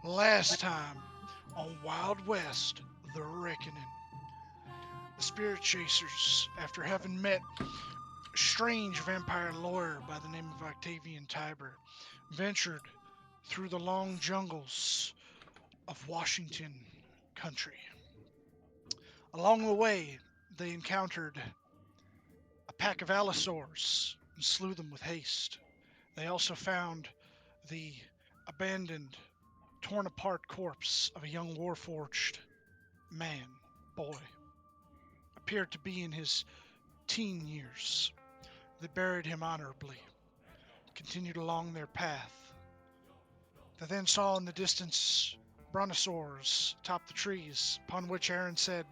Last time on Wild West, The Reckoning, the Spirit Chasers, after having met a strange vampire lawyer by the name of Octavian Tiber, ventured through the long jungles of Washington country. Along the way, they encountered a pack of allosaurs and slew them with haste. They also found the abandoned, torn apart corpse of a young warforged man, boy, appeared to be in his teen years. They buried him honorably, continued along their path. They then saw in the distance brontosaurs atop the trees, upon which Aaron said,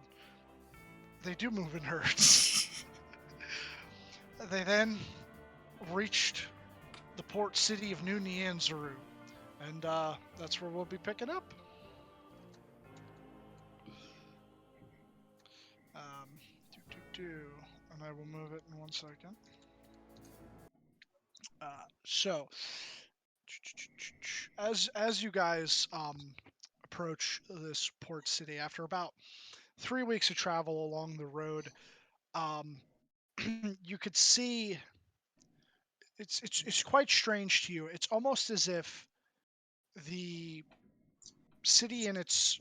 "They do move in herds." They then reached the port city of New Nyanzaru, and that's where we'll be picking up. Um, and I will move it in 1 second. So, as you guys approach this port city, after about 3 weeks of travel along the road, you could see it's quite strange to you. It's almost as if the city and its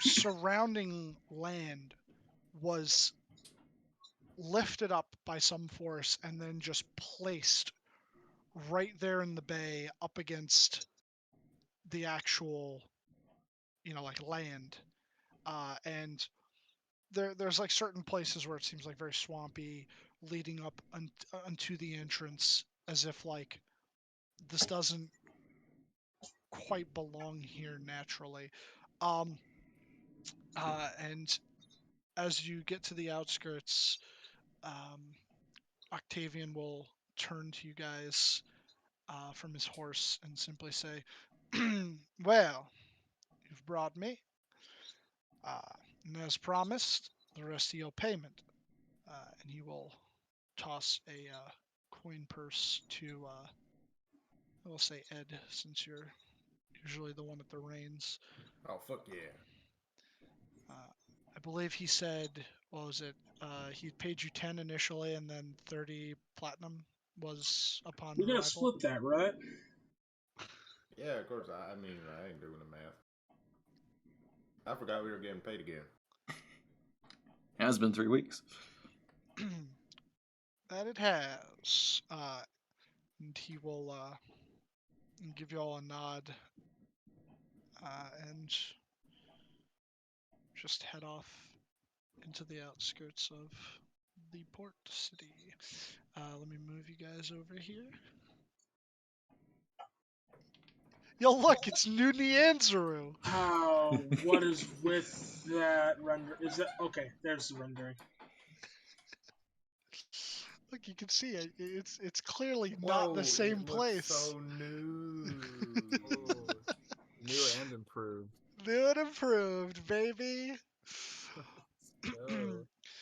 surrounding land was lifted up by some force and then just placed right there in the bay up against the actual, like land. And there's like certain places where it seems like very swampy, leading up unto the entrance, as if like this doesn't quite belong here naturally. Um, and as you get to the outskirts, um, Octavian will turn to you guys from his horse and simply say, "Well, you've brought me, and as promised, the rest of your payment." And he will toss a coin purse to, I will say Ed, since you're usually the one at the reins. Oh, fuck yeah. I believe he said, what was it? He paid you 10 initially, and then 30 platinum was upon We gotta arrival. split that, right? Yeah, of course. I mean, I ain't doing the math. I forgot we were getting paid again. It has been 3 weeks. That it has. And he will give you all a nod and just head off into the outskirts of the port city. Let me move you guys over here. Yo, look, it's New Nyanzaru. How? What is with that render? Is that okay? There's the rendering. Look, you can see it. It's clearly not the same it looks place. so new. New and improved. New and improved, baby.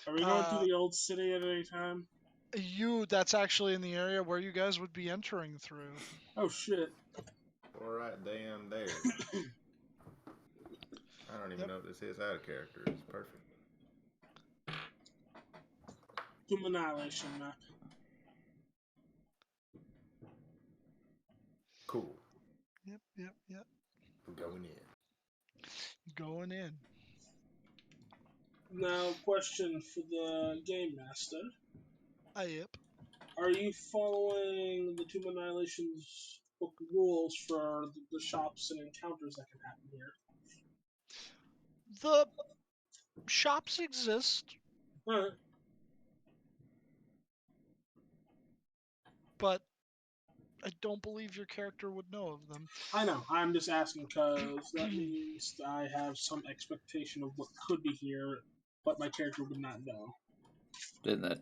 Are we going through the old city at any time? That's actually in the area where you guys would be entering through. Oh shit! We're right damn there. I don't even know if this is out of character. It's perfect. Doom Annihilation map. Cool. Yep. We're going in. Going in. Now, question for the game master: Yep. are you following the Doom Annihilation's book rules for the shops and encounters that can happen here? The shops exist, Alright. but I don't believe your character would know of them. I know. I'm just asking because that means I have some expectation of what could be here, but my character would not know. Then that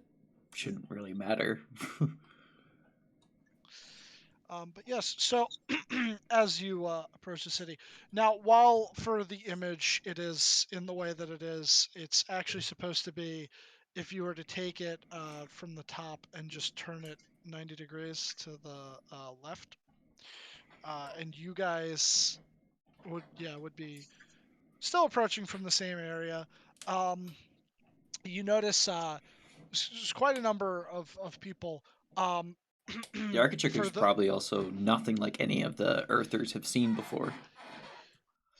shouldn't really matter. But yes, so as you approach the city, now while for the image it is in the way that it is, it's actually supposed to be, if you were to take it from the top and just turn it 90 degrees to the left, and you guys would be still approaching from the same area. You notice there's quite a number of people. The architecture For is the probably also nothing like any of the Earthers have seen before.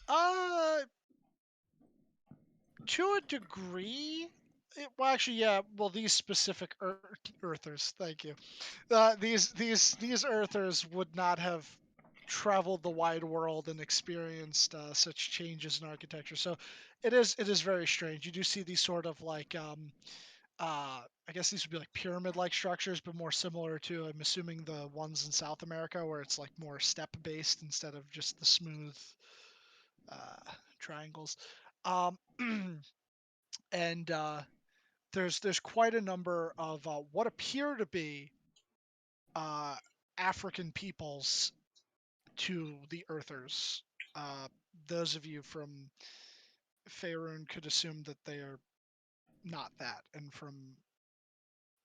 uh to a degree. Well, actually, yeah. Well, these specific Earthers. Thank you. These Earthers would not have traveled the wide world and experienced such changes in architecture. So it is very strange. You do see these sort of like I guess these would be like pyramid-like structures, but more similar to, I'm assuming, the ones in South America where it's like more step-based instead of just the smooth triangles. Um, and there's quite a number of what appear to be uh, African peoples to the Earthers. Uh, those of you from Faerun could assume that they are not that, and from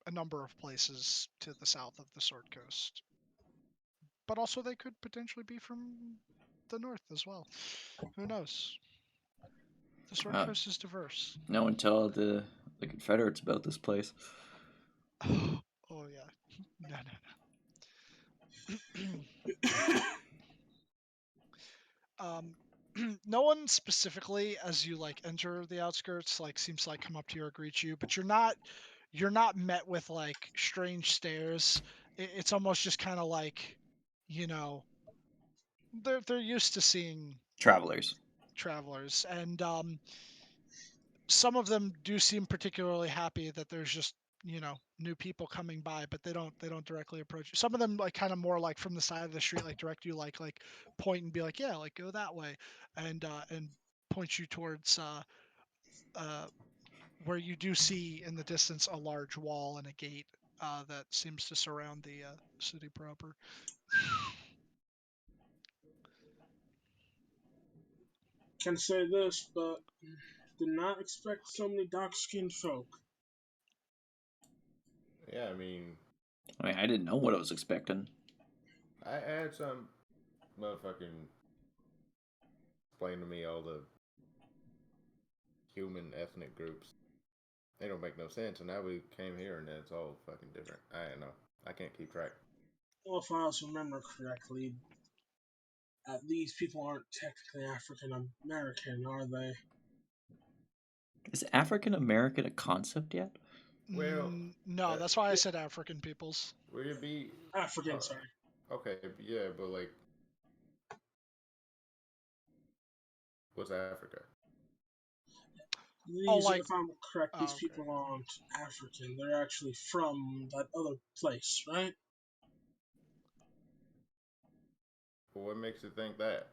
a number of places to the south of the Sword Coast. But also they could potentially be from the north as well. Who knows? The Sword Coast is diverse. No one tell the Confederates about this place. Oh yeah. No. No one specifically, as you like enter the outskirts, like seems to like come up to you or greet you, but you're not met with like strange stares. It's almost just kind of like, you know, they're used to seeing Travelers. travelers, and some of them do seem particularly happy that there's just, new people coming by, but they don't directly approach you. Some of them like kind of more like from the side of the street, like direct you, like point and be like, yeah, like go that way, and point you towards uh where you do see in the distance a large wall and a gate that seems to surround the city proper. Can say this, but did not expect so many dark-skinned folk. Yeah, I mean, I didn't know what I was expecting. I had some motherfucking explain to me all the human ethnic groups. They don't make no sense, and now we came here and it's all fucking different. I don't know. I can't keep track. Well, if I also remember correctly, these people aren't technically African American, are they? Is African American a concept yet? Well, No, uh, that's why I said African peoples. would it be African, uh, sorry. okay? Yeah, but like, what's Africa? Oh, These, like, if I'm correct, these oh, okay. people aren't African. They're actually from that other place, right? Well, what makes you think that?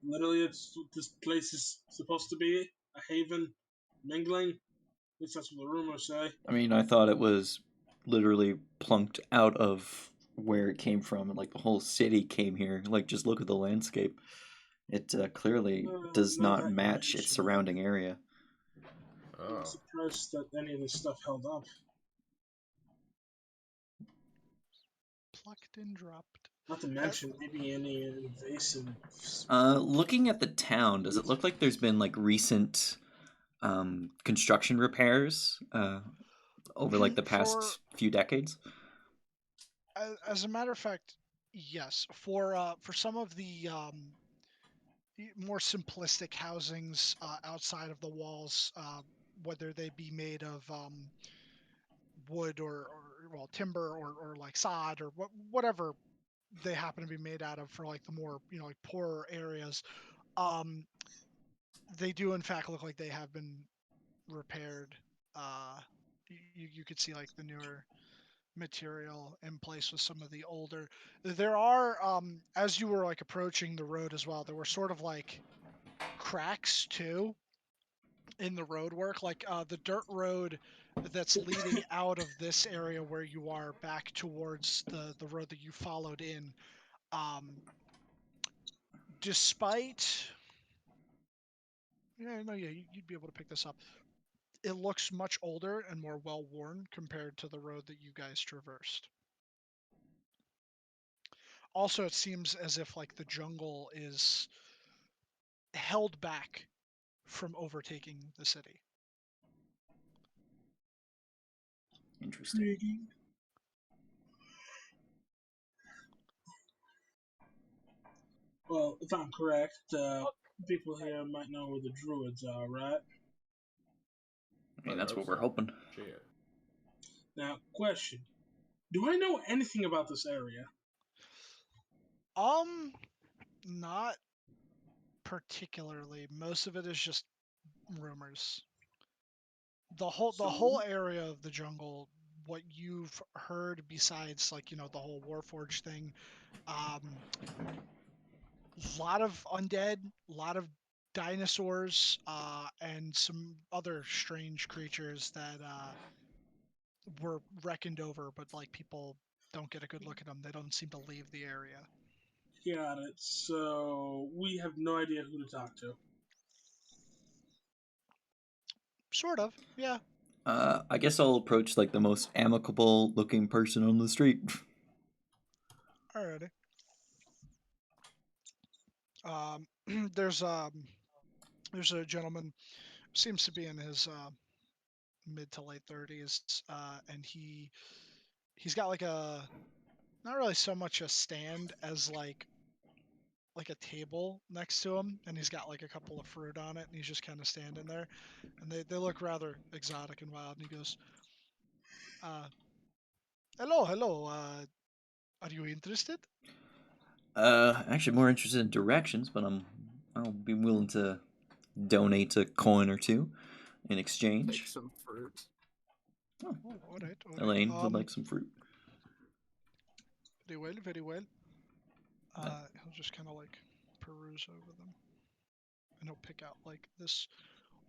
Literally, it's what this place is supposed to be, a haven, mingling. At least that's what the rumors say. I mean, I thought it was literally plunked out of where it came from, and like the whole city came here. Like, just look at the landscape. It clearly does Now not that you match its mention it, surrounding area. I'm Oh, surprised that any of this stuff held up. Plucked and dropped. Not to mention, maybe any invasive. Looking at the town, does it look like there's been like recent construction repairs over like the For past few decades? as a matter of fact, yes. For some of the more simplistic housings outside of the walls, whether they be made of wood or well timber or like sod or whatever they happen to be made out of, for like the more like poorer areas, um, they do in fact look like they have been repaired. Uh, you could see like the newer material in place with some of the older. There are, as you were like approaching the road as well, there were sort of like cracks too in the road work, like the dirt road that's leading out of this area where you are back towards the road that you followed in. Um, despite, yeah, no, yeah, you'd be able to pick this up. It looks much older and more well worn compared to the road that you guys traversed. Also, it seems as if like the jungle is held back from overtaking the city. Interesting. Intriguing. Well, if I'm correct, people here might know where the druids are, right? I mean, that's what we're hoping. Shit. Now, question. Do I know anything about this area? Not particularly. Most of it is just rumors. The whole area of the jungle, what you've heard besides like, the whole Warforged thing, lot of undead, lot of dinosaurs, and some other strange creatures that were reckoned over, but like people don't get a good look at them. They don't seem to leave the area. Got it. So we have no idea who to talk to. Sort of, yeah. I guess I'll approach like the most amicable looking person on the street. Alrighty. There's a gentleman, seems to be in his mid to late 30s, and he's got like not really so much a stand as like a table next to him, and he's got like a couple of fruit on it, and he's just kind of standing there, and they look rather exotic and wild. And he goes, hello, are you interested? Actually, more interested in directions, but I'll be willing to donate a coin or two in Take exchange. some fruit. Oh, all right. Elaine would like some fruit. Very well, very well. He'll just kind of like peruse over them, and he'll pick out like this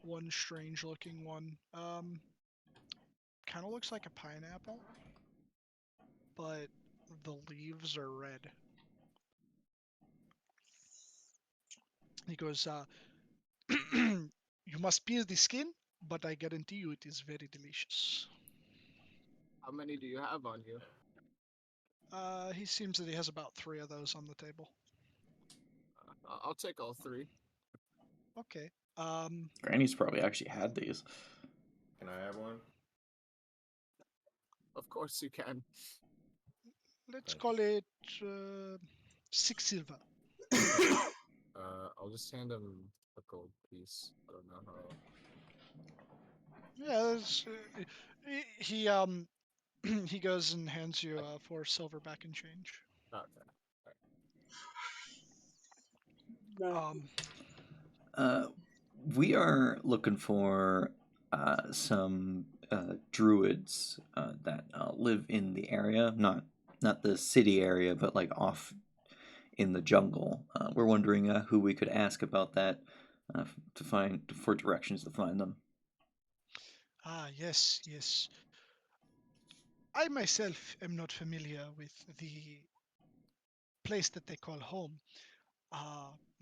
one strange looking one. Kind of looks like a pineapple, but the leaves are red. He goes, you must peel the skin, but I guarantee you it is very delicious. How many do you have on you? He seems that he has about 3 of those on the table. I'll take all 3. Okay. Granny's probably actually had these. Can I have one? Of course you can. Let's Thank call it 6 silver. I'll just hand him a gold piece. I don't know how. Yeah, he he goes and hands you 4 silver back in change. Okay. No. We are looking for some druids that live in the area, not the city area, but like off in the jungle. We're wondering who we could ask about that for directions to find them. Yes, yes. I myself am not familiar with the place that they call home,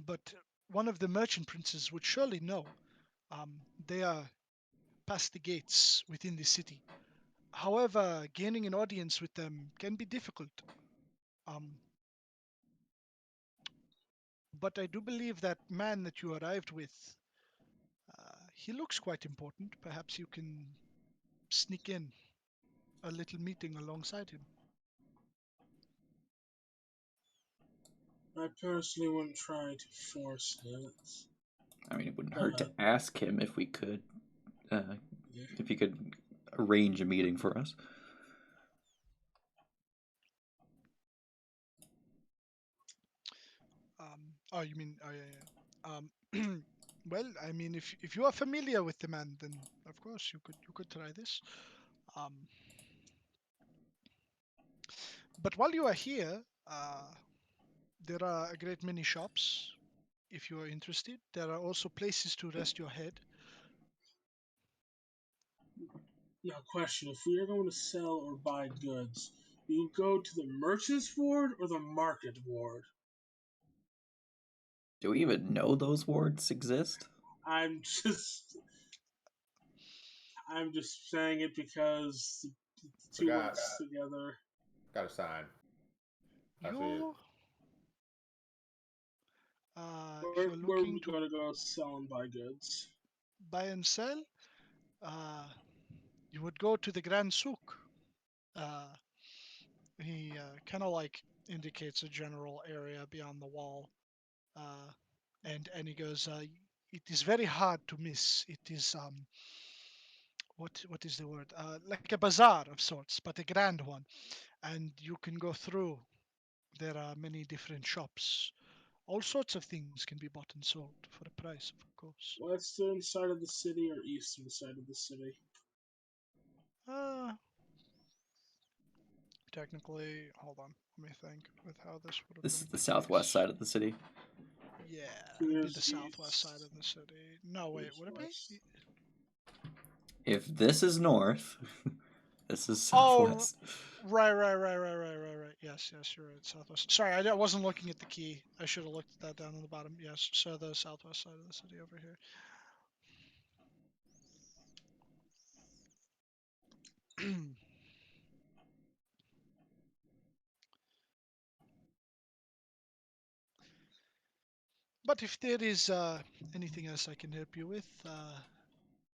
but one of the merchant princes would surely know. They are past the gates within the city. However, gaining an audience with them can be difficult. But I do believe that man that you arrived with, he looks quite important. Perhaps you can sneak in a little meeting alongside him. I personally wouldn't try to force it. I mean, it wouldn't hurt to Uh, ask him if we could, Yeah. if he could arrange a meeting for us. Oh, you mean? Oh, yeah, yeah. Well, I mean, if you are familiar with the man, then of course you could try this. Um, but while you are here, there are a great many shops. If you are interested, there are also places to rest your head. Now, question: if we are going to sell or buy goods, do you go to the merchants ward or the market ward? Do we even know those wards exist? I'm just, I'm just saying it because the two Forgot. words together. Got a sign. I see it. You If you're Where are looking we to going to go sell and buy goods? buy and sell, uh, you would go to the Grand Souk. Uh, he kind of like indicates a general area beyond the wall, uh, and he goes, "It is very hard to miss. It is what is the word? Like a bazaar of sorts, but a grand one, and you can go through. There are many different shops. All sorts of things can be bought and sold for a price, of course. Western side of the city or eastern side of the city? Uh, technically, hold on. Let me think with how this would have This been is the the southwest case. side of the city. Yeah, it'd be Here's the southwest side east. of the city. No, wait, Here's would it west. be? If this is north, this is Oh, southwest. right. Yes, you're right. Southwest. Sorry, I wasn't looking at the key. I should have looked at that down on the bottom. Yes, so the southwest side of the city over here. But if there is anything else I can help you with,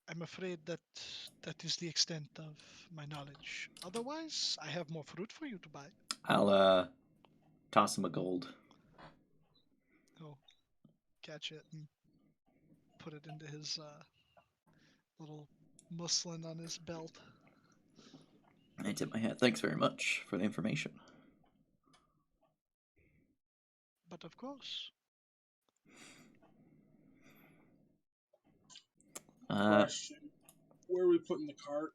I'm afraid that that is the extent of my knowledge. Otherwise, I have more fruit for you to buy. I'll toss him a gold. He'll catch it and put it into his little muslin on his belt. I tip my hat. Thanks very much for the information. But of course, Question. Where are we putting the cart?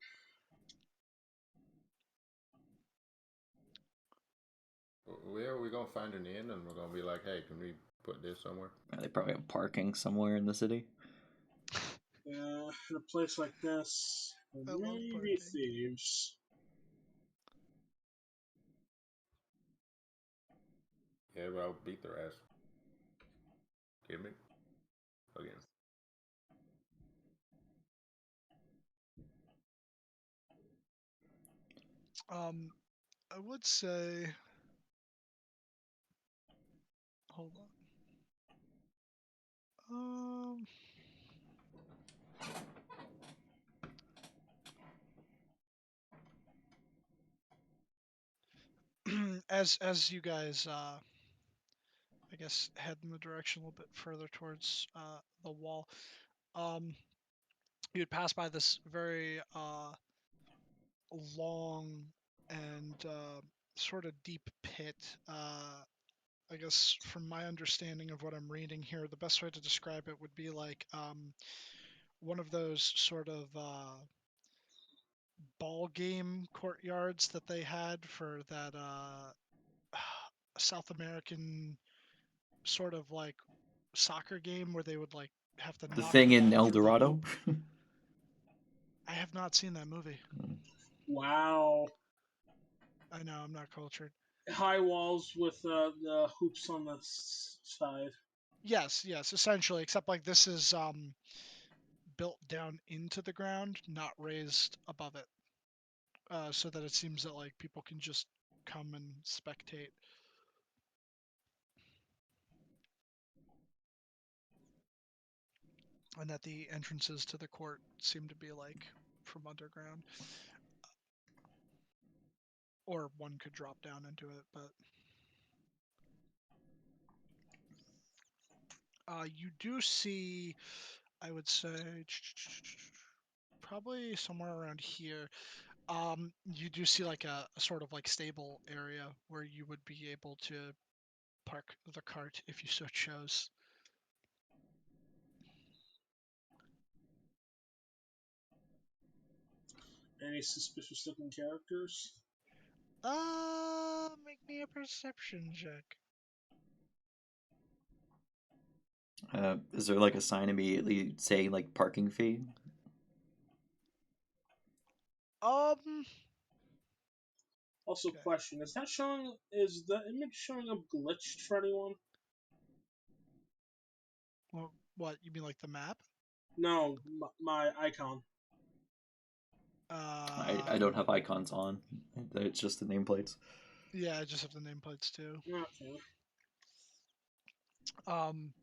Where are we gonna find an inn, and we're gonna be like, hey, can we put this somewhere? They probably have parking somewhere in the city. Yeah, in a place like this, I love maybe parking. thieves. Yeah, but I'll beat their ass. Give me again. I would say, hold on. As you guys, I guess, head in the direction a little bit further towards the wall, um, you'd pass by this very long and sort of deep pit. I guess from my understanding of what I'm reading here, the best way to describe it would be like one of those sort of ball game courtyards that they had for that South American sort of like soccer game where they would like have to The knock the thing in ball El through the Dorado. hoop. I have not seen that movie. Wow. I know I'm not cultured. High walls with the hoops on the side. Yes, essentially, except like this is built down into the ground, not raised above it, so that it seems that like people can just come and spectate. And that the entrances to the court seem to be like from underground, or one could drop down into it. But you do see, I would say, probably somewhere around here. You do see like a sort of like stable area where you would be able to park the cart if you so chose. Any suspicious looking characters? Make me a perception check. Is there like a sign immediately saying like parking fee? Um, Also, okay. question: Is that showing? Is the image showing up glitched for anyone? Well, what you mean, like the map? No, my icon. I don't have icons on. It's just the nameplates. Yeah, I just have the nameplates too. Okay. Um,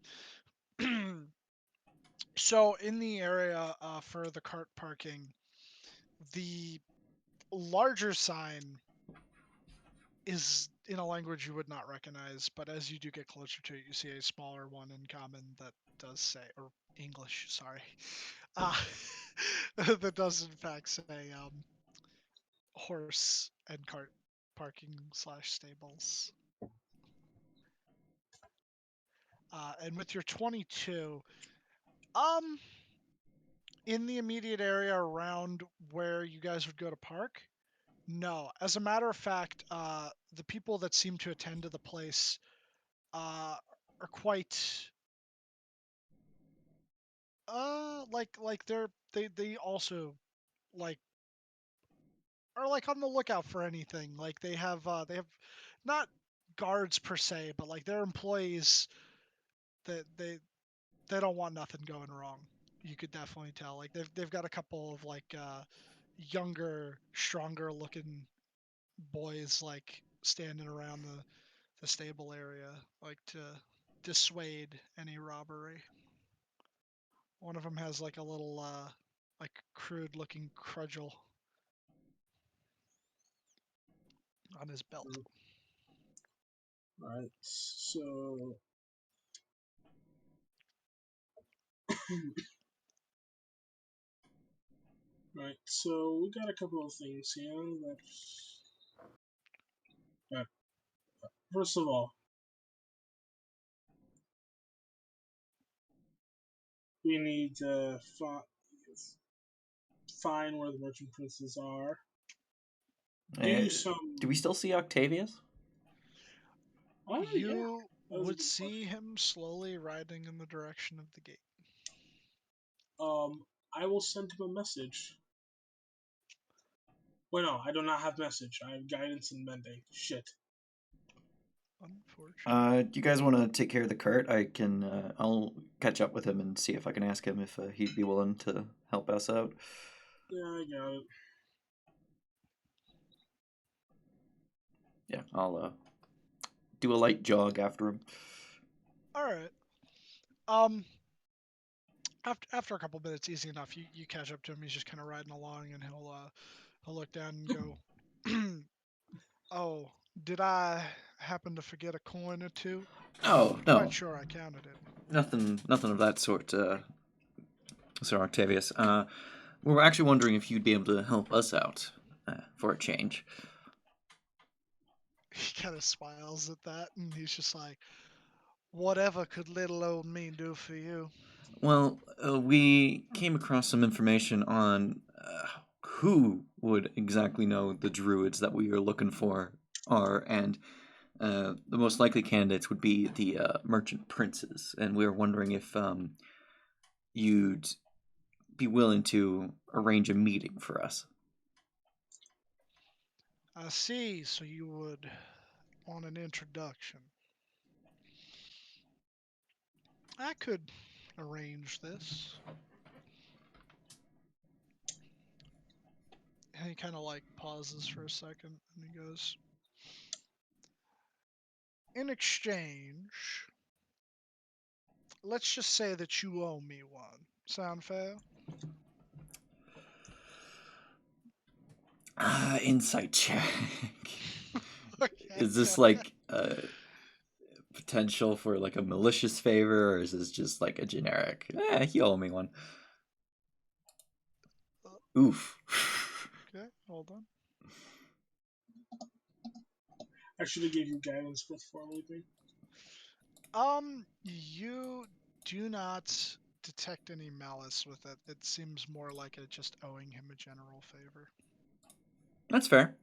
so in the area for the cart parking, the larger sign is in a language you would not recognize, but as you do get closer to it, you see a smaller one in common that does say, or English, sorry, uh, that does in fact say horse and cart parking slash stables. And with your 22, um, in the immediate area around where you guys would go to park, no. As a matter of fact, the people that seem to attend to the place are quite like they also like are like on the lookout for anything. Like they have not guards per se, but like they're employees that they don't want nothing going wrong. You could definitely tell. Like they've got a couple of like younger, stronger looking boys like standing around the stable area like to dissuade any robbery. One of them has like a little like crude looking cudgel on his belt. Right. So. Right. So we got a couple of things here. Right. First of all, we need to find where the merchant princes are. Do some. Do we still see Octavius? Oh yeah. You That was a would good see him slowly riding in the direction of the gate. I will send him a message. Well, no, I do not have message. I have guidance and mending. Shit. Unfortunately. Do you guys want to take care of the cart? I can. I'll catch up with him and see if I can ask him if he'd be willing to help us out. Yeah, I got it. Yeah, I'll do a light jog after him. All right. Um, after a couple minutes, easy enough. You catch up to him. He's just kind of riding along, and he'll look down and go, "Oh, did I happen to forget a coin or two? Oh Quite no, sure I counted it." nothing of that sort, Sir Octavius. We're actually wondering if you'd be able to help us out for a change. He kind of smiles at that, and he's just like, "Whatever could little old me do for you?" Well, we came across some information on who would exactly know the druids that we are looking for are, and the most likely candidates would be the merchant princes, and we were wondering if you'd be willing to arrange a meeting for us. I see. So you would want an introduction. I could arrange this. And he kind of like pauses for a second, and he goes, "In exchange, let's just say that you owe me one. Sound fair?" Insight check. Okay. Is this like potential for like a malicious favor, or is this just like a generic? You owe me one. Oof. Okay, hold on. I should have gave you guidance before leaving. You do not detect any malice with it. It seems more like a just owing him a general favor. That's fair.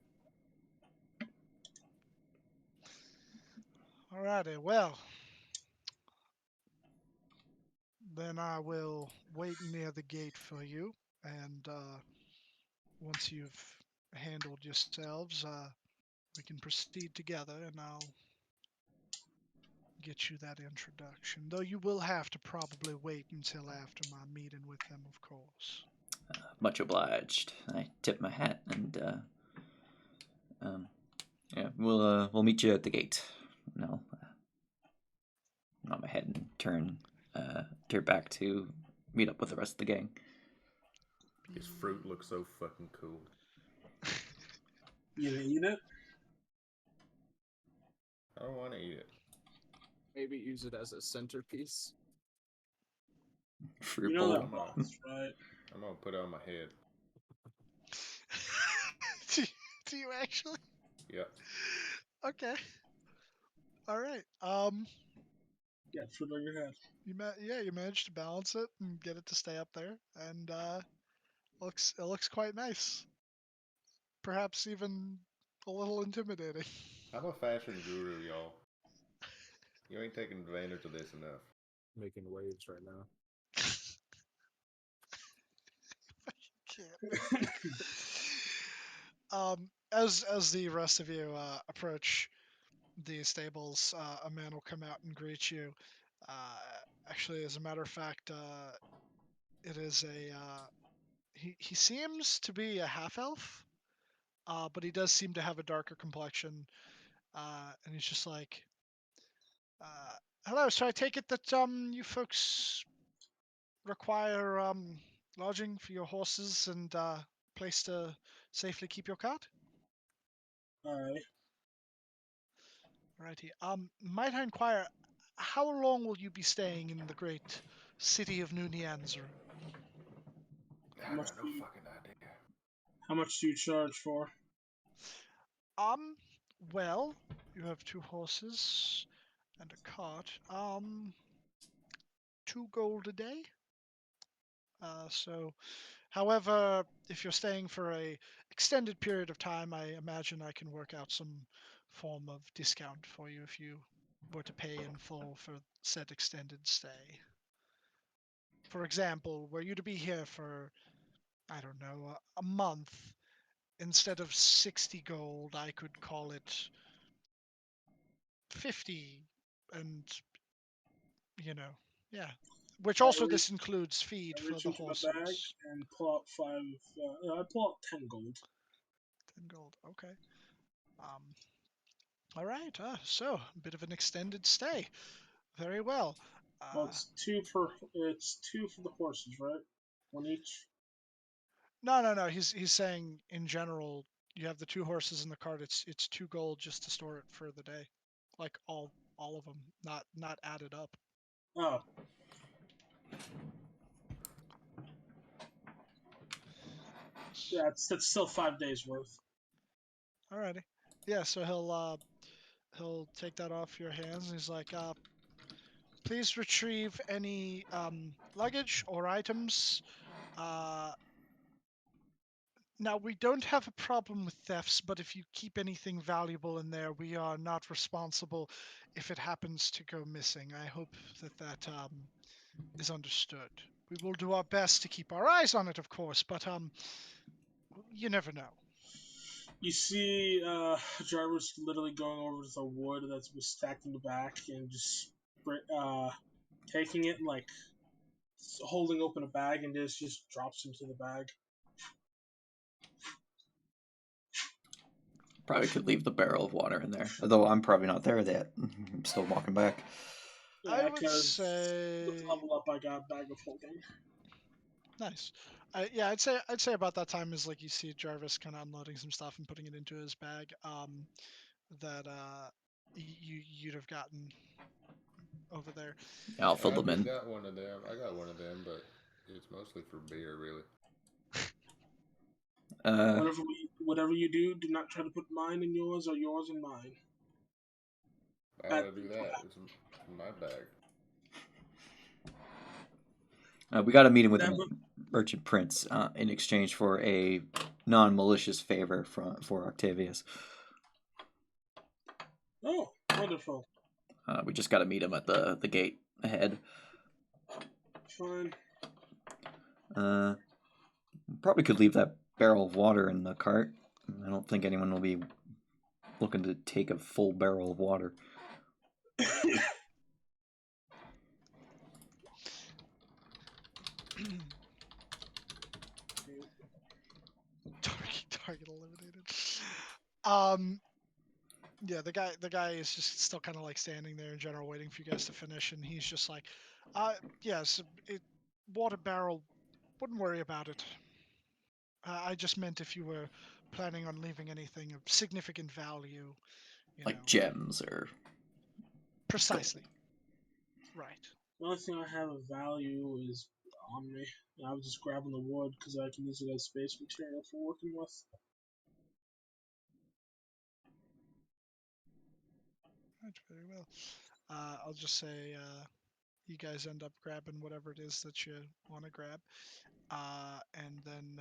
Alrighty, well, then I will wait near the gate for you, and once you've handled yourselves, we can proceed together, and I'll get you that introduction. Though you will have to probably wait until after my meeting with him, of course. Much obliged. I tip my hat and yeah, we'll meet you at the gate. No, I'm ahead and turn back to meet up with the rest of the gang. His fruit looks so fucking cool. You gonna eat it? I don't want to eat it. Maybe use it as a centerpiece. Fruit You know bowl. that boss, right? I'm gonna put it on my head. do you actually? Yep. Okay. All right. Yeah, fruit on your head. You managed to balance it and get it to stay up there, and it looks quite nice. Perhaps even a little intimidating. I'm a fashion guru, y'all. You ain't taking advantage of this enough. Making waves right now. Can't. As the rest of you approach the stables, a man will come out and greet you. Actually, as a matter of fact, it is he seems to be a half elf, but he does seem to have a darker complexion. And he's just like, hello. So I take it that you folks require lodging for your horses and place to safely keep your cart. Alright. Righty. Might I inquire, how long will you be staying in the great city of New Nyanzaru? I got no fucking idea. How much do you charge for? Well, you have 2 horses and a cart. 2 gold a day. However, if you're staying for a extended period of time, I imagine I can work out some form of discount for you if you were to pay in full for said extended stay. For example, were you to be here for, I don't know, a month, instead of 60 gold, I could call it 50, and, yeah. Which also this includes feed I for reach the into my bag horses. and pull out I pull out 10 gold. 10 gold, okay. All right, so a bit of an extended stay. Very well. Well, it's 2 for the horses, right? 1 each? No. He's saying in general, you have the 2 horses in the cart. It's 2 gold just to store it for the day, like all of them, not added up. Oh. Yeah, that's still 5 days worth. Alrighty. Yeah, so he'll take that off your hands, and he's like, please retrieve any luggage or items. Now, we don't have a problem with thefts, but if you keep anything valuable in there, we are not responsible if it happens to go missing. I hope that is understood. We will do our best to keep our eyes on it, of course, but you never know. You see, Jarvis literally going over to the wood that's was stacked in the back and just taking it, like holding open a bag, and just drops into the bag. Probably could leave the barrel of water in there, although I'm probably not there yet. I'm still walking back. Yeah, I would because say with level up, I got a bag of holding. nice. I'd say about that time is like you see Jarvis kind of unloading some stuff and putting it into his bag. That you'd have gotten over there. Yeah, I'll fill I them just in. got one of them. I got one of them, but it's mostly for beer, really. Whatever you do not try to put mine in yours or yours in mine. Why would I do that? It's in my bag. We got a meeting with the merchant prince in exchange for a non-malicious favor for Octavius. Oh, wonderful. We just got to meet him at the gate ahead. Fine. Probably could leave that barrel of water in the cart. I don't think anyone will be looking to take a full barrel of water. Target eliminated. Yeah, the guy is just still kind of like standing there in general, waiting for you guys to finish, and he's just like, yes, water barrel. Wouldn't worry about it. I just meant if you were planning on leaving anything of significant value, you Like know, gems or gold. precisely. Right. The only thing I have of value is on me. And I was just grabbing the wood because I can use it as space material for working with. Right, very well. I'll just say you guys end up grabbing whatever it is that you want to grab, and then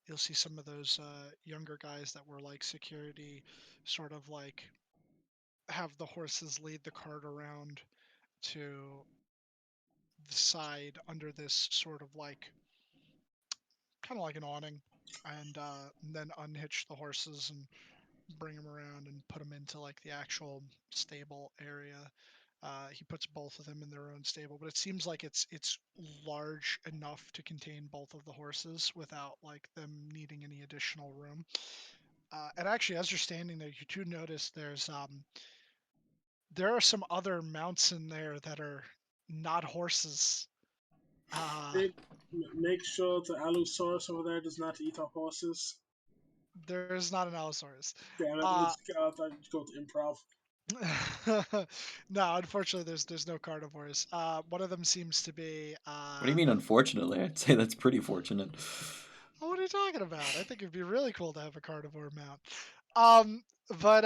you'll see some of those younger guys that were like security, sort of like have the horses lead the cart around to the side under this sort of like kind of like an awning, and then unhitch the horses and bring them around and put them into like the actual stable area. He puts both of them in their own stable, but it seems like it's large enough to contain both of the horses without like them needing any additional room. And actually, as you're standing there, you do notice there are some other mounts in there that are not horses. Make, make sure the Allosaurus over there does not eat our horses. There's not an Allosaurus. Damn it, Uh, let's go to improv. no, unfortunately, there's no carnivores. One of them seems to be. What do you mean, unfortunately? I'd say that's pretty fortunate. Oh, what are you talking about? I think it'd be really cool to have a carnivore mount. Um, but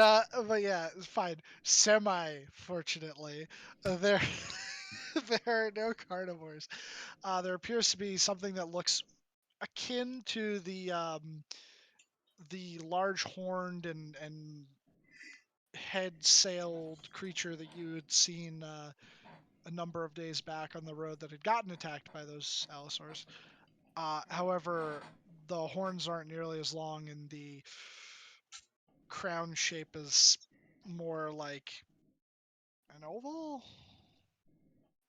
yeah, it's fine. Semi-fortunately, there there are no carnivores. There appears to be something that looks akin to the large horned and head-sailed creature that you had seen a number of days back on the road that had gotten attacked by those allosaurs. However, the horns aren't nearly as long, and the crown shape is more like an oval.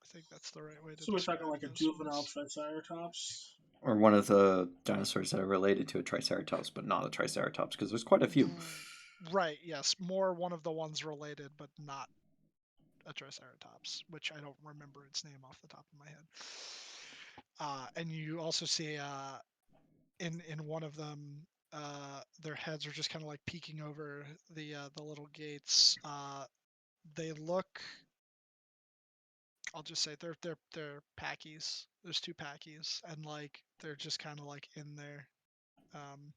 I think that's the right way to So we're talking describe like a those juvenile ones. Triceratops. Or one of the dinosaurs that are related to a Triceratops, but not a Triceratops, because there's quite a few. Right, yes. More one of the ones related, but not a Triceratops, which I don't remember its name off the top of my head. And you also see in one of them, their heads are just kind of like peeking over the little gates. They look. I'll just say they're packies. There's two packies, and like they're just kind of like in there. Um,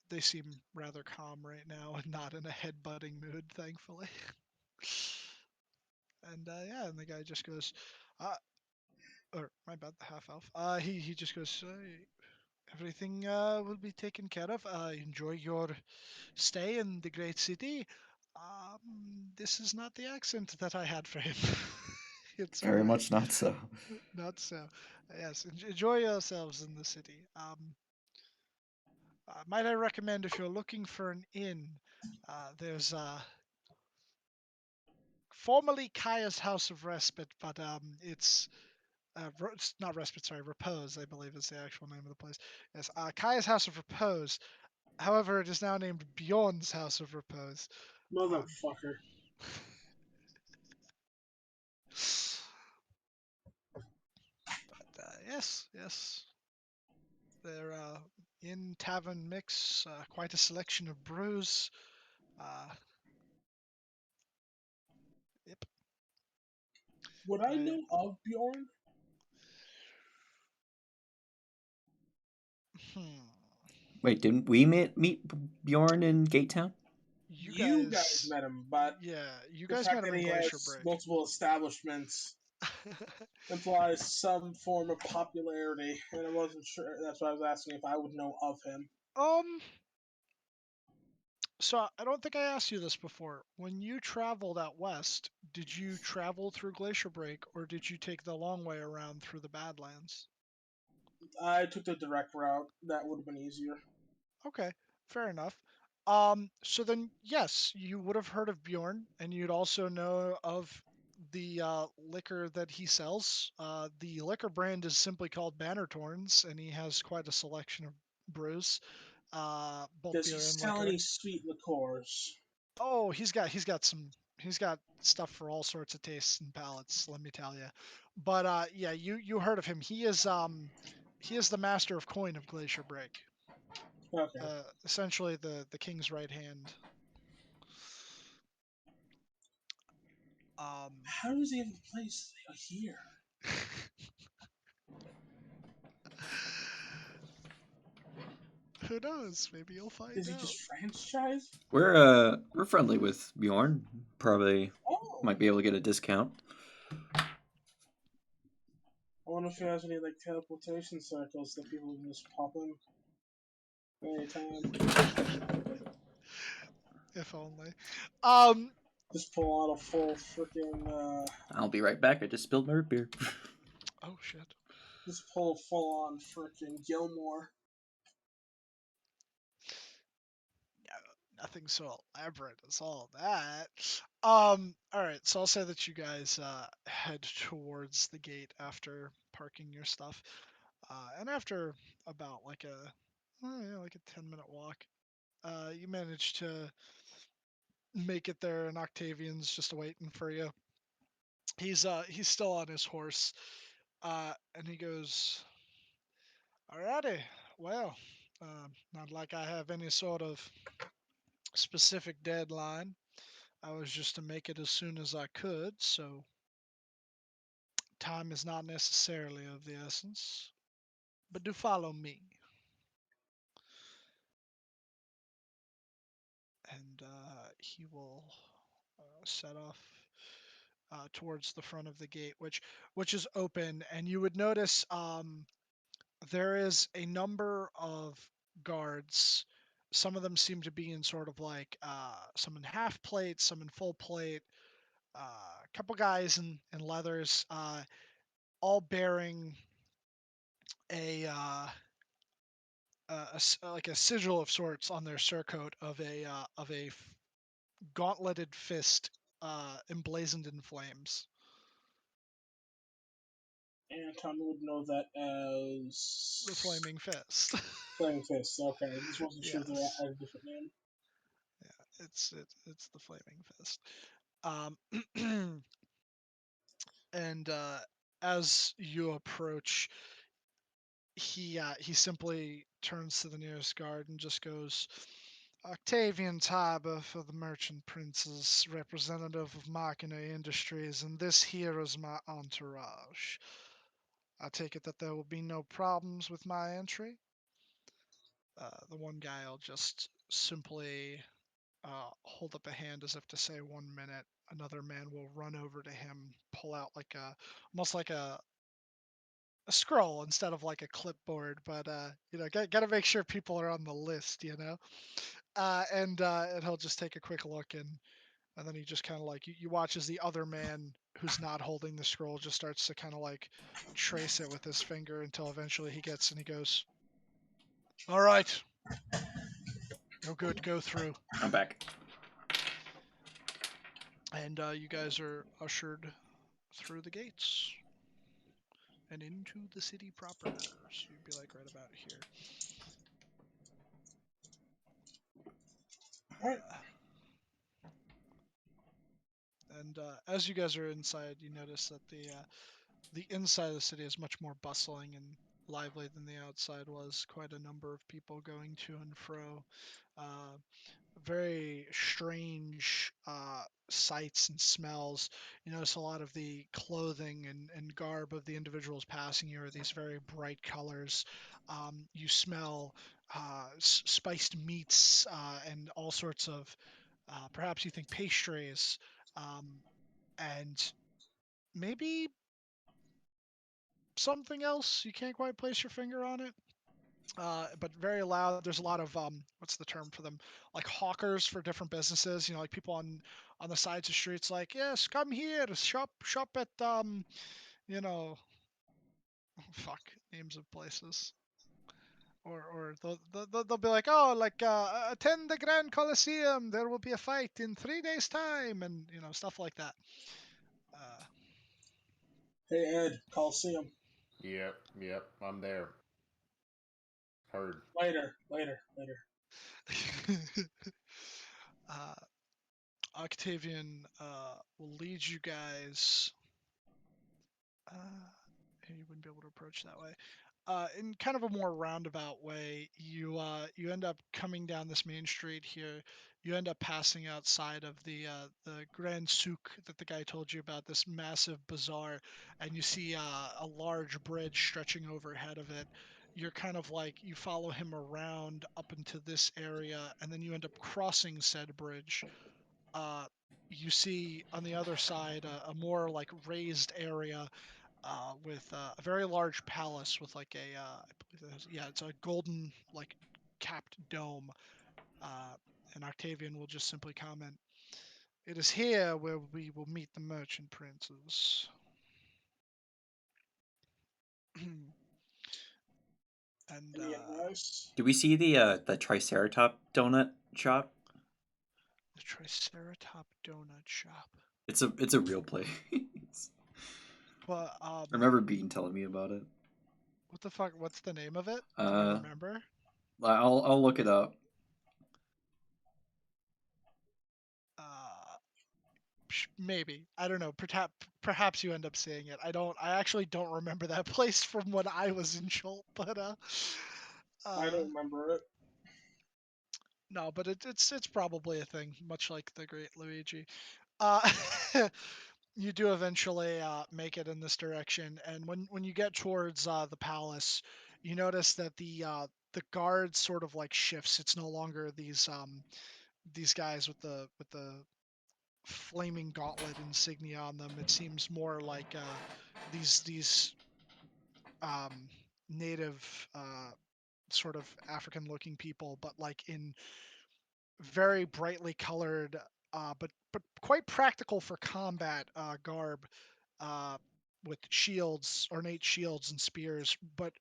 they seem rather calm right now and not in a headbutting mood, thankfully. And yeah, and the guy just goes, uh, or my bad, the half elf. He just goes, everything will be taken care of. Enjoy your stay in the great city. This is not the accent that I had for him. It's all Very right. much not so. Not so. Yes, enjoy yourselves in the city. Might I recommend if you're looking for an inn, there's formerly Kaya's House of Respite, but it's not Respite, sorry, Repose, I believe is the actual name of the place. Yes, Kaya's House of Repose. However, it is now named Bjorn's House of Repose. Um, Motherfucker. but yes. They're in tavern mix, quite a selection of brews. Uh, yep. Would I I, know of Bjorn? hmm. Wait, didn't we meet Bjorn in Gate Town? You guys met him, but Yeah, you the guys fact met him that in he Glacier has Break. multiple establishments implies some form of popularity, and I wasn't sure. That's why I was asking if I would know of him. um, so I don't think I asked you this before. When you traveled out west, did you travel through Glacier Break or did you take the long way around through the Badlands? I took the direct route. That would have been easier. Okay, fair enough. So then, yes, you would have heard of Bjorn, and you'd also know of the liquor that he sells. The liquor brand is simply called Bannertorns, and he has quite a selection of brews. bulk Does he beer and sell liquor. any sweet liqueurs? Oh, he's got stuff for all sorts of tastes and palates, let me tell you. But yeah, you heard of him. He is the master of coin of Glacier Break. Okay. Essentially the king's right hand. How does he have a place here? Who knows? Maybe you'll find Is he out. just franchise? We're friendly with Bjorn. Probably Oh, might be able to get a discount. I wonder if he has any like teleportation circles that people can just pop in anytime. If only. Just pull out a full freaking. I'll be right back. I just spilled my root beer. Oh shit. Just pull full on freaking Gilmore. Nothing so elaborate as all that. All right, so I'll say that you guys head towards the gate after parking your stuff, and after about like a 10-minute walk, you manage to make it there, and Octavian's just waiting for you. He's still on his horse, and he goes, "Alrighty, well, not like I have any sort of specific deadline. I was just to make it as soon as I could, so time is not necessarily of the essence. But do follow me." And he will set off towards the front of the gate, which is open. And you would notice there is a number of guards. Some of them seem to be in sort of like some in half plate, some in full plate. A couple guys in leathers, all bearing a like a sigil of sorts on their surcoat of a gauntleted fist emblazoned in flames. Anton would know that as The flaming fist. Flaming Fist. Okay, I just wasn't sure if they Yes. had a different name. Yeah, it's the flaming fist. Um, and as you approach, he simply turns to the nearest guard and just goes, "Octavian Tiber for the Merchant Princes, representative of Machina Industries, and this here is my entourage. I take it that there will be no problems with my entry." The one guy will just simply hold up a hand as if to say 1 minute. Another man will run over to him, pull out like almost like a scroll instead of like a clipboard, but gotta make sure people are on the list, and he'll just take a quick look, and then he just kind of like you watch as the other man who's not holding the scroll just starts to kind of like trace it with his finger until eventually he gets and he goes, "All right, you're good, go through." I'm back. And you guys are ushered through the gates and into the city proper. So you'd be like right about here. Alright. And as you guys are inside, you notice that the inside of the city is much more bustling and lively than the outside was. Quite a number of people going to and fro. Uh, Very strange sights and smells. You notice a lot of the clothing and garb of the individuals passing you are these very bright colors. You smell spiced meats and all sorts of, perhaps you think pastries, and maybe something else. You can't quite place your finger on it. But very loud. There's a lot of what's the term for them? Like hawkers for different businesses. Like people on the sides of streets. Like, yes, come here, shop at you know, fuck names of places. Or they'll be like, oh, like attend the Grand Coliseum. There will be a fight in 3 days' time, and stuff like that. Uh, Hey Ed, Coliseum. Yep, I'm there. Heard. Later. uh, Octavian will lead you guys. You wouldn't be able to approach that way. In kind of a more roundabout way, you end up coming down this main street here. You end up passing outside of the Grand Souk that the guy told you about, this massive bazaar, and you see a large bridge stretching overhead of it. You're kind of like, you follow him around up into this area, and then you end up crossing said bridge. You see on the other side a more like raised area with a very large palace with like I believe it's a golden like capped dome. And Octavian will just simply comment, "It is here where we will meet the merchant princes." And Any advice? Do we see the Triceratop donut shop? the Triceratop donut shop. It's a real place. But I remember Bean telling me about it. what the fuck? What's the name of it? Do you remember? I'll look it up. Maybe, I don't know. Perhaps you end up seeing it. I actually don't remember that place from when I was in Schult, but I don't remember it. no, but it's probably a thing, much like the Great Luigi. Uh, you do eventually make it in this direction, and when you get towards the palace, you notice that the guard sort of like shifts. It's no longer these guys with the flaming gauntlet insignia on them. It seems more like these native sort of African looking people, but like in very brightly colored but quite practical for combat garb, uh, with shields, ornate shields and spears. But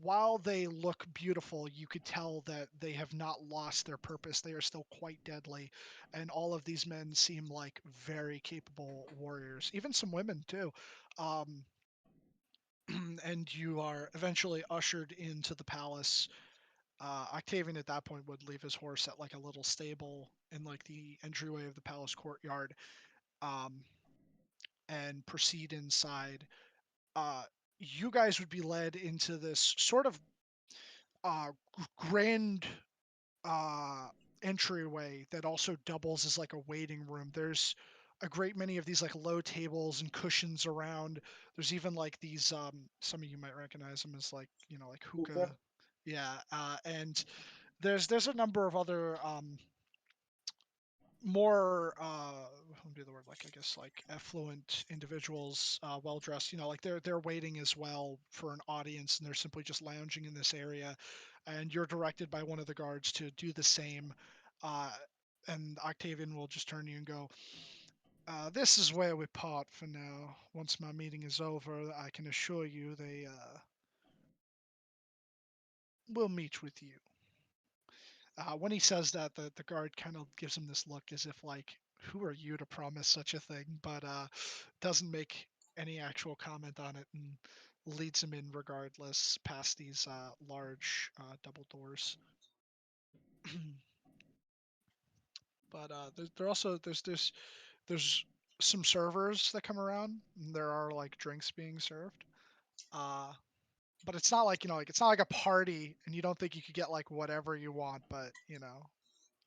while they look beautiful, you could tell that they have not lost their purpose. They are still quite deadly, and all of these men seem like very capable warriors, even some women too. Um, and you are eventually ushered into the palace. Octavian at that point would leave his horse at like a little stable in like the entryway of the palace courtyard, um, and proceed inside. Uh, you guys would be led into this sort of grand uh, entryway that also doubles as like a waiting room. There's a great many of these like low tables and cushions around. There's even like these some of you might recognize them as like, like hookah. Yeah, and there's a number of other more what would be the word, like I guess like affluent individuals, well dressed, like they're waiting as well for an audience, and they're simply just lounging in this area, and you're directed by one of the guards to do the same. uh, and Octavian will just turn to you and go, this is where we part for now. Once my meeting is over, I can assure you they will meet with you. When he says that, the guard kind of gives him this look as if like, who are you to promise such a thing? But doesn't make any actual comment on it, and leads him in regardless past these large double doors. But there's some servers that come around, and there are like drinks being served. But it's not like, like it's not like a party, and you don't think you could get like whatever you want, but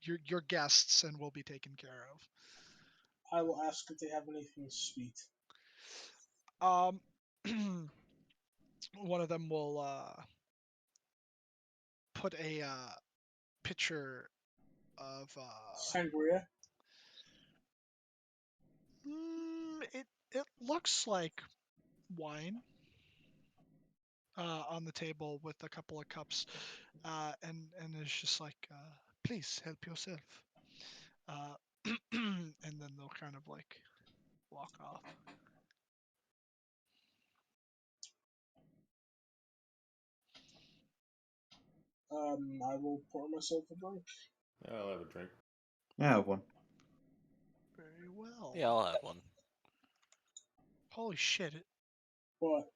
you're guests and will be taken care of. I will ask if they have anything sweet. Um, one of them will put a pitcher of Sangria. It looks like wine on the table with a couple of cups, and it's just like, please help yourself. Uh, and then they'll kind of like walk off. I will pour myself a drink. Yeah, I'll have a drink. Yeah, I have one. Very well. Yeah, I'll have one. Holy shit. What?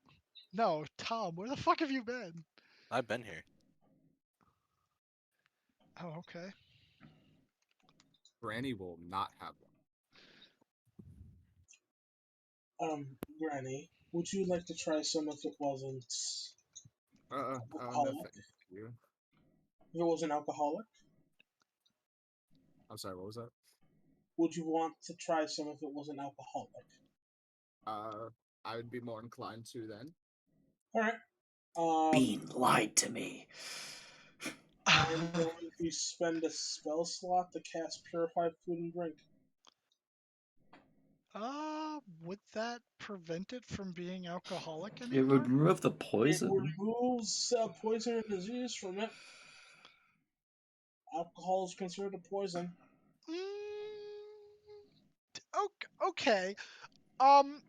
No, Tom, where the fuck have you been? I've been here. Oh, okay. Granny will not have Granny, would you like to try some if it wasn't one. No alcoholic? thank you. If it wasn't alcoholic, I'm sorry, what was that? would you want to try some if it wasn't alcoholic? I would be more inclined to then. All right. Bean lied to me. I'm going to spend a spell slot to cast Purified Food and Drink. Would that prevent it from being alcoholic It anymore? would remove the It poison. removes poison and disease from it. Alcohol is considered a poison. Okay. Um,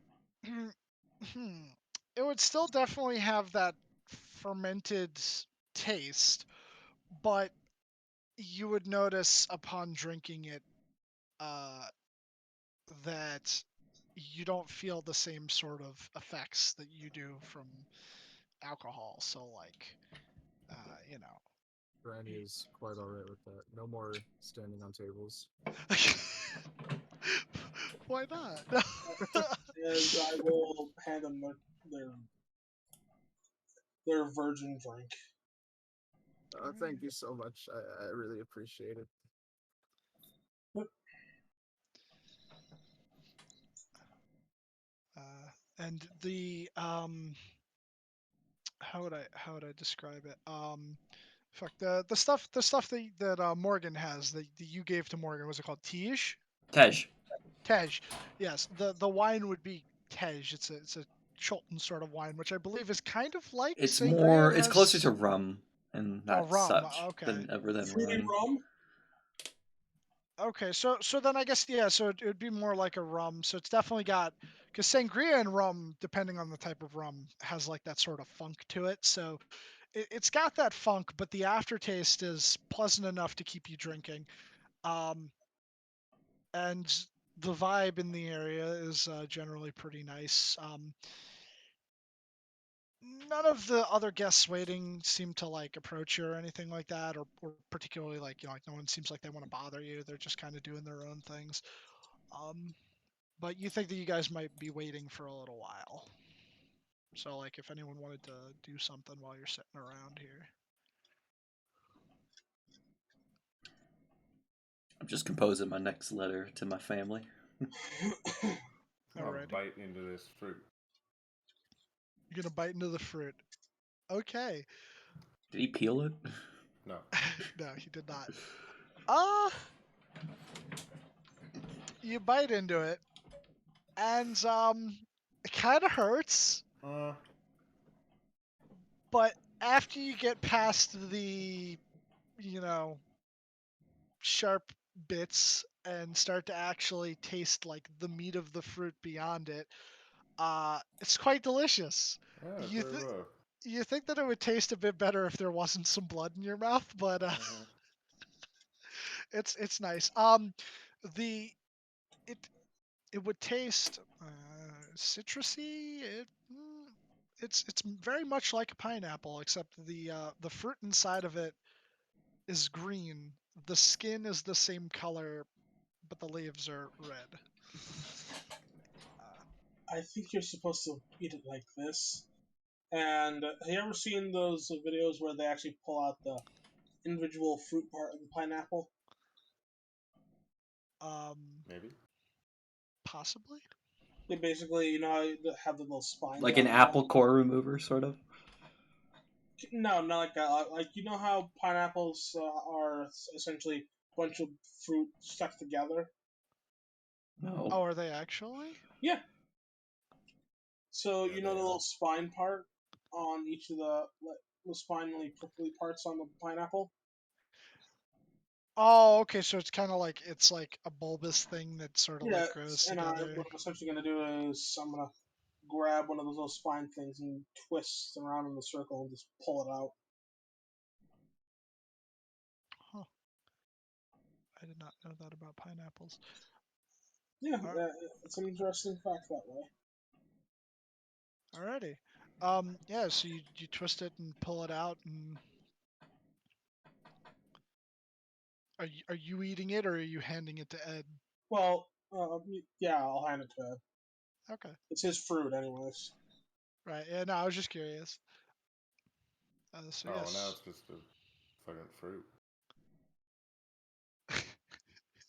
it would still definitely have that fermented taste, but you would notice upon drinking it, that you don't feel the same sort of effects that you do from alcohol. So, like, you know. Granny is quite alright with that. No more standing on tables. Why not? And I will hand them their virgin drink. Thank you so much. I really appreciate it. And the how would I describe it? Fuck the stuff that Morgan has that you gave to Morgan, was it called Tej? Tej. Tej. Yes, the wine would be Tej. It's a Chilton sort of wine, which I believe is kind of like It's sangria. more. It's closer to rum and not rum. such Okay. than Fruity wine. rum? Okay, so then I guess, yeah, so it would be more like a rum. So it's definitely got, because sangria and rum, depending on the type of rum, has like that sort of funk to it. So it's got that funk, but the aftertaste is pleasant enough to keep you drinking. And the vibe in the area is generally pretty nice. None of the other guests waiting seem to like approach you or anything like that, or particularly like, you know, like no one seems like they want to bother you. They're just kind of doing their own things. But you think that you guys might be waiting for a little while. So, like, if anyone wanted to do something while you're sitting around here. I'm just composing my next letter to my family. I'll Alrighty. bite into this fruit. You're gonna bite into the fruit. Okay. Did he peel it? No. No, he did not. Uh, you bite into it, and it kind of hurts, but after you get past the, you know, sharp bits and start to actually taste like the meat of the fruit beyond it, it's quite delicious. Yeah, You very well. you think that it would taste a bit better if there wasn't some blood in your mouth, but it's nice. The it it would taste citrusy. It's very much like a pineapple, except the fruit inside of it is green. The skin is the same color, but the leaves are red. I think you're supposed to eat it like this. And have you ever seen those videos where they actually pull out the individual fruit part of the pineapple? Maybe. Possibly. They basically, you know, how you have the little spines. Like on an the apple core remover, sort of? No, not like that. Like, you know how pineapples are essentially a bunch of fruit stuck together? No. Oh, are they actually? Yeah. So Yeah, you know they the are. little spine part on each of the spinally prickly parts on the pineapple. Oh, okay. So it's like a bulbous thing that sort of like Yeah, grows and together. what I'm essentially gonna do is I'm gonna grab one of those little spine things and twist around in the circle and just pull it out. Huh. I did not know that about pineapples. Yeah, All it's an interesting fact that way. Alrighty. Yeah, so you twist it and pull it out, and Are you eating it, or are you handing it to Ed? Well, yeah, I'll hand it to Ed. Okay. It's his fruit, anyways. Right. Yeah. No, I was just curious. So Oh, yes. now it's just a fucking fruit.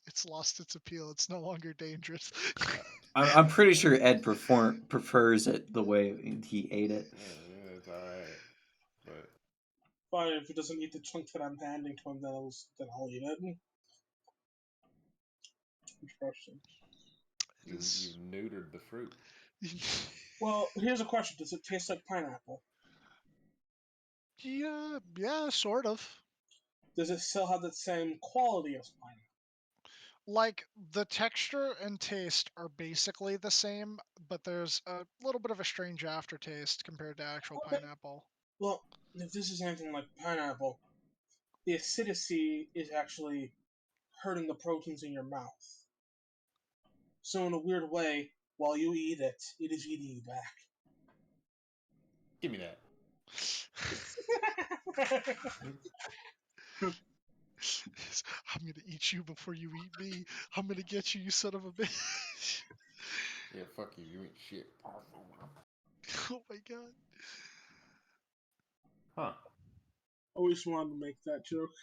It's lost its appeal. It's no longer dangerous. I'm pretty sure Ed prefers it the way he ate it. Yeah, it's alright. But But if he doesn't eat the chunk that I'm handing to him, then I'll eat it. Interesting. you've neutered the fruit. Well, here's a question: does it taste like pineapple? Yeah, sort of. Does it still have the same quality as pineapple? Like the texture and taste are basically the same, but there's a little bit of a strange aftertaste compared to actual Okay. pineapple. Well, if this is anything like pineapple, the acidity is actually hurting the proteins in your mouth. So in a weird way, while you eat it, it is eating you back. Give me that. I'm gonna eat you before you eat me. I'm gonna get you, you son of a bitch. Yeah, fuck you. You ain't shit. Oh my god. Huh. Always wanted to make that joke.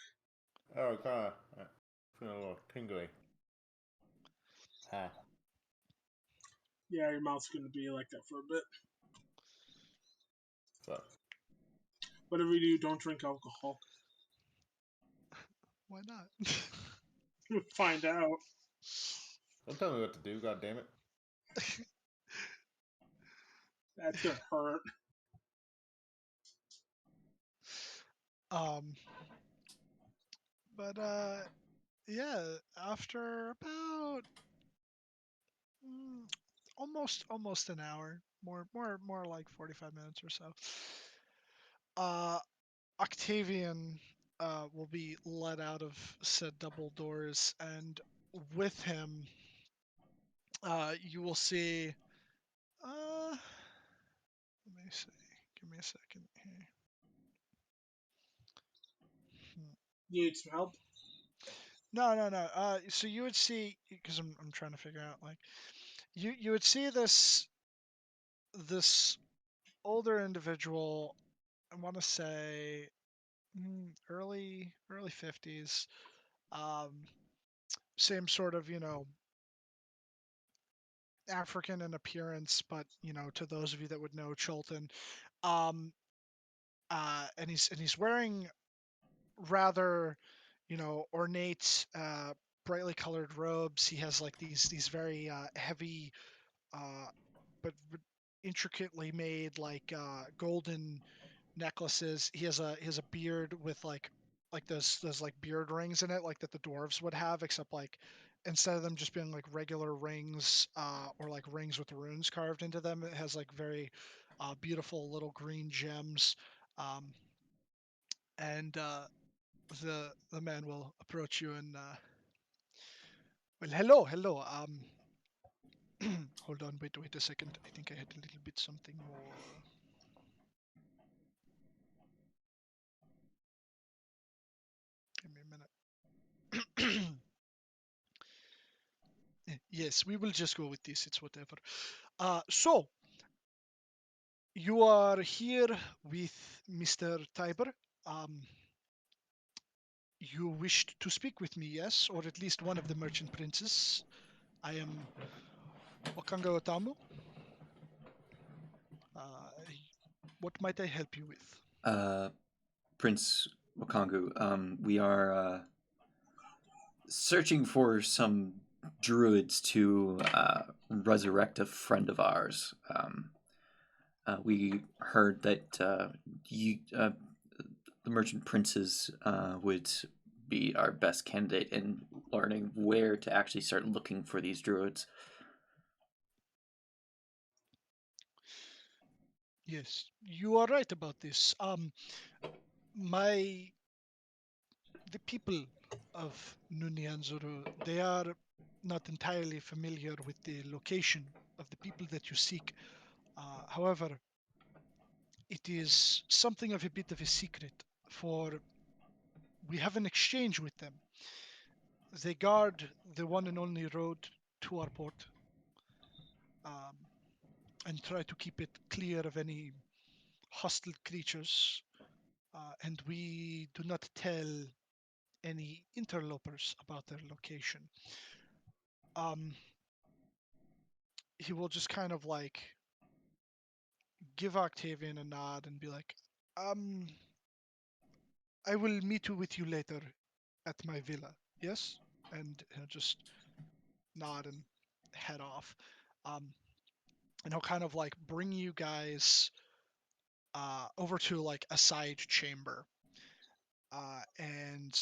Oh, kind of. Feeling a little tingly. Ha. Yeah, your mouth's gonna be like that for a bit. Fuck. Whatever you do, don't drink alcohol. Why not? Find out. Don't tell me what to do, god damn it. That's gonna hurt. um but yeah, after about almost an hour, more like 45 minutes or so, uh Octavian will be let out of said double doors, and with him you will see let me see, give me a second here. You need some help? No. So you would see, because I'm trying to figure out, like, you would see this older individual. I want to say early 50s. Um, Same sort of, African in appearance, but to those of you that would know Chilton, um, and he's wearing rather, ornate, brightly colored robes. He has like these very heavy, uh, but intricately made, like golden necklaces. He has a beard with like those like beard rings in it, like that the dwarves would have, except like instead of them just being like regular rings, or like rings with runes carved into them, it has like very beautiful little green gems. Um, and the man will approach you and well, hello. Hold on, wait a second. I think I had a little bit something more. Give me a minute. Yes, we will just go with this. It's whatever. So you are here with Mr. Tiber. Um, you wished to speak with me, yes, or at least one of the merchant princes. I am Wakanga Otamu. Uh, what might I help you with? Prince Wakangu, we are searching for some druids to resurrect a friend of ours. We heard that the merchant princes would be our best candidate in learning where to actually start looking for these druids. Yes, you are right about this. My the people of Nyanzaru, they are not entirely familiar with the location of the people that you seek. However, it is something of a bit of a secret, for we have an exchange with them. They guard the one and only road to our port, um, and try to keep it clear of any hostile creatures. And we do not tell any interlopers about their location. Um, he will just kind of like give Octavian a nod and be like, um, I will meet you with you later at my villa. Yes? And he'll just nod and head off. Um, and he'll kind of like bring you guys over to like a side chamber. And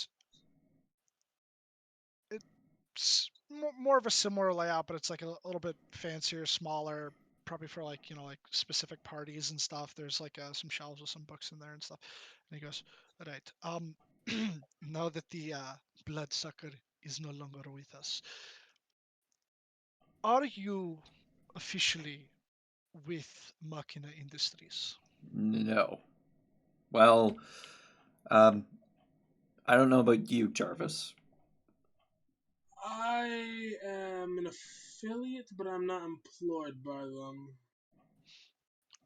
it's more of a similar layout, but it's like a little bit fancier, smaller, probably for like, like specific parties and stuff. There's like some shelves with some books in there and stuff. And he goes, all right. Now that the bloodsucker is no longer with us, are you officially with Machina Industries? No. Well, um, I don't know about you, Jarvis. I am an affiliate, but I'm not employed by them.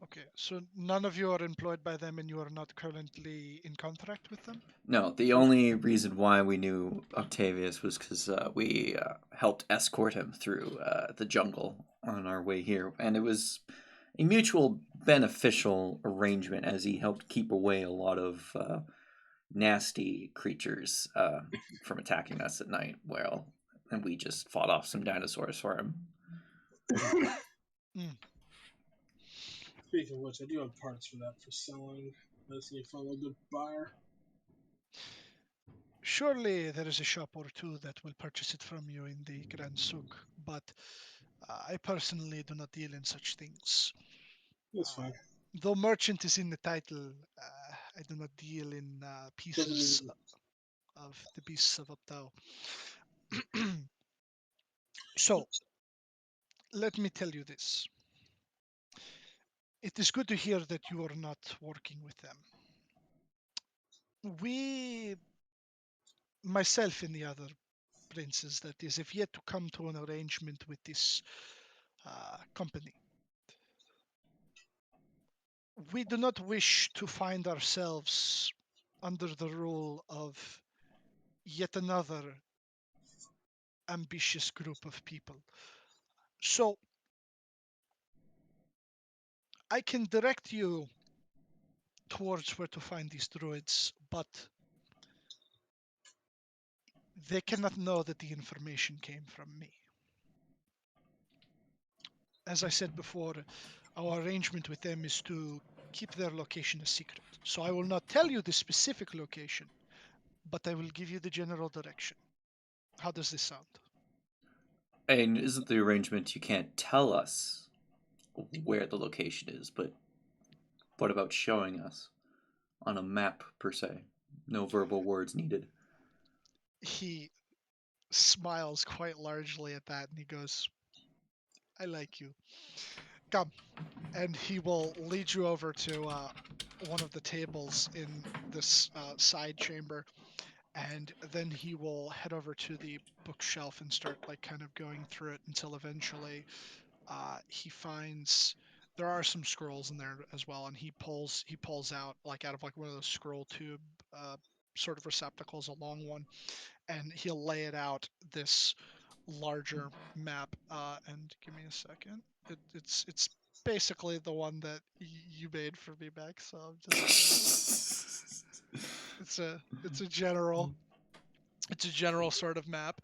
Okay, so none of you are employed by them and you are not currently in contract with them? No, the only reason why we knew Octavius was because we helped escort him through the jungle on our way here, and it was a mutual beneficial arrangement as he helped keep away a lot of nasty creatures from attacking us at night. Well, and we just fought off some dinosaurs for him. Speaking of which, I do have parts for that for selling. Let's see if I'm a good buyer. Surely there is a shop or two that will purchase it from you in the Grand Souk, but I personally do not deal in such things. That's Uh, fine. though merchant is in the title, I do not deal in pieces Doesn't of the beasts of Uptao. So, let me tell you this. It is good to hear that you are not working with them. We, myself and the other princes, that is, have yet to come to an arrangement with this company. We do not wish to find ourselves under the rule of yet another ambitious group of people. So I can direct you towards where to find these druids, but they cannot know that the information came from me. As I said before, our arrangement with them is to keep their location a secret. So I will not tell you the specific location, but I will give you the general direction. How does this sound? And isn't the arrangement you can't tell us where the location is, but what about showing us on a map per se? No verbal words needed. He smiles quite largely at that and he goes, I like you. Come. And he will lead you over to one of the tables in this side chamber. And then he will head over to the bookshelf and start like kind of going through it until eventually he finds there are some scrolls in there as well, and he pulls out like out of like one of those scroll tube sort of receptacles, a long one, and he'll lay it out this larger map. And give me a second. It's basically the one that you made for me, back. So I'm just it's a general sort of map.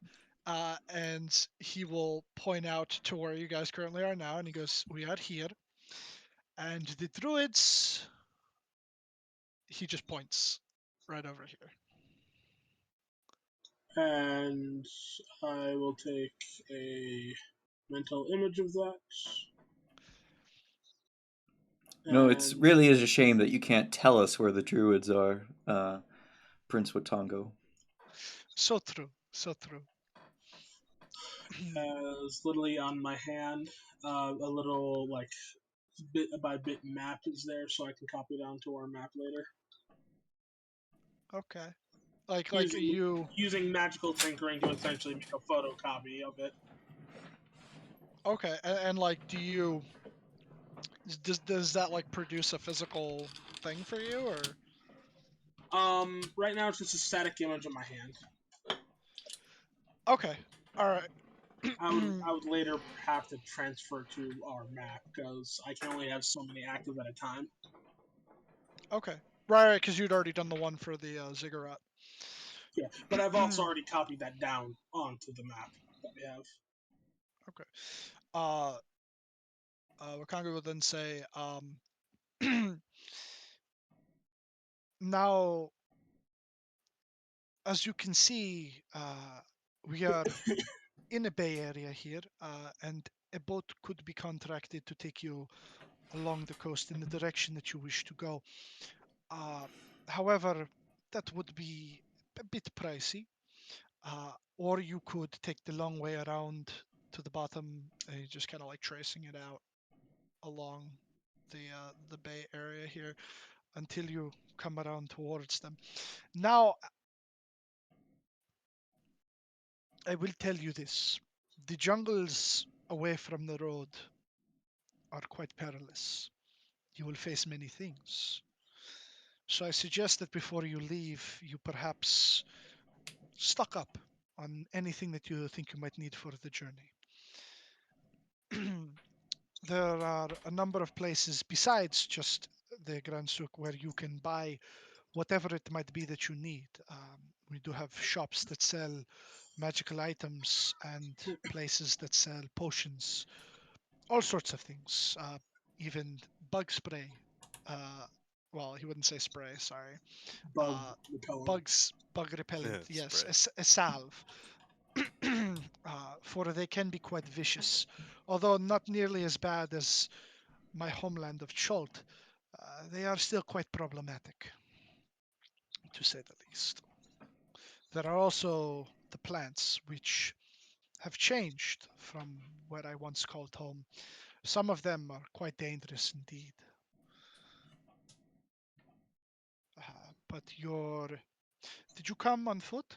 And he will point out to where you guys currently are now, and he goes, "We are here, and the druids." He just points right over here. and I will take a mental image of that. No, it's And really is a shame that you can't tell us where the druids are, Prince Watongo. So true, so true. as literally on my hand, a little like bit by bit map is there, so I can copy it onto our map later. Okay. Like using, you. using magical tinkering to essentially make a photocopy of it. Okay, and like, does that like produce a physical thing for you, or? Right now it's just a static image of my hand. Okay, all right. I would later have to transfer to our map because I can only have so many active at a time. Okay, right, because you'd already done the one for the ziggurat. Yeah, but I've also already copied that down onto the map that we have. Okay. Wakanga would then say, now, as you can see, we are in a bay area here, and a boat could be contracted to take you along the coast in the direction that you wish to go. However, that would be a bit pricey, or you could take the long way around to the bottom, just kind of like tracing it out along the bay area here until you come around towards them. Now, I will tell you this: the jungles away from the road are quite perilous. You will face many things. So I suggest that before you leave, you perhaps stock up on anything that you think you might need for the journey. There are a number of places besides just the Grand Souk where you can buy whatever it might be that you need. We do have shops that sell magical items and places that sell potions, all sorts of things, even bug spray. Uh, well, he wouldn't say spray, sorry. Bug repellent. Bug repellent, yes, Spray. a salve. For they can be quite vicious, although not nearly as bad as my homeland of Cholt. They are still quite problematic, to say the least. There are also the plants, which have changed from where I once called home. Some of them are quite dangerous indeed. But did you come on foot?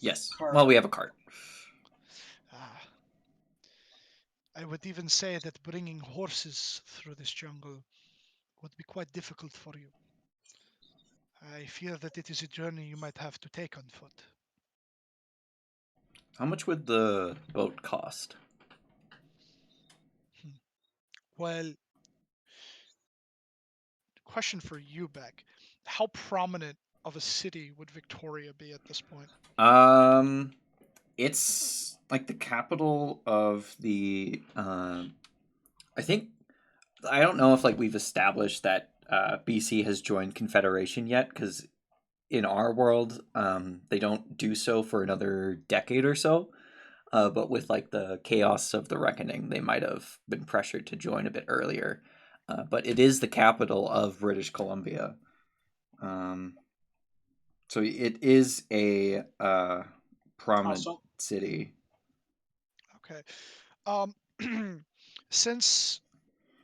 Yes. Car. Well, we have a cart. Uh, I would even say that bringing horses through this jungle would be quite difficult for you. I fear that it is a journey you might have to take on foot. How much would the boat cost? Well, question for you, Beck. How prominent of a city would Victoria be at this point? It's like the capital of the. I don't know if like we've established that BC has joined Confederation yet, because in our world, they don't do so for another decade or so. But with like the chaos of the reckoning, they might have been pressured to join a bit earlier. But it is the capital of British Columbia. So it is a prominent Also, city. Okay. Um, since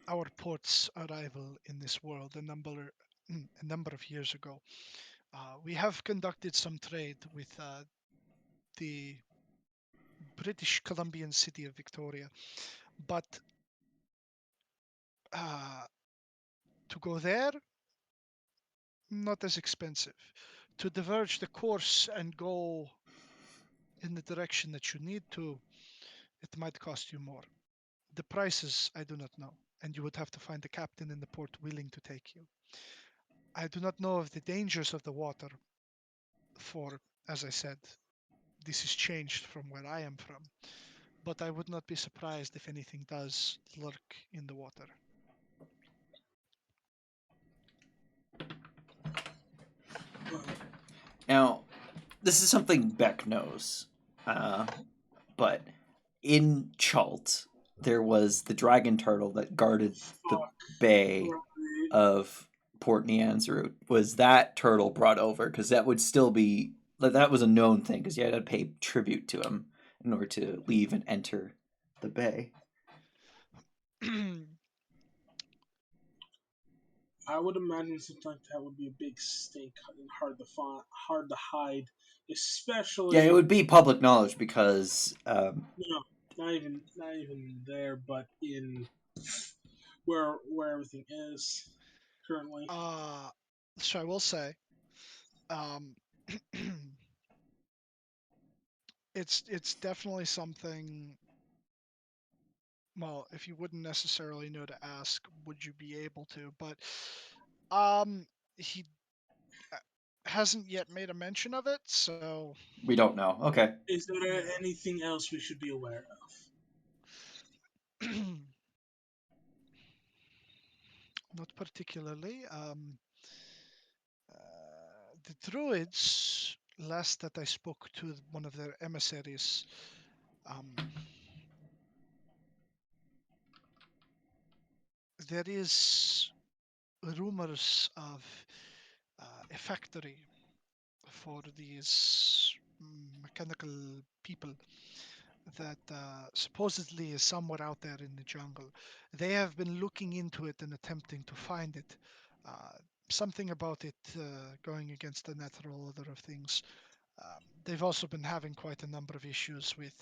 our port's arrival in this world a number of years ago, we have conducted some trade with the British Columbian city of Victoria, but uh, to go there, not as expensive. To diverge the course and go in the direction that you need to, it might cost you more. The prices I do not know, and you would have to find a captain in the port willing to take you. I do not know of the dangers of the water, for, as I said, this is changed from where I am from, but I would not be surprised if anything does lurk in the water. Now, this is something Beck knows, but in Chult, there was the dragon turtle that guarded the bay of Port Nyanzaru. Was that turtle brought over? Because that would still be that was a known thing. Because you had to pay tribute to him in order to leave and enter the bay. I would imagine something like that would be a big stink and hard to find, hard to hide, especially Yeah, it would be public knowledge because no, not even there, but in where everything is currently. So I will say, um, it's definitely something. Well, if you wouldn't necessarily know to ask, would you be able to? But he uh, hasn't yet made a mention of it, so we don't know. Okay. Is there yeah. anything else we should be aware of? Not particularly. The druids, last that I spoke to one of their emissaries, um, there is rumors of a factory for these mechanical people that supposedly is somewhere out there in the jungle. They have been looking into it and attempting to find it. Uh, Something about it going against the natural order of things. They've also been having quite a number of issues with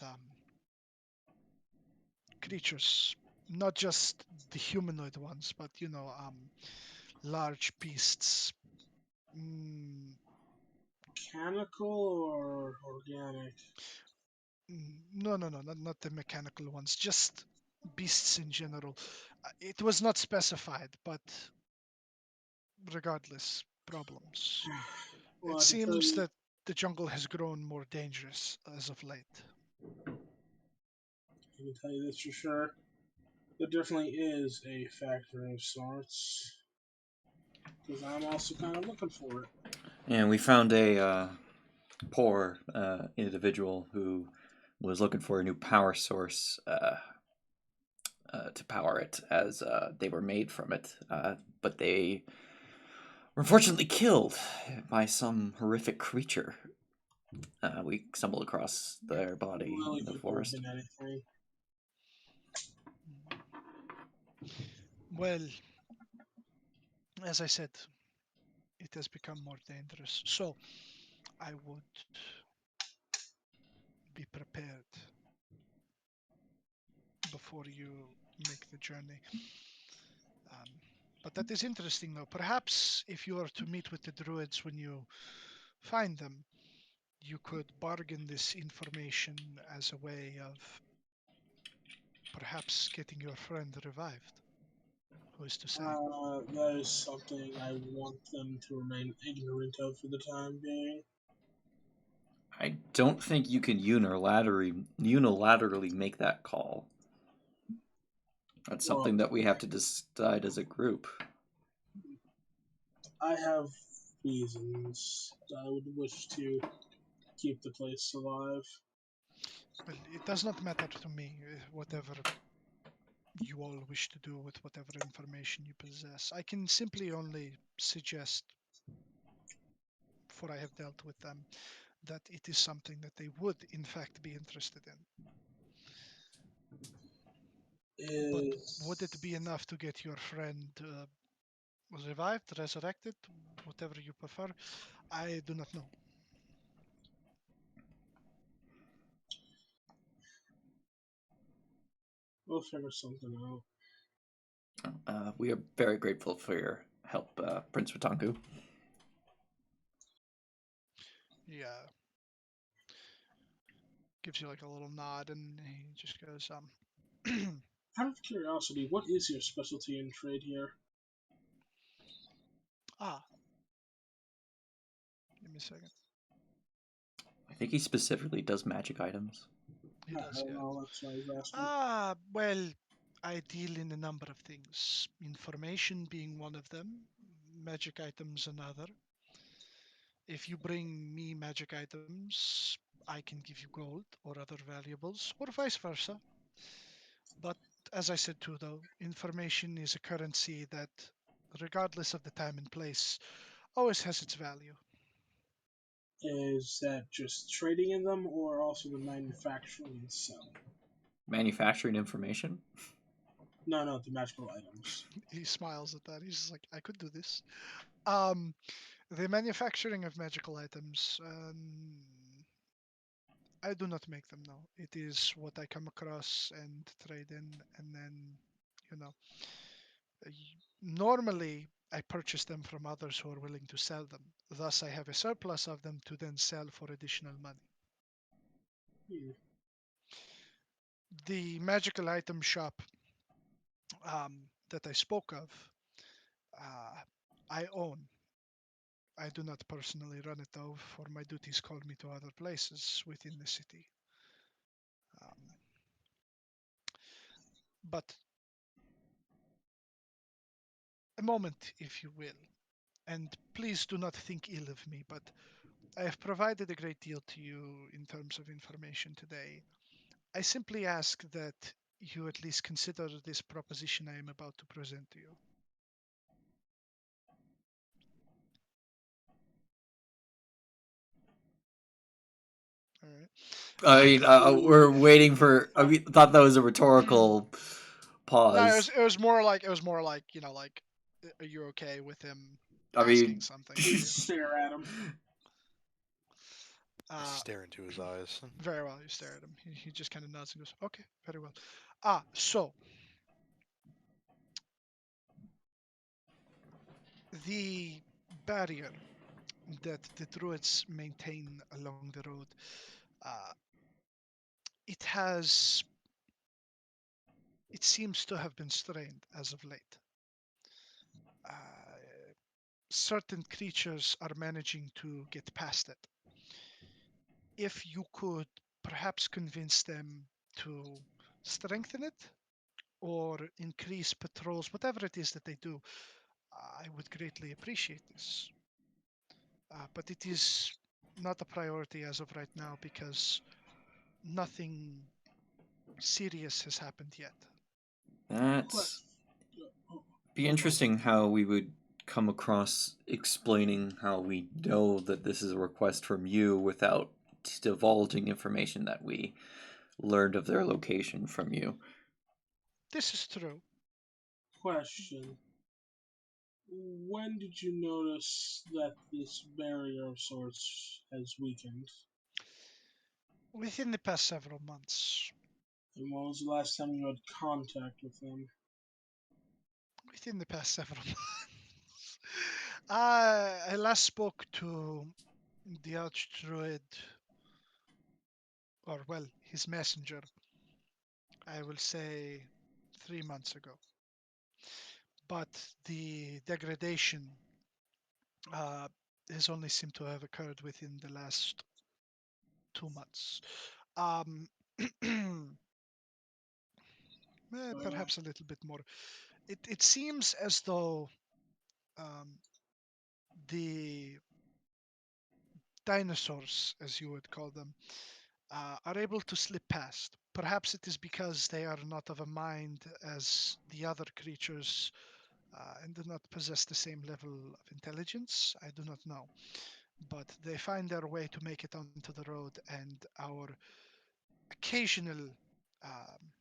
creatures, not just the humanoid ones, but large beasts. Mm, Mechanical or organic? no, no, no, not the mechanical ones, just beasts in general. It was not specified, but regardless, problems. It Well, I can tell seems you, that the jungle has grown more dangerous as of late. this for sure. There definitely is a factory of sorts, because I'm also kind of looking for it. And we found a poor individual who was looking for a new power source to power it, as they were made from it, but they were unfortunately killed by some horrific creature. We stumbled across their body Really in the could not have forest. been anything. Well, as I said, it has become more dangerous. So I would be prepared before you make the journey. Um, but that is interesting, though. Perhaps if you are to meet with the druids when you find them, you could bargain this information as a way of perhaps getting your friend revived. Who is to say? That is something I want them to remain ignorant of for the time being. I don't think you can unilaterally make that call. That's Well, something that we have to decide as a group. I have reasons that I would wish to keep the place alive. Well, it does not matter to me, whatever you all wish to do with whatever information you possess. I can simply only suggest, for I have dealt with them, that it is something that they would, in fact, be interested in. But would it Is be enough to get your friend revived, resurrected, whatever you prefer? I do not know. we'll figure something out. We are very grateful for your help, Prince Watanku. Yeah, gives you like a little nod, and he just goes, Out of curiosity, what is your specialty in trade here? ah, give me a second. I think he specifically does magic items. He I does, don't yeah. know, that's why I was asking. Well, I deal in a number of things. Information being one of them, magic items another. If you bring me magic items, I can give you gold or other valuables, or vice versa. But as I said too, though, information is a currency that, regardless of the time and place, always has its value. Is that just trading in them or also the manufacturing and selling? Manufacturing information? No, the magical items. He smiles at that. He's just like, I could do this. Um, the manufacturing of magical items. I do not make them now. It is what I come across and trade in, and then, you know, normally I purchase them from others who are willing to sell them. Thus, I have a surplus of them to then sell for additional money. Hmm. The magical item shop that I spoke of, uh, I own. I do not personally run it though, for my duties call me to other places within the city. Um, but a moment, if you will, and please do not think ill of me, but I have provided a great deal to you in terms of information today. I simply ask that you at least consider this proposition I am about to present to you. All right. I mean, we're waiting for. I mean, thought that was a rhetorical No, pause. it was more like, you know, like, are you okay with him I asking mean, something You of you? stare at him. I stare into his eyes. Very well. You stare at him. He just kind of nods and goes, okay, very well. So the barrier that the druids maintain along the road, uh, it has, it seems to have been strained as of late. Certain creatures are managing to get past it. If you could perhaps convince them to strengthen it or increase patrols, whatever it is that they do, I would greatly appreciate this. But it is not a priority as of right now because nothing serious has happened yet. that's Oh, be no problem. interesting how we would come across explaining how we know that this is a request from you without divulging information that we learned of their location from you. This is true. Question. When did you notice that this barrier of sorts has weakened? Within the past several months, And when was the last time you had contact with them? within the past several months, I last spoke to the Archdruid, or well, his messenger, I will say 3 months ago. But the degradation uh, has only seemed to have occurred within the last 2 months. Um, perhaps a little bit more. It seems as though um, the dinosaurs, as you would call them, are able to slip past. Perhaps it is because they are not of a mind as the other creatures and do not possess the same level of intelligence. I do not know. But they find their way to make it onto the road, and our occasional um,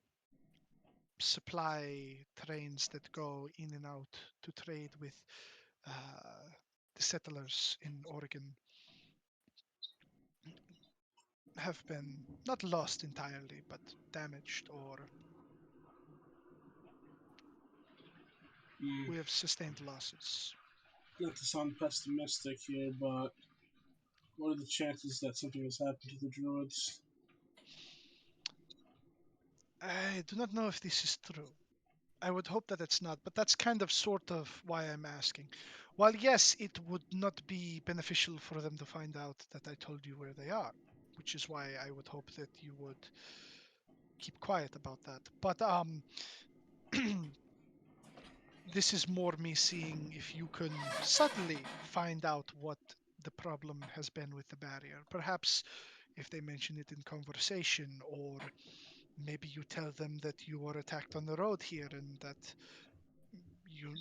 supply trains that go in and out to trade with uh, the settlers in Oregon have been not lost entirely, but damaged, or Hmm. we have sustained losses. Not to sound pessimistic here, but what are the chances that something has happened to the druids? I do not know if this is true. I would hope that it's not, but that's kind of sort of why I'm asking. While yes, it would not be beneficial for them to find out that I told you where they are, which is why I would hope that you would keep quiet about that. But this is more me seeing if you can subtly find out what the problem has been with the barrier. Perhaps if they mention it in conversation, or maybe you tell them that you were attacked on the road here and that you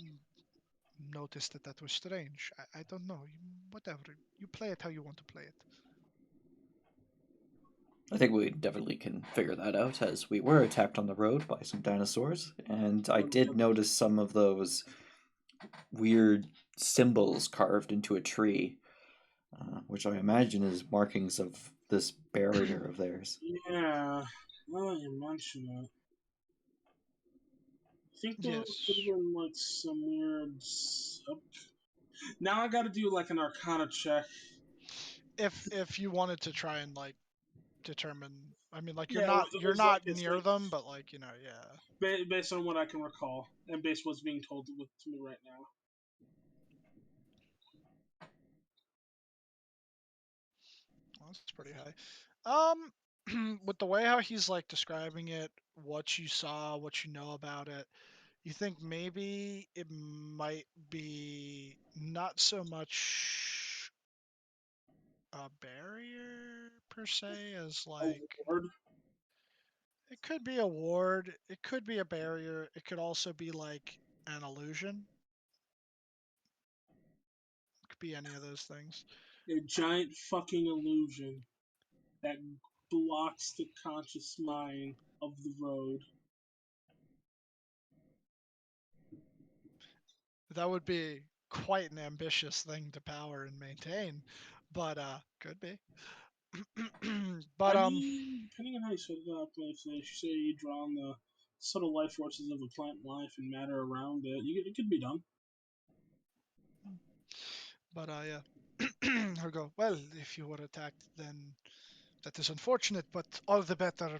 noticed that that was strange. I don't know. Whatever. You play it how you want to play it. I think we definitely can figure that out, as we were attacked on the road by some dinosaurs, and I did notice some of those weird symbols carved into a tree, which I imagine is markings of this barrier of theirs. Yeah, now that you mention it. I think there could have Yes. been like some weird. Now I gotta do like an Arcana check. If you wanted to try and like determine, I mean, like Yeah, you're it's like not near them, but like yeah. based on what I can recall and based on what's being told to me right now. Well, that's pretty high. With the way how he's like describing it, what you saw, what you know about it, you think maybe it might be not so much a barrier per se as like Award. it could be a ward, it could be a barrier, it could also be like an illusion. It could be any of those things. A giant fucking illusion that blocks the conscious mind of the road. That would be quite an ambitious thing to power and maintain, but could be. But I mean, depending on how you set it up, if you say you draw on the subtle life forces of the plant life and matter around it, it could be done. yeah. He'll go, well, if you were attacked, then that is unfortunate, but all the better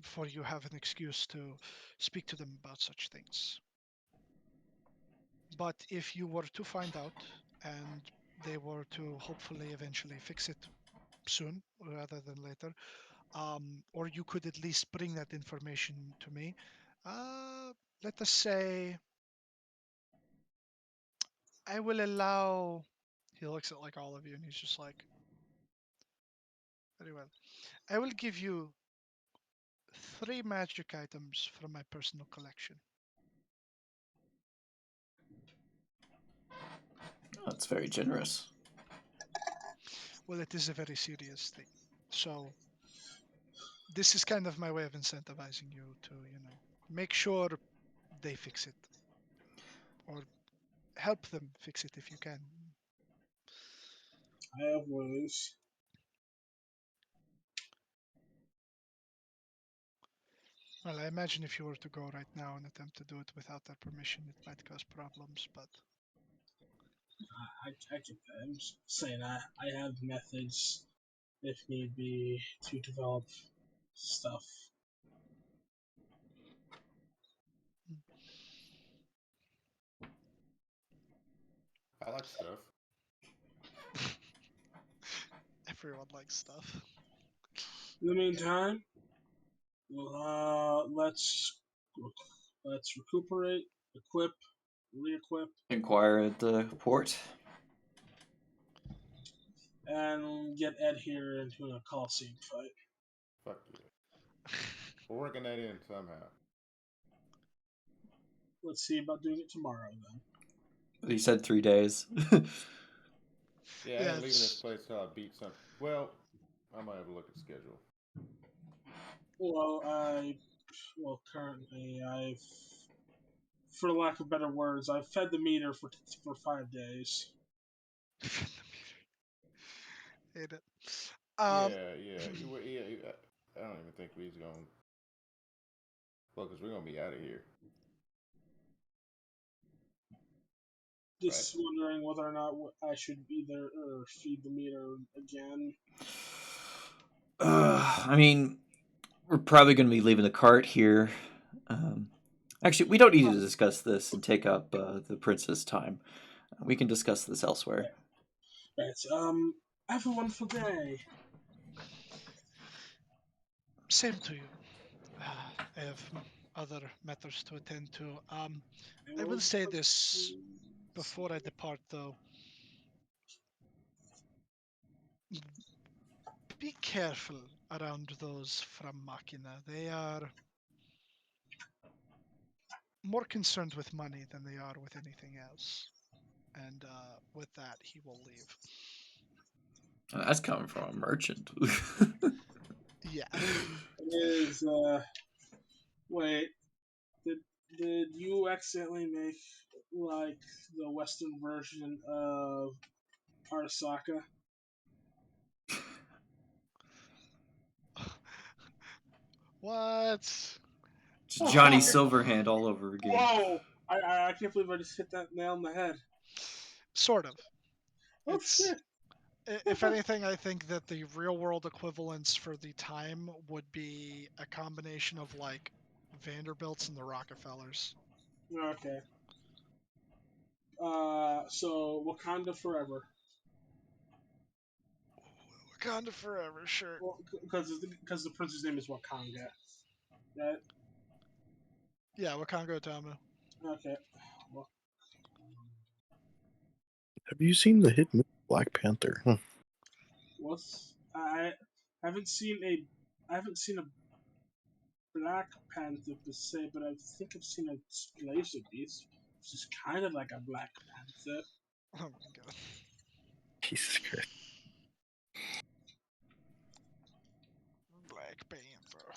for you have an excuse to speak to them about such things. But if you were to find out and they were to hopefully eventually fix it soon rather than later, or you could at least bring that information to me. Uh, Let us say I will allow. He looks at like all of you and he's just like, very well. I will give you 3 magic items from my personal collection. That's very generous. Well, it is a very serious thing. So this is kind of my way of incentivizing you to, make sure they fix it or help them fix it if you can. I have ways. Well, I imagine if you were to go right now and attempt to do it without their permission, it might cause problems, but I get that. I'm just saying I have methods, if need be, to develop stuff. I like stuff. everyone likes stuff. In the meantime, let's recuperate, equip, re-equip, Inquire at the port. and get Ed here into a Coliseum fight. Fuck yeah. We're working that in somehow. Let's see about doing it tomorrow then. He said 3 days. Yeah, I ain't leaving this place till I beat something. Well, I might have a look at the schedule. Well, currently for lack of better words, I've fed the meter for 5 days. Hate it. Yeah. I don't even think we's going. Well, because we're gonna be out of here. Just wondering whether or not I should either feed the meter again. I mean, we're probably going to be leaving the cart here. Actually, we don't need to discuss this and take up the prince's time. We can discuss this elsewhere. Right. Have a wonderful day. Same to you. I have other matters to attend to. I will say this before I depart, though. Be careful around those from Machina. They are more concerned with money than they are with anything else. And with that, he will leave. That's coming from a merchant. Yeah. Is wait, did you accidentally make like the Western version of Arasaka? What? It's Oh, Johnny fuck. Silverhand all over again. Whoa! I can't believe I just hit that nail on the head. Sort of. Oh It's shit! if anything, I think that the real world equivalents for the time would be a combination of like Vanderbilts and the Rockefellers. Okay. So Wakanda forever. Wakanda forever, sure. Well, because the prince's name is Wakanga, right? Yeah, Wakanga Tamu. Okay. Well, Have you seen the hit movie Black Panther? what's I haven't seen a Black Panther per se, but I think I've seen a Laser Beast, which is kind of like a Black Panther. Oh my god. Jesus Christ. Black Panther.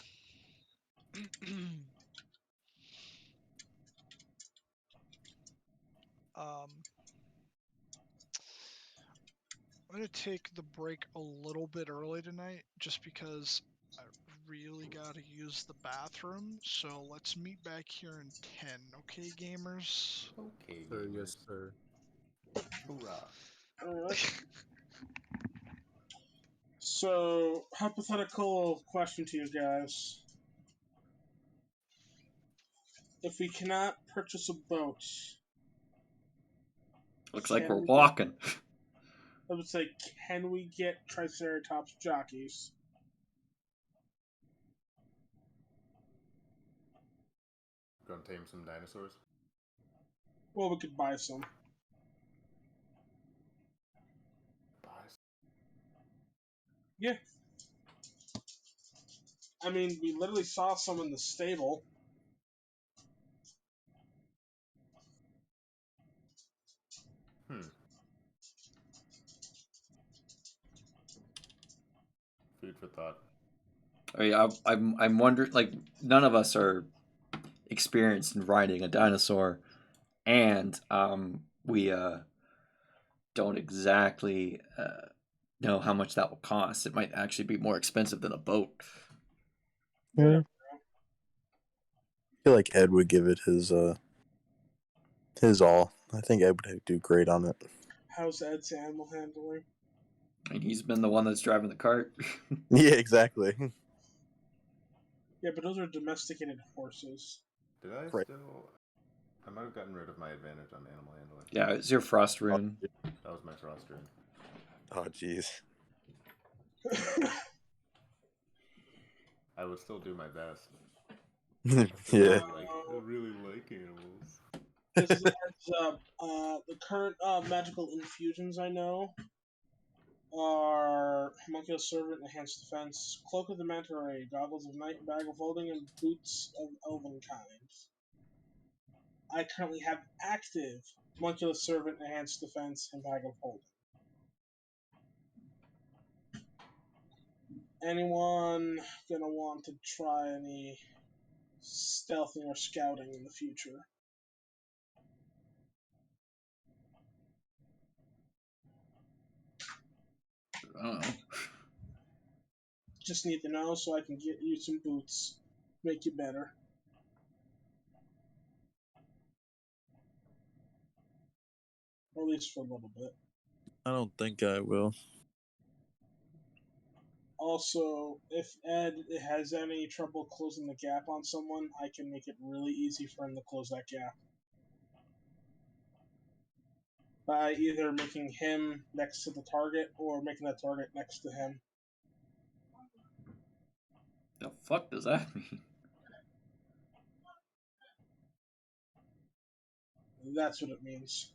I'm gonna take the break a little bit early tonight just because I really gotta use the bathroom. So let's meet back here in 10, okay, gamers? Okay, Sir, gamers. yes, sir. Hoorah. Alright. So, hypothetical question to you guys. If we cannot purchase a boat, Looks like can we're we walking. I would say, can we get Triceratops jockeys? Gonna tame some dinosaurs. Well, we could buy some. Buy Yeah. I mean, we literally saw some in the stable. Food for thought. I mean, I'm wondering, like, none of us are experienced in riding a dinosaur, and we don't exactly know how much that will cost. It might actually be more expensive than a boat. Yeah. I feel like Ed would give it his all. I think Ed would do great on it. How's Ed's animal handling? I mean, he's been the one that's driving the cart. Yeah, exactly. Yeah, but those are domesticated horses. Did I Right. still? I might have gotten rid of my advantage on animal handling. Yeah, it's your frost rune. That was my frost rune. Oh, jeez. I would still do my best. Yeah. I really like animals. This is a heads up. The current magical infusions I know are Homunculus Servant, Enhanced Defense, Cloak of the Manta Ray, Goggles of Night, Bag of Holding, and Boots of Elvenkind. I currently have active Homunculus Servant, Enhanced Defense, and Bag of Holding. Anyone gonna want to try any stealthing or scouting in the future? I don't know. Just need to know so I can get you some boots. Make you better. Or at least for a little bit. I don't think I will. Also, if Ed has any trouble closing the gap on someone, I can make it really easy for him to close that gap. By either making him next to the target or making the target next to him. The fuck does that mean? That's what it means.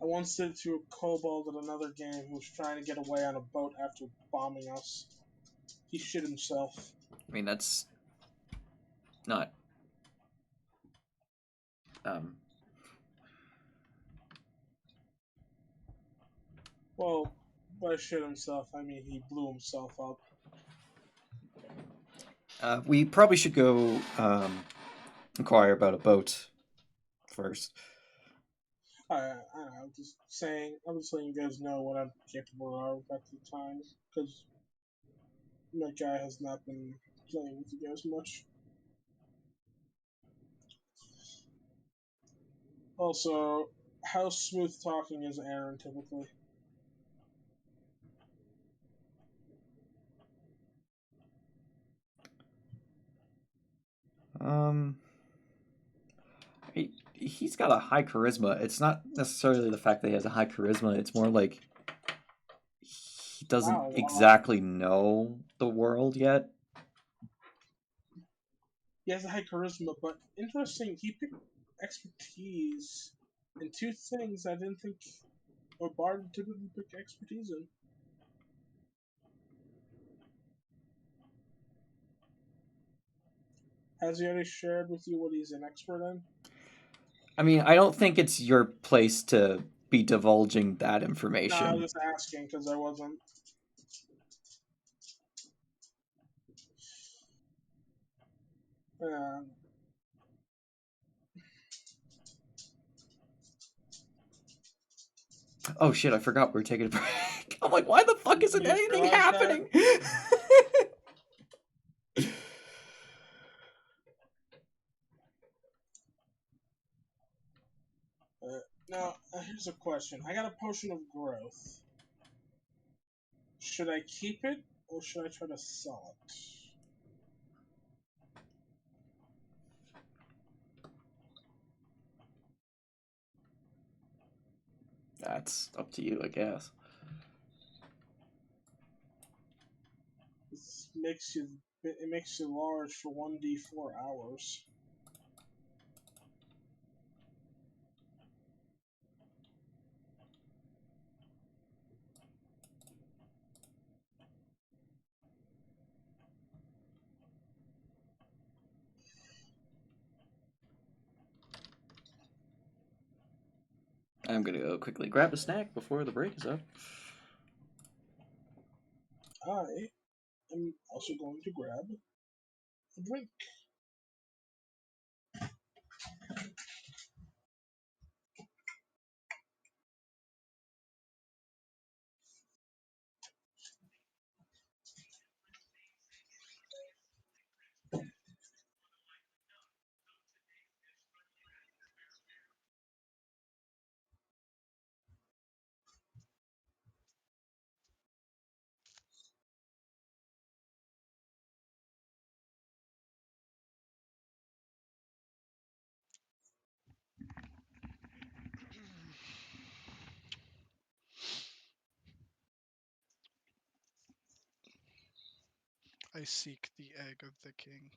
I once did it to a kobold at another game who was trying to get away on a boat after bombing us. He shit himself. I mean, that's not. Um, Well, by shit himself, I mean he blew himself up. we probably should go inquire about a boat first. I'm just saying, I'm just letting you guys know what I'm capable of at the time, because my guy has not been playing with you guys much. Also, how smooth talking is Aaron typically? Um, he's got a high charisma. It's not necessarily the fact that he has a high charisma. It's more like he doesn't Wow. exactly know the world yet. He has a high charisma, but interesting, he picked expertise in two things I didn't think a bard typically pick expertise in. Has he already shared with you what he's an expert in? I mean, I don't think it's your place to be divulging that No, I information. was just asking because I wasn't. Oh shit, I forgot we were taking a break. I'm like, why the fuck isn't You just anything realized happening? Now, here's a question. I got a potion of growth. Should I keep it or should I try to sell it? That's up to you, I guess. It makes you large for 1d4 hours. I'm gonna go quickly grab a snack before the break is up. I am also going to grab a drink. I seek the egg of the king.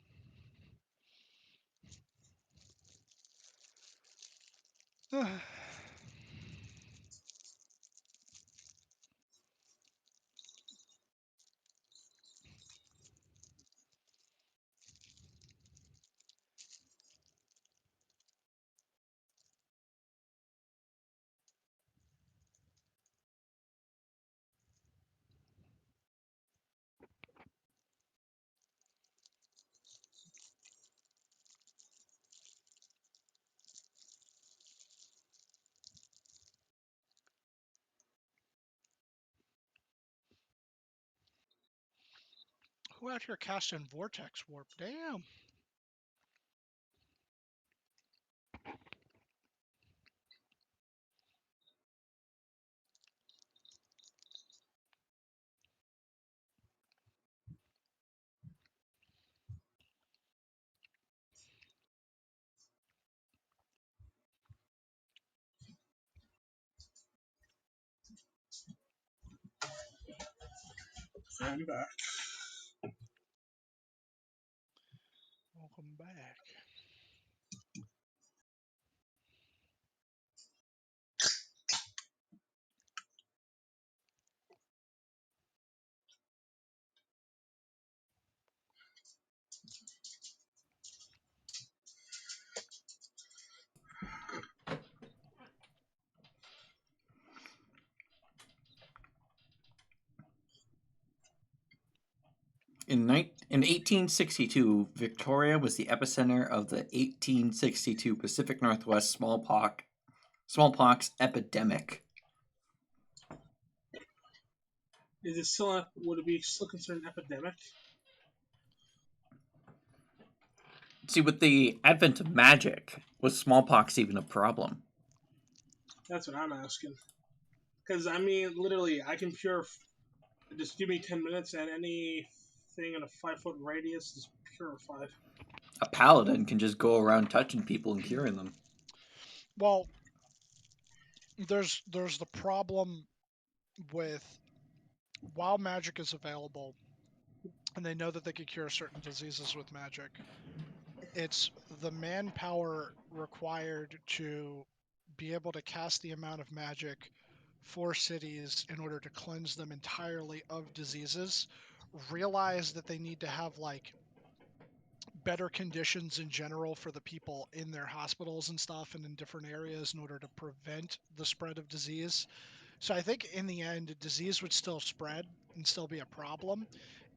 Who out here casting vortex warp? Damn. I'm back. Welcome back. In 1862, Victoria was the epicenter of the 1862 Pacific Northwest smallpox epidemic. Is it still would it be still considered an epidemic? See, with the advent of magic, was smallpox even a problem? That's what I'm asking. Because I mean, literally, I can just give me 10 minutes, and anything in a 5-foot radius is purified. A paladin can just go around touching people and curing them. Well, there's the problem with while magic is available, and they know that they could cure certain diseases with magic, it's the manpower required to be able to cast the amount of magic for cities in order to cleanse them entirely of diseases. Realize that they need to have like better conditions in general for the people in their hospitals and stuff and in different areas in order to prevent the spread of disease. So I think in the end, disease would still spread and still be a problem.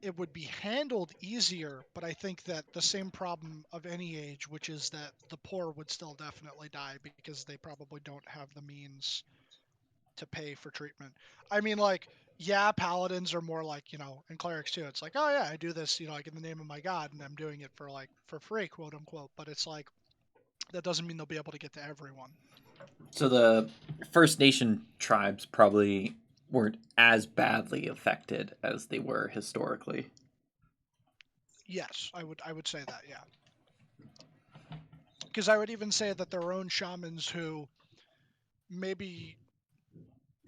It would be handled easier, but I think that the same problem of any age, which is that the poor would still definitely die because they probably don't have the means to pay for treatment. I mean, like, yeah, paladins are more like, and clerics too. It's like, oh yeah, I do this, like in the name of my god, and I'm doing it for free, quote unquote. But it's like that doesn't mean they'll be able to get to everyone. So the First Nation tribes probably weren't as badly affected as they were historically. Yes, I would say that, yeah. Because I would even say that their own shamans who maybe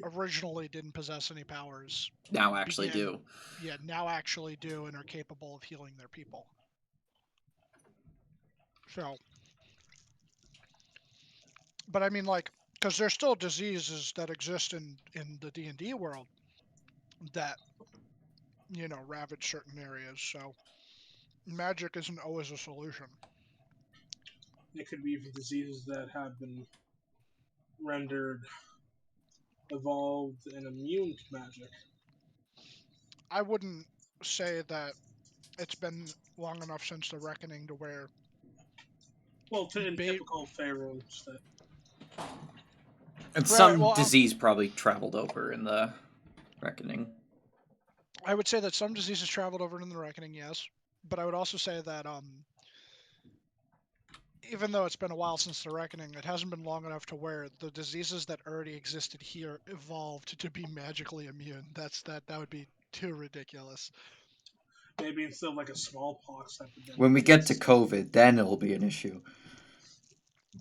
originally didn't possess any powers Now actually do. Yeah, now actually do and are capable of healing their people. So, but I mean, like, because there's still diseases that exist in the D&D world that ravage certain areas. So, magic isn't always a solution. It could be even diseases that have been rendered evolved and immune to magic. I wouldn't say that it's been long enough since the Reckoning to where. Well, in typical Faerun state. And some disease probably traveled over in the Reckoning. I would say that some diseases traveled over in the Reckoning, yes. But I would also say that even though it's been a while since the Reckoning, it hasn't been long enough to where the diseases that already existed here evolved to be magically immune. That would be too ridiculous. Maybe instead of like a smallpox epidemic. When we get to COVID, then it'll be an issue.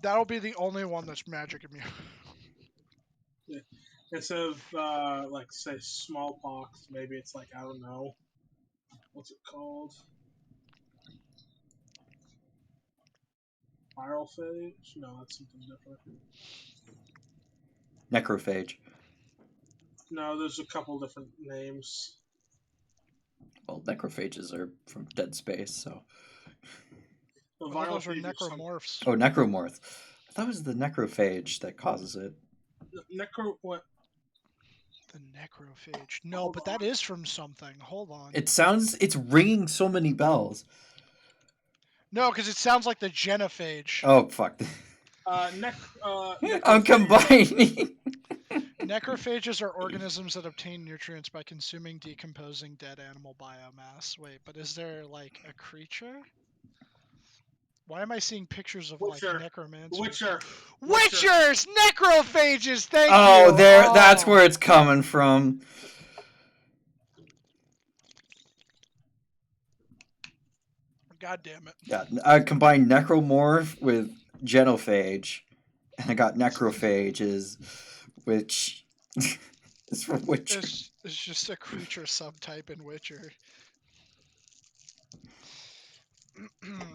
That'll be the only one that's magic immune. Yeah. Instead of like say smallpox, maybe it's like I don't know, what's it called? Viral phage? No, that's something different. Necrophage. No, there's a couple different names. Well, necrophages are from Dead Space, so. Those are necromorphs. Oh, necromorph. I thought it was the necrophage that causes it. What? The necrophage. No, but that is from something. Hold on. It's ringing so many bells. No, because it sounds like the genophage. Oh, fuck. I'm combining. Necrophages are organisms that obtain nutrients by consuming decomposing dead animal biomass. Wait, but is there like a creature? Why am I seeing pictures of like necromancers? Witchers! Necrophages! Thank you! Oh, that's where it's coming from. God damn it. Yeah, I combined necromorph with genophage. And I got necrophages, which is from Witcher. It's just a creature subtype in Witcher.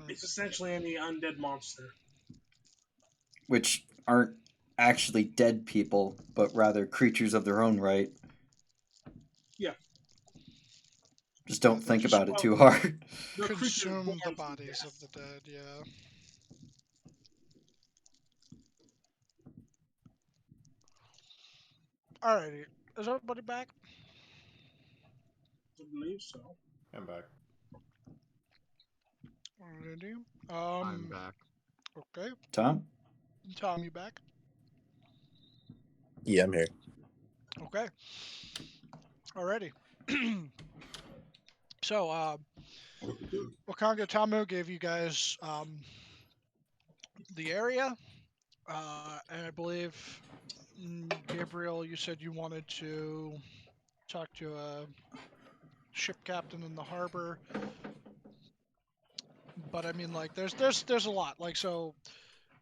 It's essentially any undead monster. Which aren't actually dead people, but rather creatures of their own right. Yeah. Just don't think about it too hard. Consume the bodies of the dead, yeah. Alrighty. Is everybody back? I believe so. I'm back. Alrighty. I'm back. Okay. Tom? Tom, you back? Yeah, I'm here. Okay. Alrighty. So, Wakanga Tamu gave you guys the area, and I believe Gabriel, you said you wanted to talk to a ship captain in the harbor, but I mean, like, there's a lot. Like, so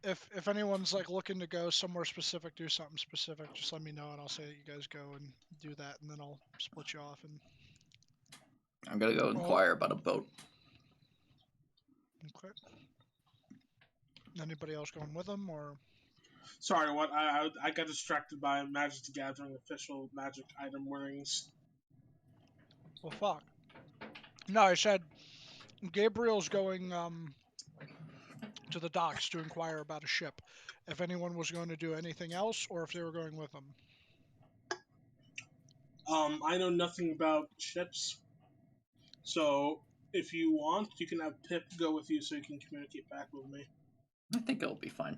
if anyone's like looking to go somewhere specific, do something specific, just let me know, and I'll say that you guys go and do that, and then I'll split you off. And I'm gonna go inquire about a boat. okay. Anybody else going with them, or? Sorry, what? I got distracted by Magic the Gathering official magic item wearings. Well, fuck. No, I said Gabriel's going to the docks to inquire about a ship. If anyone was going to do anything else, or if they were going with them. I know nothing about ships, so if you want, you can have Pip go with you so you can communicate back with me. I think it'll be fine.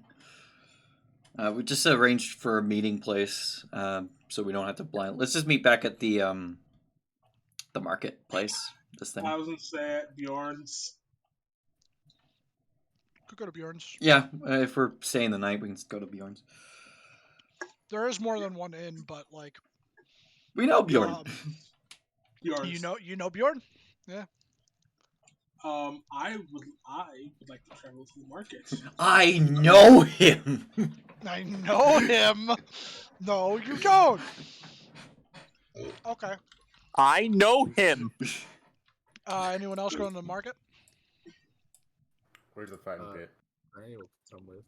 We just arranged for a meeting place, so we don't have to blind. Let's just meet back at the marketplace. This thing. I was gonna say at Bjorn's. Could go to Bjorn's. Yeah, if we're staying the night, we can go to Bjorn's. There is more than one inn, but like We know Bjorn. Bjorn's. You know Bjorn? Yeah. I would like to travel to the market. I know him. I know him. No, you don't. Okay. I know him. Anyone else going to the market? Where's the fighting pit? I will come with.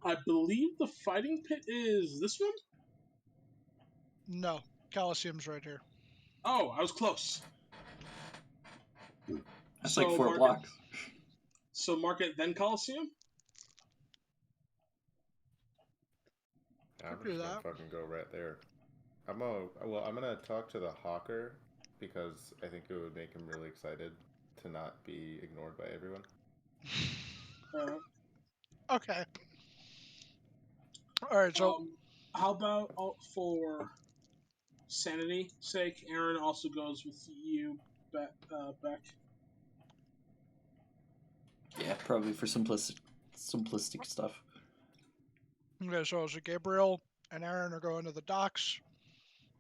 I believe the fighting pit is this one. No. Coliseum's right here. Oh, I was close. That's So like 4 market- blocks. So market then Coliseum. I'm Could do just gonna that. fucking go right there. I'm gonna talk to the hawker because I think it would make him really excited to not be ignored by everyone. Okay. All right. So How about for sanity sake, Aaron also goes with you, Beck. Yeah, probably for simplistic stuff. okay. So Gabriel and Aaron are going to the docks,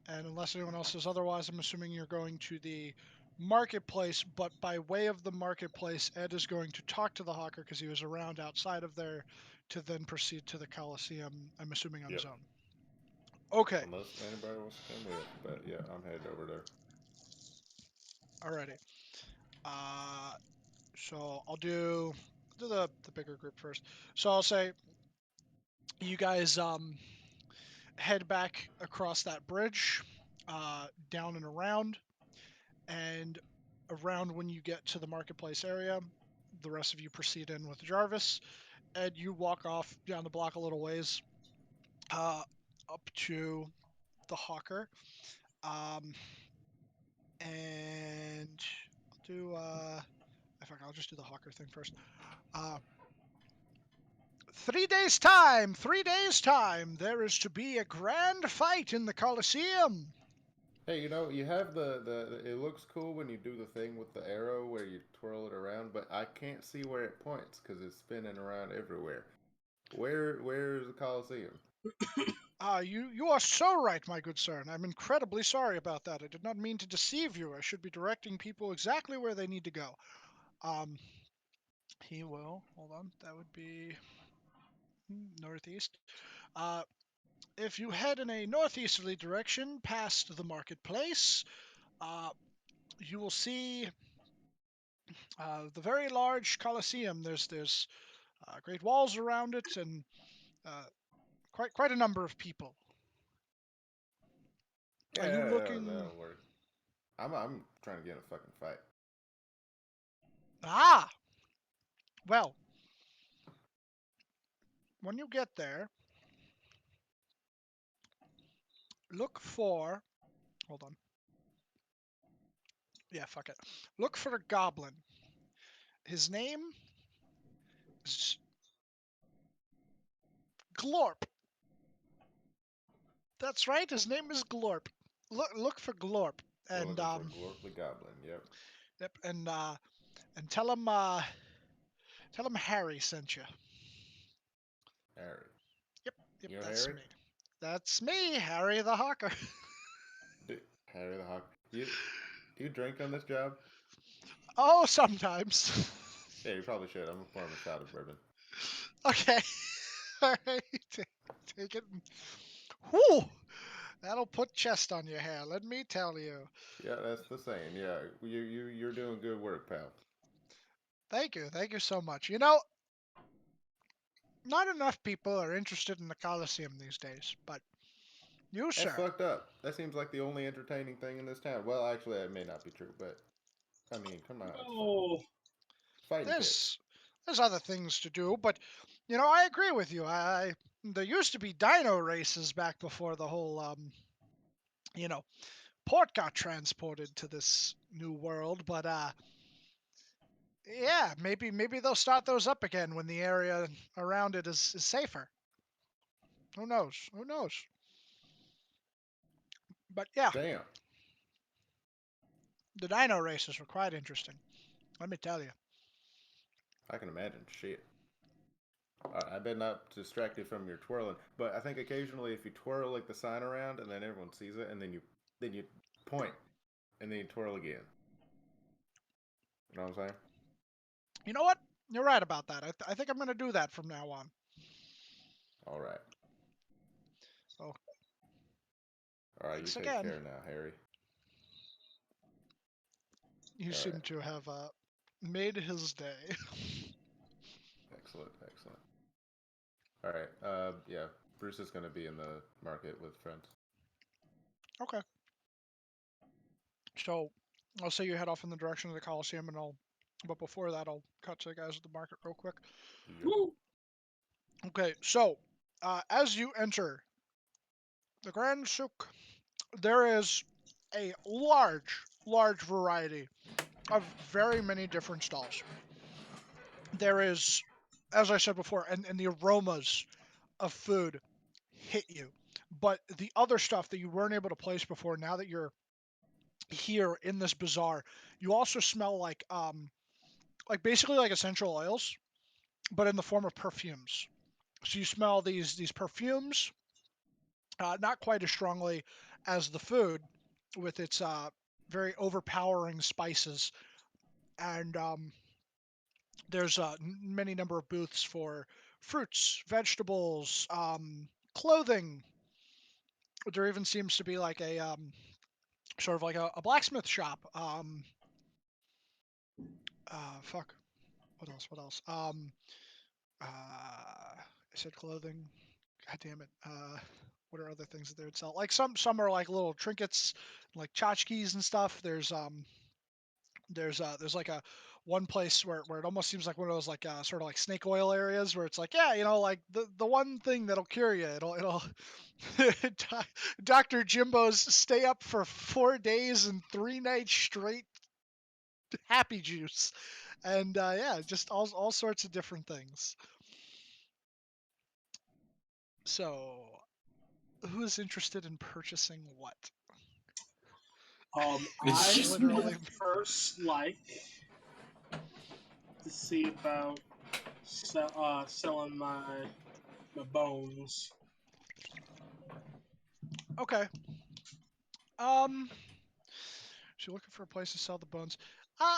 and unless anyone else says otherwise, I'm assuming you're going to the marketplace. But by way of the marketplace, Ed is going to talk to the hawker because he was around outside of there, to then proceed to the Coliseum. I'm assuming on his own. Okay. Unless anybody wants to come with, but yeah, I'm headed over there. Alrighty. So I'll do the bigger group first. So I'll say you guys head back across that bridge, down and around, and around when you get to the marketplace area, the rest of you proceed in with Jarvis. Ed, you walk off down the block a little ways, up to the hawker, and I'll do I'll just do the hawker thing first. 3 days' time, 3 days' time, there is to be a grand fight in the Coliseum. Hey, you have the it looks cool when you do the thing with the arrow where you twirl it around, but I can't see where it points because it's spinning around everywhere. Where's the Coliseum? You are so right, my good sir, and I'm incredibly sorry about that. I did not mean to deceive you. I should be directing people exactly where they need to go. He will. Hold on. That would be northeast. If you head in a northeasterly direction past the marketplace, you will see the very large Coliseum. There's great walls around it, and quite a number of people. Yeah, Are you looking? that'll work. I'm trying to get in a fucking fight. Ah, well, when you get there, look for. Hold on. Yeah, fuck it. Look for a goblin. His name is Glorp. That's right. His name is Glorp. Look for Glorp, We're and looking for Glorp the Goblin. Yep. yep, and tell him Harry sent you. Harry. Yep, You know that's Harry? me. That's me, Harry the Hawker. Harry the Hawk. Do you drink on this job? Oh, sometimes. Yeah, you probably should. I'm gonna pour him a shot of bourbon. Okay. All right. Take it. Whew. That'll put chest on your hair. Let me tell you. Yeah, that's the saying. Yeah, you're doing good work, pal. Thank you. Thank you so much. You know, not enough people are interested in the Coliseum these days, but you, That's sir. fucked up. That seems like the only entertaining thing in this town. Well, actually, that may not be true, but I mean, come on, it's fun. Oh, Fighting pits. There's other things to do, but you know, I agree with you. There used to be dino races back before the whole you know, port got transported to this new world, but yeah, maybe they'll start those up again when the area around it is safer. Who knows? Who knows? But yeah, Damn. the dino races were quite interesting. Let me tell you. I can imagine. Shit. I bet not distracted from your twirling, but I think occasionally if you twirl like the sign around and then everyone sees it, and then you point, and then you twirl again. You know what I'm saying? You know what? You're right about that. I think I'm going to do that from now on. All right. So, All right. You thanks take again. care now, Harry. You All seem right. to have made his day. Excellent. Excellent. All right. Yeah. Bruce is going to be in the market with friends. Okay. So, I'll say you head off in the direction of the Coliseum, but before that, I'll cut to the guys at the market real quick. Yep. woo. Okay, so as you enter the Grand Souk, there is a large variety of very many different stalls. There is, as I said before, and the aromas of food hit you. But the other stuff that you weren't able to place before, now that you're here in this bazaar, you also smell like basically like essential oils, but in the form of perfumes. So you smell these perfumes, not quite as strongly as the food, with its very overpowering spices. And there's many number of booths for fruits, vegetables, clothing. There even seems to be like a sort of like a blacksmith shop. Fuck. What else? What else? I said clothing. God damn it. What are other things that they would sell? Like some are like little trinkets, like tchotchkes and stuff. There's like a one place where it almost seems like one of those like sort of like snake oil areas where it's like, yeah, you know, like the one thing that'll cure you. It'll Dr. Jimbo's stay up for 4 days and 3 nights straight happy juice. And yeah, just all sorts of different things. So, who's interested in purchasing what? I It's literally- would first like to see about selling my bones. Okay. So you're looking for a place to sell the bones.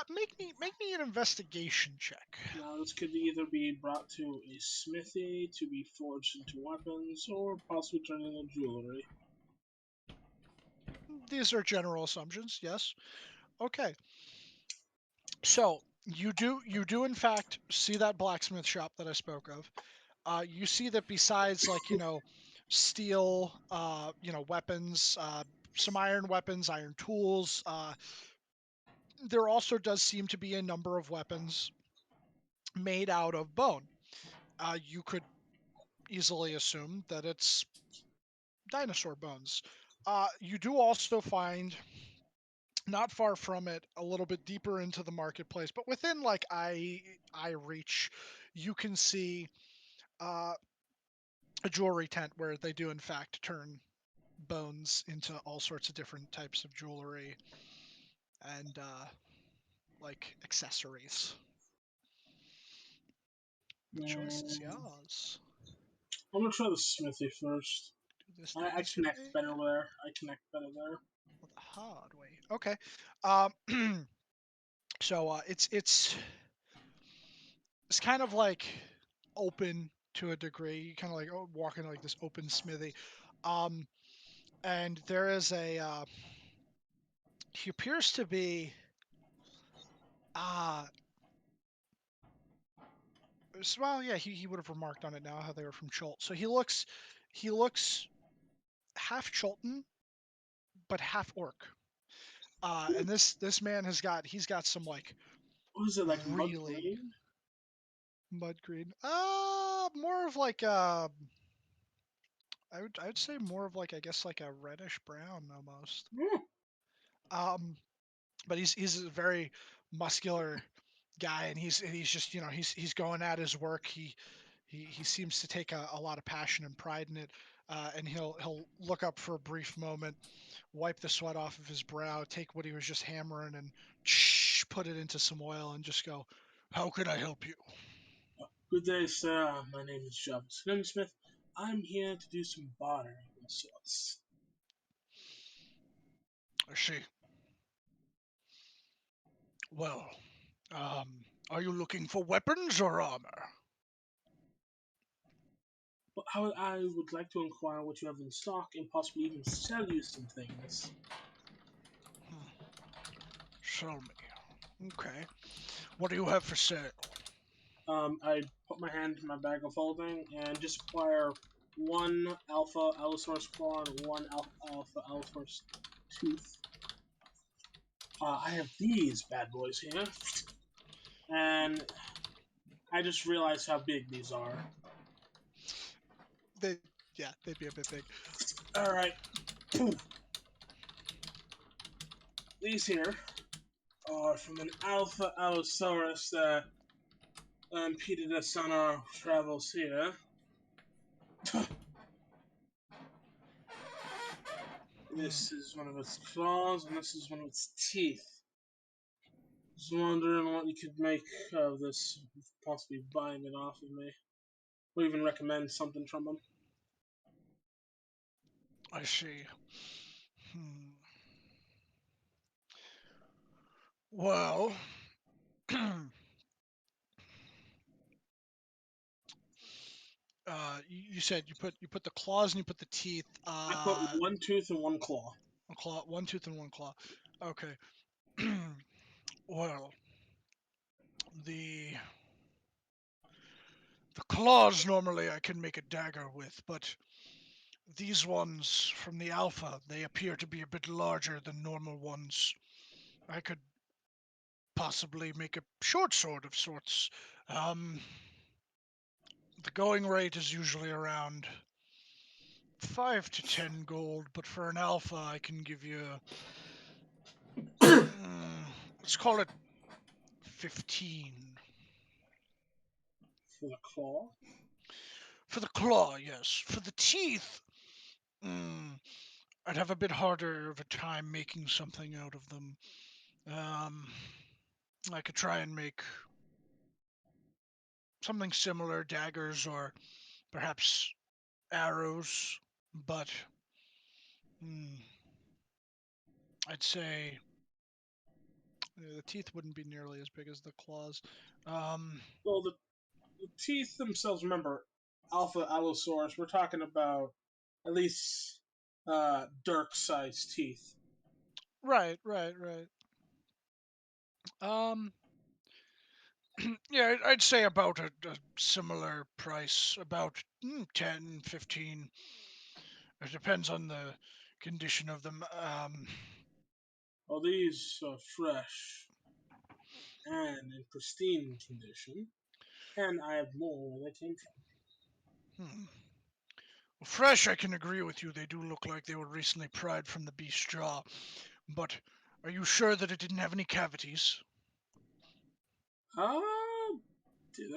Make me an investigation check. Now, this could either be brought to a smithy to be forged into weapons, or possibly turned into jewelry. These are general assumptions. Yes. Okay. So you do in fact see that blacksmith shop that I spoke of. You see that besides like steel, weapons, some iron weapons, iron tools. There also does seem to be a number of weapons made out of bone. You could easily assume that it's dinosaur bones. You do also find not far from it, a little bit deeper into the marketplace, but within like eye reach, you can see a jewelry tent where they do in fact turn bones into all sorts of different types of jewelry and like accessories. The choice is yours. I'm gonna try the smithy first. Do this I dance with connect me better there. I connect better there. the hard way. Okay. So it's kind of like open to a degree. You kind of like walking like this open smithy, and there is a. He appears to be. Well, yeah, he would have remarked on it now how they were from Cholt. So he looks half Cholton, but half orc. And this man he's got some like What is it, like mud really green? mud green. More of like I would say more of like I guess like a reddish brown almost. Hmm. But he's a very muscular guy, and he's just he's going at his work. He seems to take a lot of passion and pride in it. And he'll look up for a brief moment, wipe the sweat off of his brow, take what he was just hammering, and put it into some oil, and just go, "How can I help you?" Good day, sir. My name is Jarvis Grimsmith. I'm here to do some bartering of sorts. I see. Well, are you looking for weapons or armor? But I would like to inquire what you have in stock and possibly even sell you some things. Sell me. Okay. What do you have for sale? I put my hand in my bag of holding and just acquire one Alpha Allosaurus claw and one Alpha Allosaurus tooth. I have these bad boys here, and I just realized how big these are. They'd be a bit big. All right, these here are from an Alpha Allosaurus that impeded us on our travels here. This is one of its claws, and this is one of its teeth. Just wondering what you could make of this, possibly buying it off of me, or even recommend something from them. I see. Well, you said you put the claws and you put the teeth. I put one tooth and one claw. One tooth and one claw. Okay. Well, the claws normally I can make a dagger with, but these ones from the alpha, they appear to be a bit larger than normal ones. I could possibly make a short sword of sorts. The going rate is usually around 5 to 10 gold, but for an alpha, I can give you, let's call it 15. For the claw? For the claw, yes. For the teeth, I'd have a bit harder of a time making something out of them. I could try and make something similar, daggers or perhaps arrows, but I'd say the teeth wouldn't be nearly as big as the claws. Well, the teeth themselves, remember, Alpha Allosaurus, we're talking about at least Dirk-sized teeth. Right. Yeah, I'd say about a similar price, about 10, 15. It depends on the condition of them. Well, these are fresh and in pristine condition, and I have more where they came from. Well, fresh, I can agree with you. They do look like they were recently pried from the beast's jaw. But Are you sure that it didn't have any cavities? Did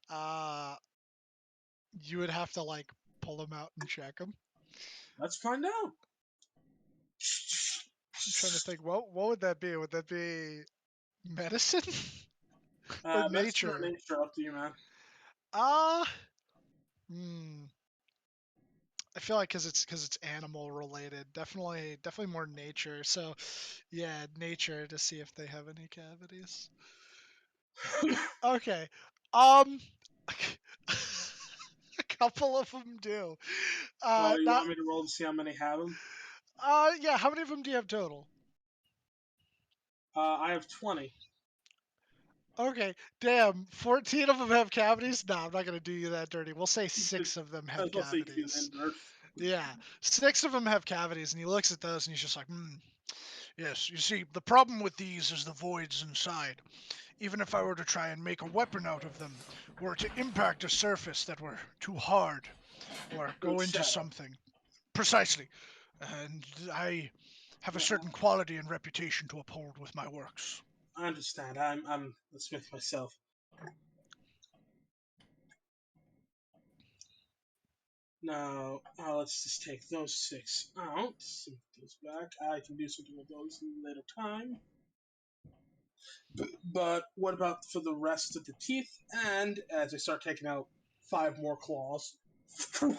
I? You would have to like pull them out and check them. Let's find out. I'm trying to think. What would that be? Would that be medicine or Medicine or nature? nature, up to you, man. Hmm. I feel like because it's animal related. Definitely more nature. So, yeah, nature to see if they have any cavities. Okay. Um. A couple of them do. You Not. want me to roll to see how many have them? Yeah. How many of them do you have total? I have 20. Okay, damn. 14 of them have cavities. No, I'm not gonna do you that dirty. We'll say 6 of them I have was about to say you could do an cavities. inverse. Yeah, 6 of them have cavities, and he looks at those and he's just like, yes. You see, the problem with these is the voids inside. Even if I were to try and make a weapon out of them, were to impact a surface that were too hard, or go into shadow. something, precisely. And I have a certain quality and reputation to uphold with my works. I understand. I'm a smith myself. Now, let's just take those 6 out. Put those back. I can do something with those in a later time. But what about for the rest of the teeth? And as I start taking out 5 more claws. Right,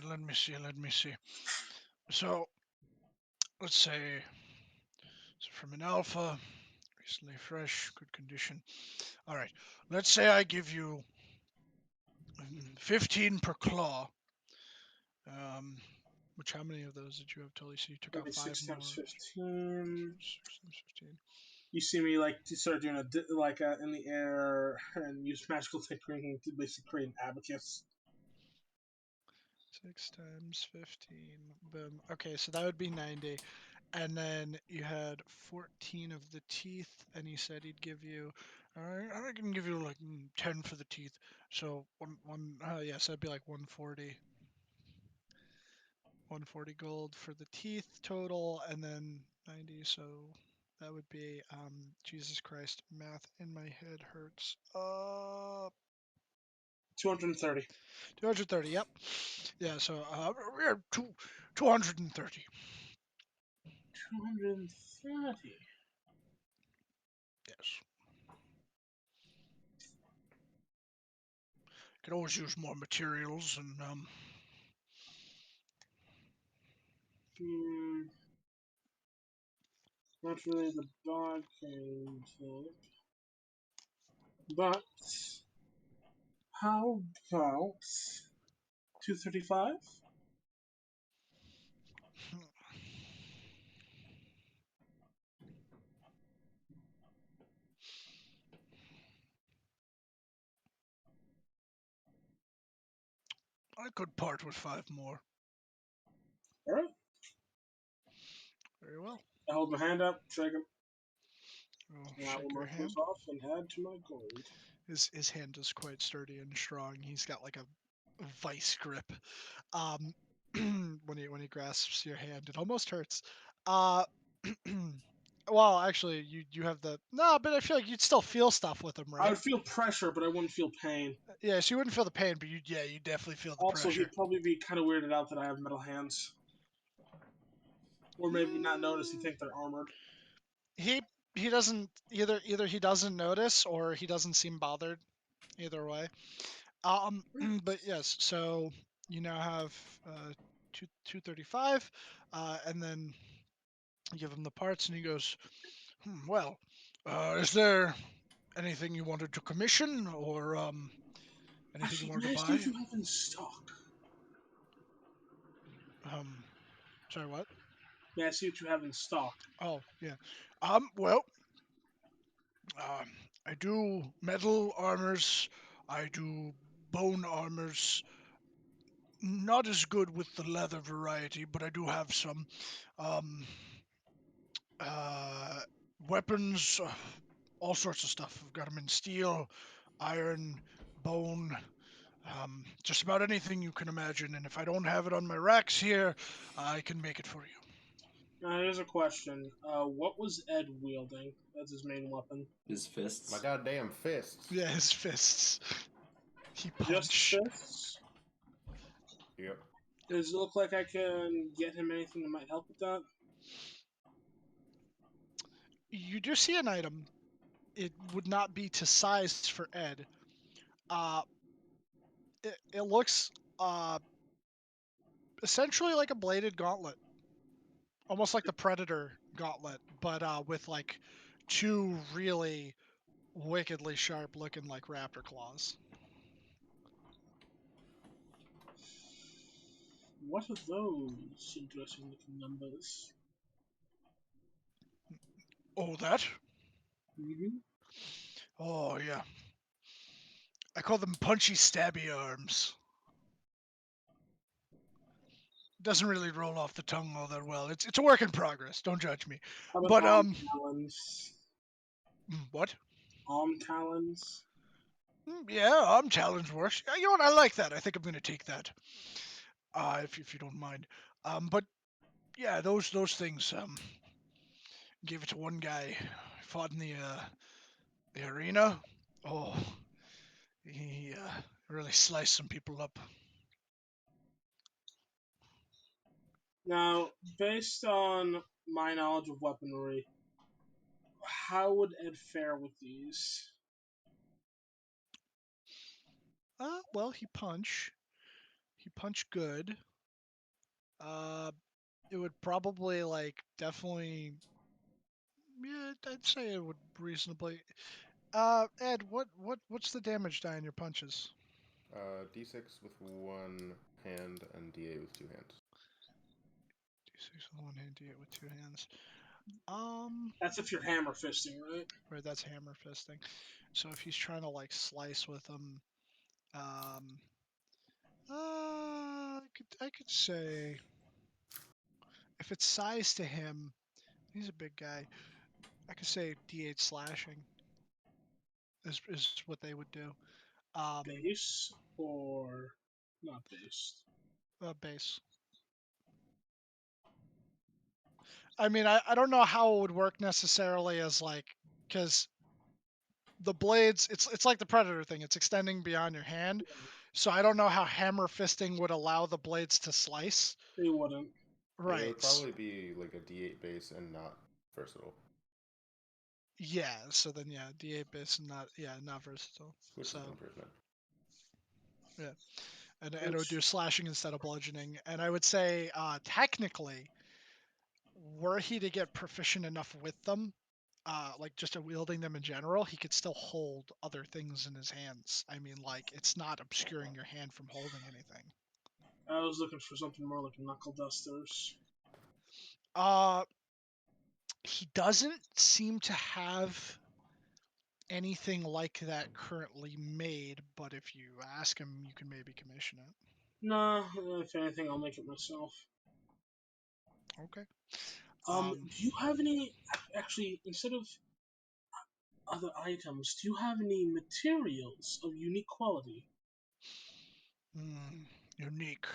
let me see. So, let's say, so from an alpha, recently fresh, good condition. All right, let's say I give you 15 per claw. Which, how many of those did you have totally? So you took out 5 6 more. times 15. 6 times 15. You see me start doing in the air and use magical tinkering to basically create an abacus. 6 times 15. Boom. Okay, so that would be 90. And then you had 14 of the teeth, and he said he'd give you. I can give you like 10 for the teeth. So yes, that'd be like 140. 140 gold for the teeth total, and then 90. So that would be Jesus Christ, math in my head hurts. 230. 230. Yep. Yeah. So we're 230. 230. Yes. Could always use more materials and Not really the dog cane type. But how about 235? I could part with 5 more. Alright. Very well. I hold my hand up, shake him. I'll And I will shake your mark hand. those off and add to my gold. His hand is quite sturdy and strong. He's got like a vice grip. When he grasps your hand, it almost hurts. Well, actually, you have the no, but I feel like you'd still feel stuff with him, I right? would feel pressure, but I wouldn't feel pain. Yeah, so you wouldn't feel the pain, but you definitely feel the Also, pressure. he'd probably be kind of weirded out that I have metal hands. Or maybe not notice and think they're armored. He doesn't either he doesn't notice or he doesn't seem bothered. Either way. But yes, so you now have 235, and then you give him the parts, and he goes, well, is there anything you wanted to commission or anything you Actually, wanted may to I see what buy? you have in stock? Sorry, what? May I see what you have in stock? Oh, yeah. Well, I do metal armors. I do bone armors. Not as good with the leather variety, but I do have some. Um, Weapons, all sorts of stuff. I've got them in steel, iron, bone, Just about anything you can imagine, and if I don't have it on my racks here, I can make it for you. Now, here's a question. What was Ed wielding as his main weapon? His fists. My goddamn fists. Yeah, his fists. He Just punch. fists? Yep. Does it look like I can get him anything that might help with that? You do see an item. It would not be to size for Ed. It looks essentially like a bladed gauntlet, almost like the Predator gauntlet, but with like two really wickedly sharp looking like raptor claws. What are those interesting looking numbers? Oh, that? Mm-hmm. Oh, yeah. I call them punchy stabby arms. Doesn't really roll off the tongue all that well. It's a work in progress. Don't judge me. How about But talons? what? Talons? Yeah, talons works. You know what? I like that. I think I'm gonna take that. If you don't mind. But yeah, those things. Gave it to one guy. Fought in the arena. Oh, he really sliced some people up. Now, based on my knowledge of weaponry, how would Ed fare with these? Well, he punch. He punch good. Uh, it would probably like definitely. Yeah, I'd say it would reasonably. Ed, what's the damage die in your punches? D6 with one hand and D8 with two hands. D6 with one hand, D8 with two hands. That's if you're hammer fisting, right? Right, that's hammer fisting. So if he's trying to like slice with them, I could say if it's size to him, he's a big guy. I could say D8 slashing is what they would do. Base or not base? Base. I mean, I don't know how it would work necessarily as like, because the blades, it's like the Predator thing. It's extending beyond your hand. So I don't know how hammer fisting would allow the blades to slice. They wouldn't. Yeah, it Right. would probably be like a D8 base and not versatile, Yeah. So then, yeah, D8 base and not versatile. which So is an improvement. yeah, and it would do slashing instead of bludgeoning. And I would say, technically, were he to get proficient enough with them, like just at wielding them in general, he could still hold other things in his hands. I mean, like it's not obscuring your hand from holding anything. I was looking for something more like knuckle dusters. He doesn't seem to have anything like that currently made, but if you ask him, you can maybe commission it. Nah, if anything, I'll make it myself. Okay. Do you have any, actually, instead of other items, do you have any materials of unique quality? Unique.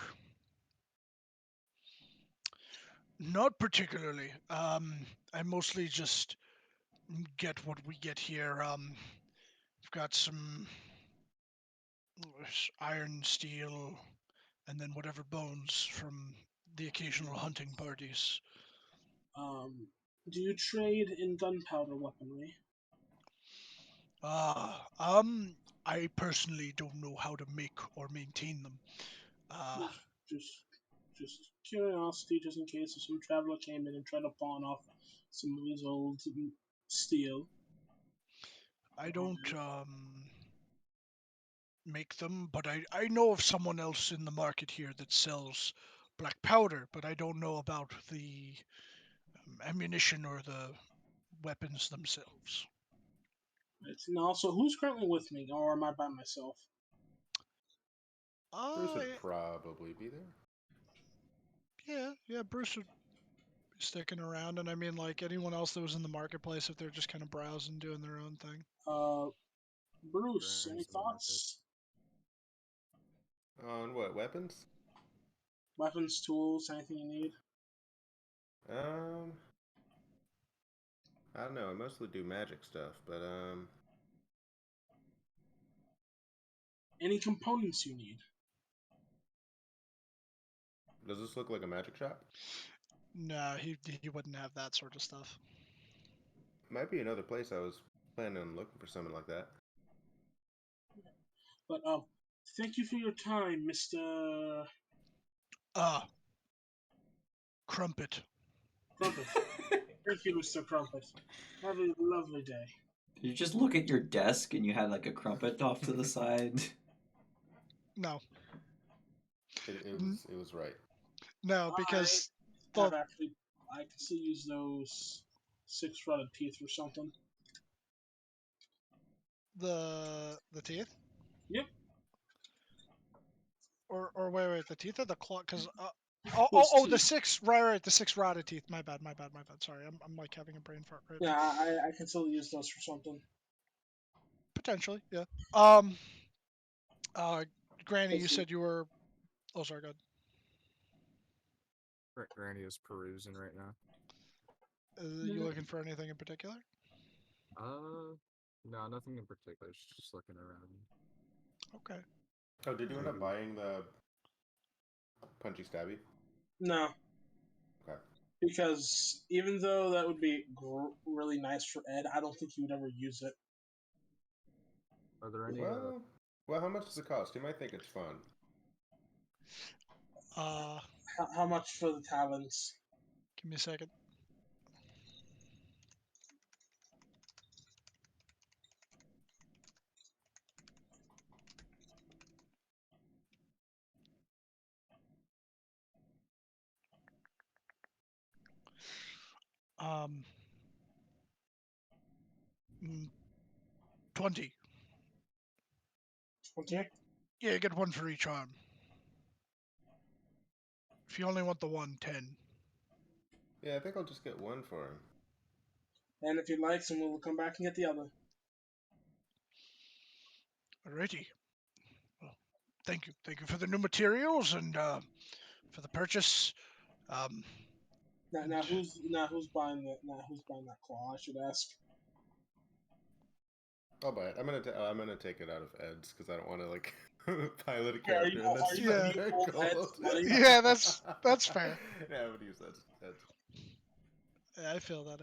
Not particularly. I mostly just get what we get here. We've got some iron, steel, and then whatever bones from the occasional hunting parties. Do you trade in gunpowder weaponry? I personally don't know how to make or maintain them. Just, just curiosity, just in case if some traveler came in and tried to pawn off some of his old steel. I don't make them, but I know of someone else in the market here that sells black powder, but I don't know about the ammunition or the weapons themselves. Right. And also, who's currently with me, or am I by myself? Bruce would probably be there. Yeah, Bruce would be sticking around, and I mean, like anyone else that was in the marketplace, if they're just kind of browsing, doing their own thing. Bruce, Browse any the market. thoughts? On what, weapons? Weapons, tools, anything you need. Um, I don't know. I mostly do magic stuff, but Any components you need. does this look like a magic shop? No, he wouldn't have that sort of stuff. Might be another place I was planning on looking for something like that. But thank you for your time, Mr. Crumpet. Crumpet. Thank you, Mr. Crumpet. Have a lovely day. You just look at your desk and you had like a crumpet off to the side. No, It was right. no, because I can still use those 6 rotted teeth or something. the teeth, Yep. or wait, the teeth or the claw? Because Those the teeth. 6, right, the 6 rotted teeth. My bad. Sorry, I'm like having a brain fart right Yeah, now. I can still use those for something. Potentially, yeah. Granny, you said you were. Oh, sorry, go ahead. Granny is perusing right now. You looking for anything in particular? No, nothing in particular. She's just looking around. Okay. Oh, did you end up buying the punchy stabby? No. Okay. Because even though that would be really nice for Ed, I don't think he would ever use it. Are there any? Well, how much does it cost? You might think it's fun. How much for the talons? Give me a second. Um, 20. Okay. Yeah, you get one for each arm. If you only want the one, 10. Yeah, I think I'll just get one for him. And if he likes him, we'll come back and get the other. Alrighty. Well, thank you for the new materials and for the purchase. Now who's buying that claw? I should ask. I'll buy it. I'm gonna take it out of Ed's because I don't want to like pilot a Are character you, and then are you, spend you their both Ed's gold. money? Yeah, that's fair. Yeah, I'm gonna use Ed's. Yeah, I feel that.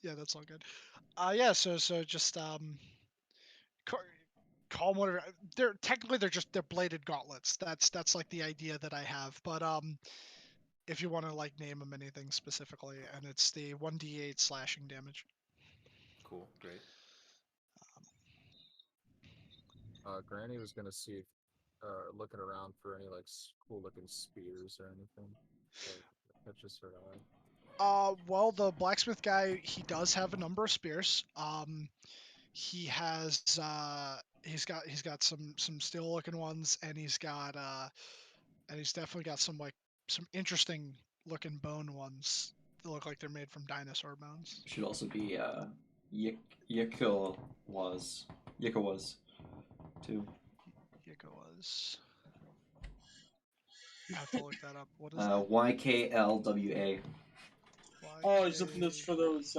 Yeah, that's all good. Yeah, so just call them whatever. They're bladed gauntlets. That's like the idea that I have. But if you want to like name them anything specifically, and it's the 1d8 slashing damage. Cool, great. Granny was gonna see if, looking around for any like cool looking spears or anything that catches her eye. Well, the blacksmith guy, he does have a number of spears. He has he's got some steel looking ones, and he's definitely got some interesting looking bone ones that look like they're made from dinosaur bones. Should also be Yikawas too. Yikawas. I have to look that up. What is that? YKLWA. Oh, he's looking for those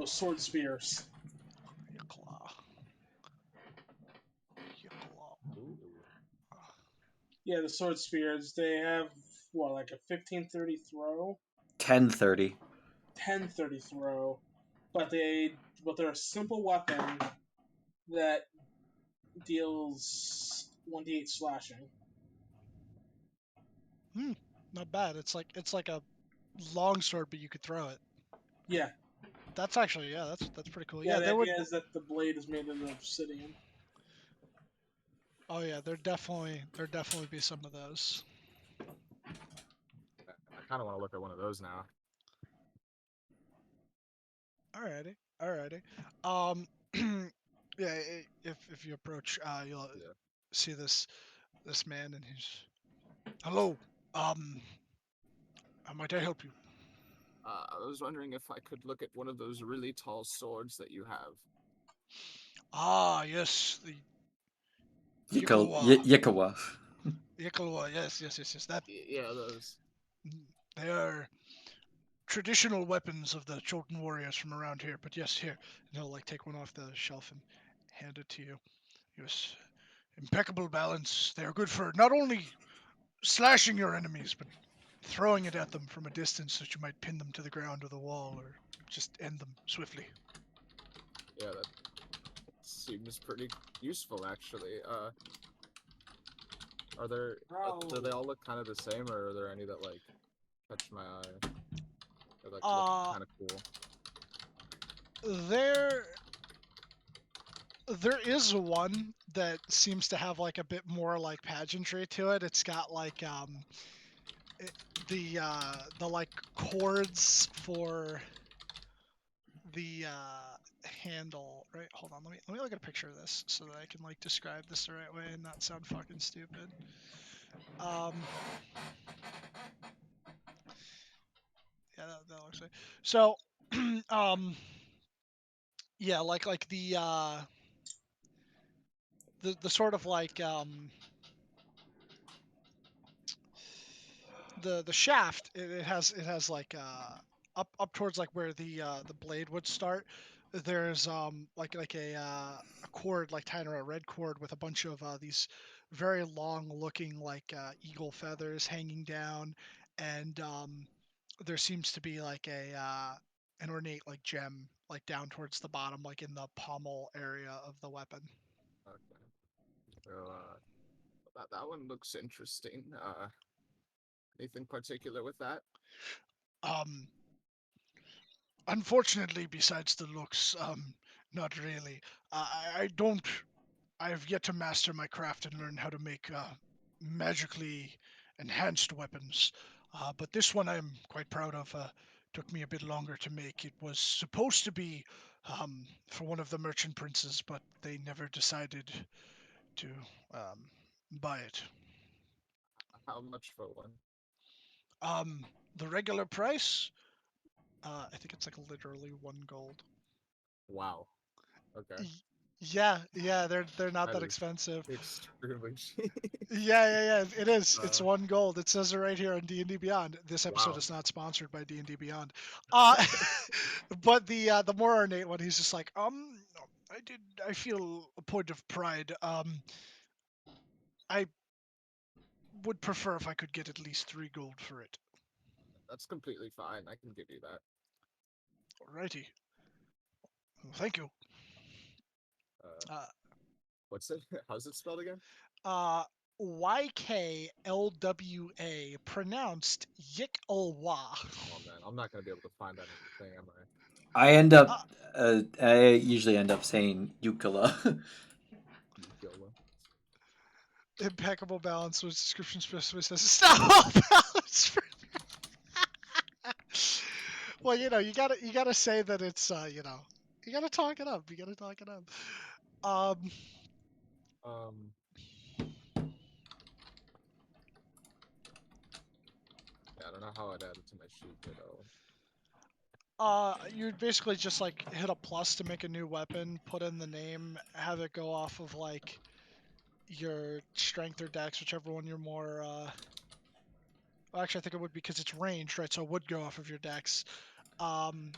sword spears. Yeah, the sword spears. They have like a 1530 throw. 1030. 1030 throw, but they're a simple weapon that deals 1d8 slashing. Not bad. It's like a long sword, but you could throw it. Yeah. That's actually that's pretty cool. Yeah, the idea is that the blade is made of obsidian. Oh yeah, there definitely be some of those. I kind of want to look at one of those now. Alrighty. Yeah, if you approach, you'll see this man, and he's, hello. How might I help you? I was wondering if I could look at one of those really tall swords that you have. Ah, yes, Yikawa. Yikawa, yes. That Yeah, those. they are traditional weapons of the Choten warriors from around here. But yes, here. And he'll like take one off the shelf and hand it to you. Yes, impeccable balance. They are good for not only slashing your enemies, but throwing it at them from a distance that you might pin them to the ground or the wall, or just end them swiftly. Yeah, that seems pretty useful actually. Are there? Do they all look kind of the same, or are there any that like catch my eye? Or like look kind of cool? There is one that seems to have like a bit more like pageantry to it. It's got like the like cords for the handle. Right, hold on, let me look at a picture of this so that I can like describe this the right way and not sound fucking stupid. Yeah, that looks like so. Yeah, like the sort of like the shaft, it has like up towards like where the blade would start. There's like a cord like tying around a red cord with a bunch of these very long looking like eagle feathers hanging down, and there seems to be like a an ornate like gem like down towards the bottom, like in the pommel area of the weapon. Okay. So that one looks interesting. Anything particular with that? Um, Unfortunately, besides the looks, not really. I don't. I have yet to master my craft and learn how to make magically enhanced weapons. But this one I'm quite proud of. Took me a bit longer to make. It was supposed to be for one of the merchant princes, but they never decided to buy it. How much for one? The regular price, I think it's like literally 1 gold. Wow. Okay. Yeah, they're not That that is expensive. extremely cheap. Yeah, it is. It's Uh, 1 gold. It says it right here on D&D Beyond. This episode Wow. is not sponsored by D&D Beyond. Uh, but the more ornate one, he's just like, I feel a point of pride. I would prefer if I could get at least 3 gold for it. That's completely fine. I can give you that. Alrighty. Well, thank you. Uh, What's it? How's it spelled again? uh, YKLWA, pronounced Yik-Ulwa. Oh man, I'm not gonna be able to find that in the thing, am I? I usually end up saying Yukala. Yola. Impeccable balance, which description specifically says stop balance. Well, you gotta say that it's you gotta talk it up. You gotta talk it up. Um. Yeah, I don't know how I'd add it to my sheet, but You'd basically just like hit a plus to make a new weapon, put in the name, have it go off of like your strength or dex, whichever one you're more. Well, actually, I think it would because it's ranged, right? So it would go off of your dex. And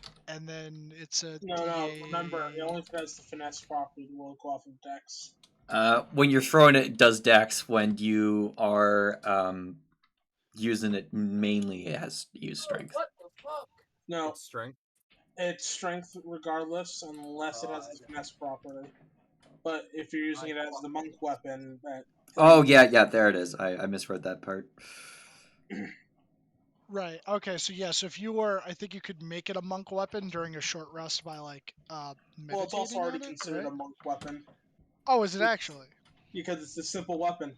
then it's a No, DA. remember, it only has the finesse property will go off of dex. When you're throwing it, it does dex. When you are using it mainly, it has to use strength. what the fuck? No, It's strength. it's strength regardless, unless it has the finesse property. But if you're using it as the monk weapon, Oh yeah, there it is. I misread that part. Right. Okay. So yeah. So if you were, I think you could make it a monk weapon during a short rest by like meditating well, it's also already on it, considered right? a monk weapon Oh, is it actually? because it's a simple weapon.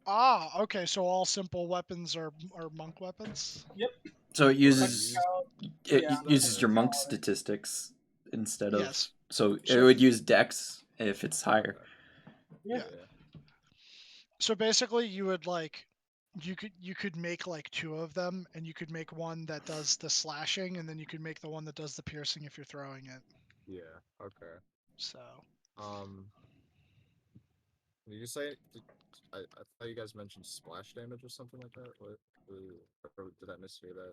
Ah, okay. So all simple weapons are monk weapons. Yep. So it Would I uses Yeah. your monk statistics instead of Yes. so it So would use dex if it's higher. Yeah. so basically, you would like you could make like 2 of them, and you could make one that does the slashing, and then you could make the one that does the piercing if you're throwing it. Yeah. Okay. So Um. Did you say? I thought you guys mentioned splash damage or something like that. What? Or did I mishear that?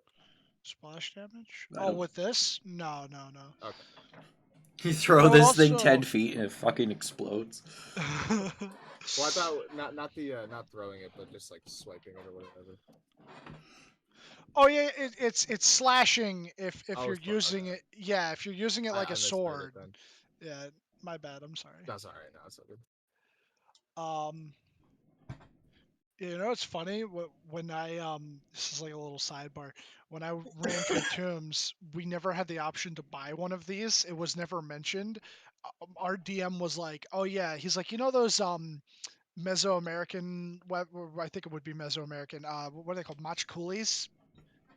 Splash damage? I Oh, don't- with this? No. Okay. You throw There would this thing also- 10 feet and it fucking explodes. Well, I thought not throwing it, but just like swiping it or whatever. Oh yeah, it's slashing if Oh, you're it's using okay. it. Yeah, if you're using it like I a misread sword. it then. Yeah, my bad. I'm sorry. That's all right. No, it's okay. You know, it's funny when I this is like a little sidebar. When I ran through tombs, we never had the option to buy one of these. It was never mentioned. Our DM was like, "Oh yeah," he's like, "You know those Mesoamerican, I think it would be Mesoamerican. What are they called? Machkulis?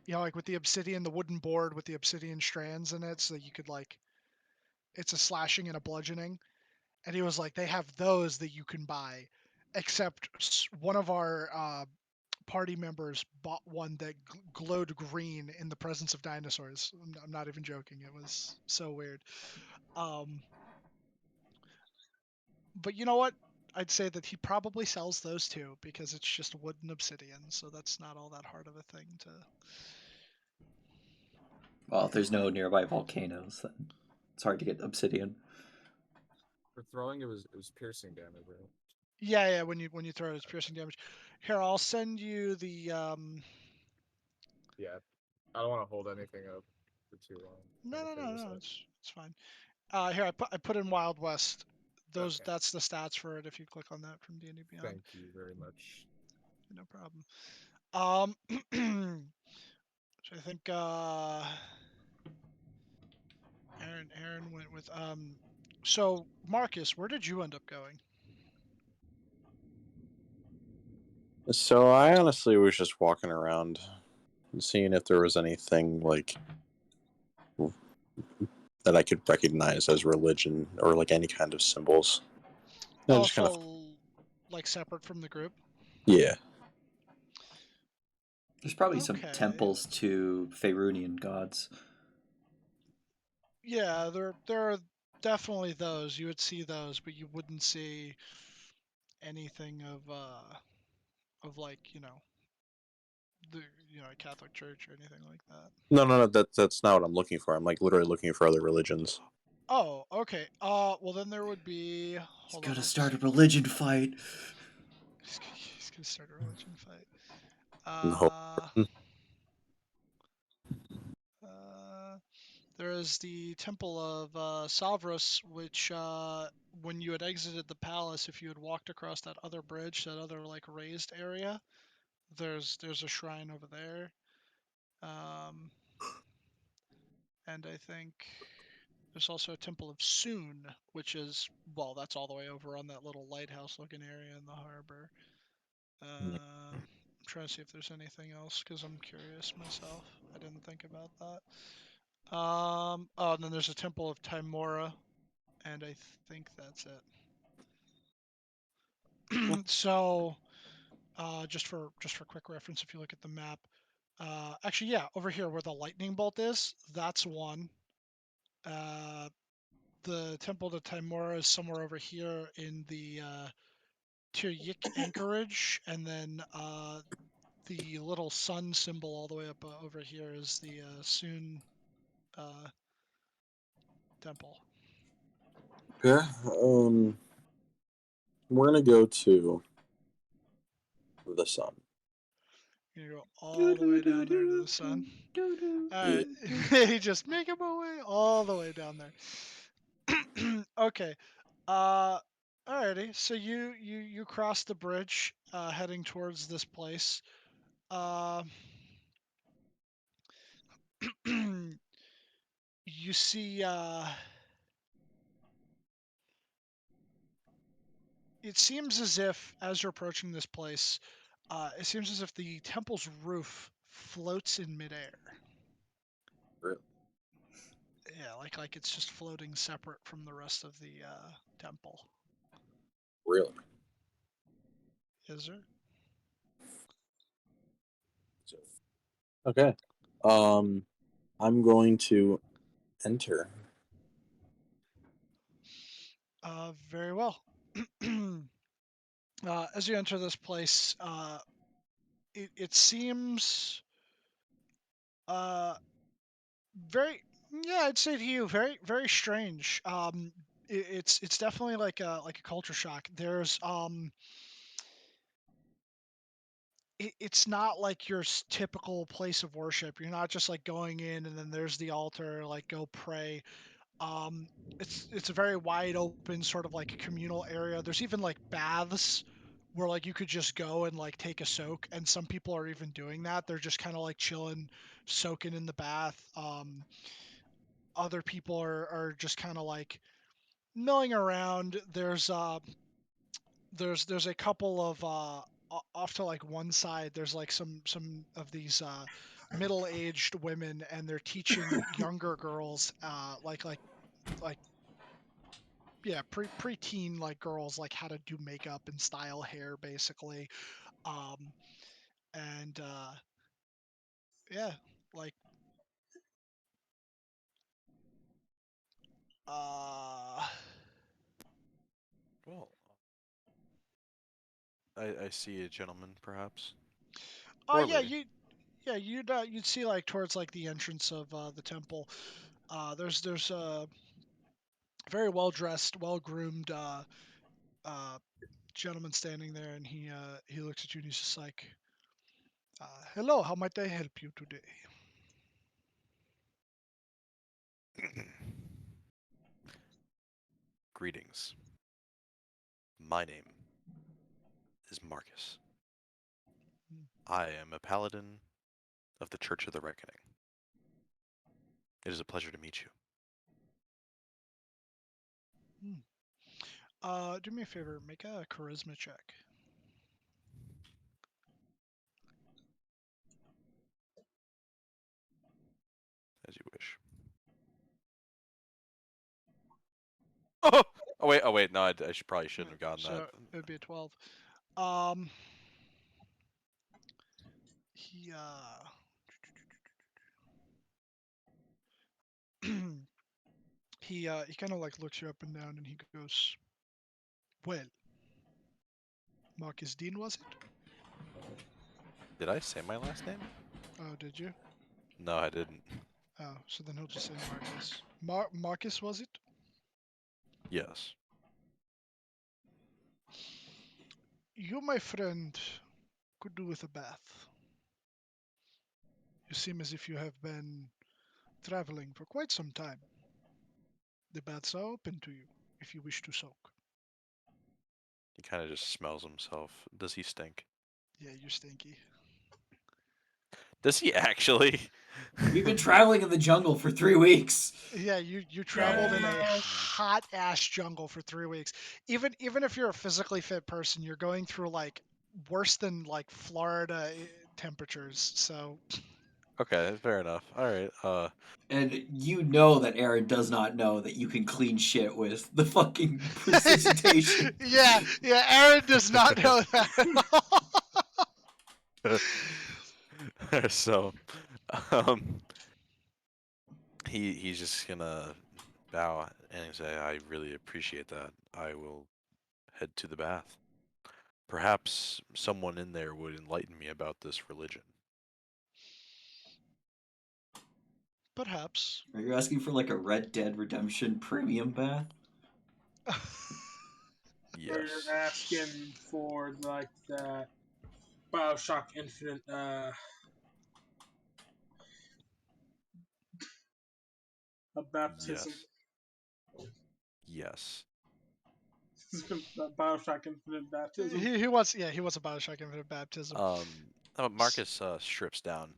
You know, like with the obsidian, the wooden board with the obsidian strands in it, so that you could like, it's a slashing and a bludgeoning." And he was like, "They have those that you can buy, except one of our party members bought one that glowed green in the presence of dinosaurs." I'm not even joking. It was so weird. But you know what? I'd say that he probably sells those too, because it's just wood and obsidian, so that's not all that hard of a thing to. Well, if there's no nearby volcanoes, then it's hard to get obsidian. For throwing, it was piercing damage, right? Yeah. When you throw it, it's piercing damage. Here, I'll send you the. Yeah. I don't want to hold anything up for too long. No. It's fine. Here, I put in Wild West. Those Okay. That's the stats for it. If you click on that from D&D Beyond. Thank you very much. No problem. So I think Aaron went with So Marcus, where did you end up going? So I honestly was just walking around and seeing if there was anything like that I could recognize as religion or like any kind of symbols. I just kind of Also, like separate from the group. yeah. There's probably some Okay. temples to Faerunian gods. Yeah, there are definitely those. You would see those, but you wouldn't see anything of like, the Catholic Church or anything like that. No. That's not what I'm looking for. I'm like literally looking for other religions. Oh, okay. Well then there would be. He's Hold on. gonna start a religion fight. He's gonna start a religion fight. No. There is the Temple of Savros, which when you had exited the palace, if you had walked across that other bridge, that other like raised area, there's a shrine over there. And I think there's also a Temple of Soon, which is, well, that's all the way over on that little lighthouse looking area in the harbor. I'm trying to see if there's anything else because I'm curious myself. I didn't think about that. Oh, and then there's a Temple of Timora, and I think that's it. So, just for quick reference, if you look at the map, actually, yeah, over here where the lightning bolt is, that's one. The Temple to Timora is somewhere over here in the Tiryik anchorage, and then the little sun symbol all the way up over here is the Soon temple. Okay. We're gonna go to the sun. You go all the way down there to the sun. Alright. He just make him away all the way down there. Okay. Alrighty. So you cross the bridge, heading towards this place. You see it seems as if, as you're approaching this place, it seems as if the temple's roof floats in midair. Really? Yeah, like it's just floating separate from the rest of the temple. Really? Is there? Okay. I'm going to enter. Very well. As you enter this place, it seems uh, very, yeah, I'd say to you, very strange. It's definitely like a culture shock. There's it's not like your typical place of worship. You're not just like going in and then there's the altar, like go pray. Um, it's a very wide open sort of like communal area. There's even like baths where like you could just go and like take a soak, and some people are even doing that. They're just kind of like chilling, soaking in the bath. Other people are just kind of like milling around. There's a couple of off to like one side. There's like some of these middle-aged women, and they're teaching younger girls like yeah, preteen like girls like how to do makeup and style hair basically. Um, and yeah, like uh, Well, I see a gentleman, perhaps, oh or yeah, lady. you'd see like towards like the entrance of the temple. There's a very well dressed, well groomed uh, gentleman standing there, and he looks at you and he's just like, "Hello, how might I help you today?" Greetings. My name is Marcus. "Hmm, I am a paladin of the Church of the Reckoning. It is a pleasure to meet you. hmm. Do me a favor, make a charisma check. As you wish. Oh, oh wait, no, I probably shouldn't have gotten So that. it would be a 12. Um, he he kind of like looks you up and down, and he goes, "Well, Marcus Dean, was it? Did I say my last name? Oh, did you? No, I didn't. Oh, so then he'll just say Marcus. Marcus, was it? Yes. You, my friend, could do with a bath. You seem as if you have been traveling for quite some time. The baths are open to you if you wish to soak." He kind of just smells himself. Does he stink? Yeah, you're stinky. Does he actually? We've been traveling in the jungle for 3 weeks. Yeah, you Oh, traveled in a Yeah. hot ass jungle for 3 weeks. Even if you're a physically fit person, you're going through like worse than like Florida temperatures. So Okay, fair enough. All right. And you know that Aaron does not know that you can clean shit with the fucking precipitation. yeah, Aaron does not know that at all. So, um, he's just gonna bow and say, "I really appreciate that. I will head to the bath. Perhaps someone in there would enlighten me about this religion." Perhaps. Are you asking for like a Red Dead Redemption premium bath? Or Yes. you're asking for like that Bioshock Infinite a baptism. Yes. Bioshock Infinite baptism. he wants he wants a Bioshock Infinite baptism. Marcus strips down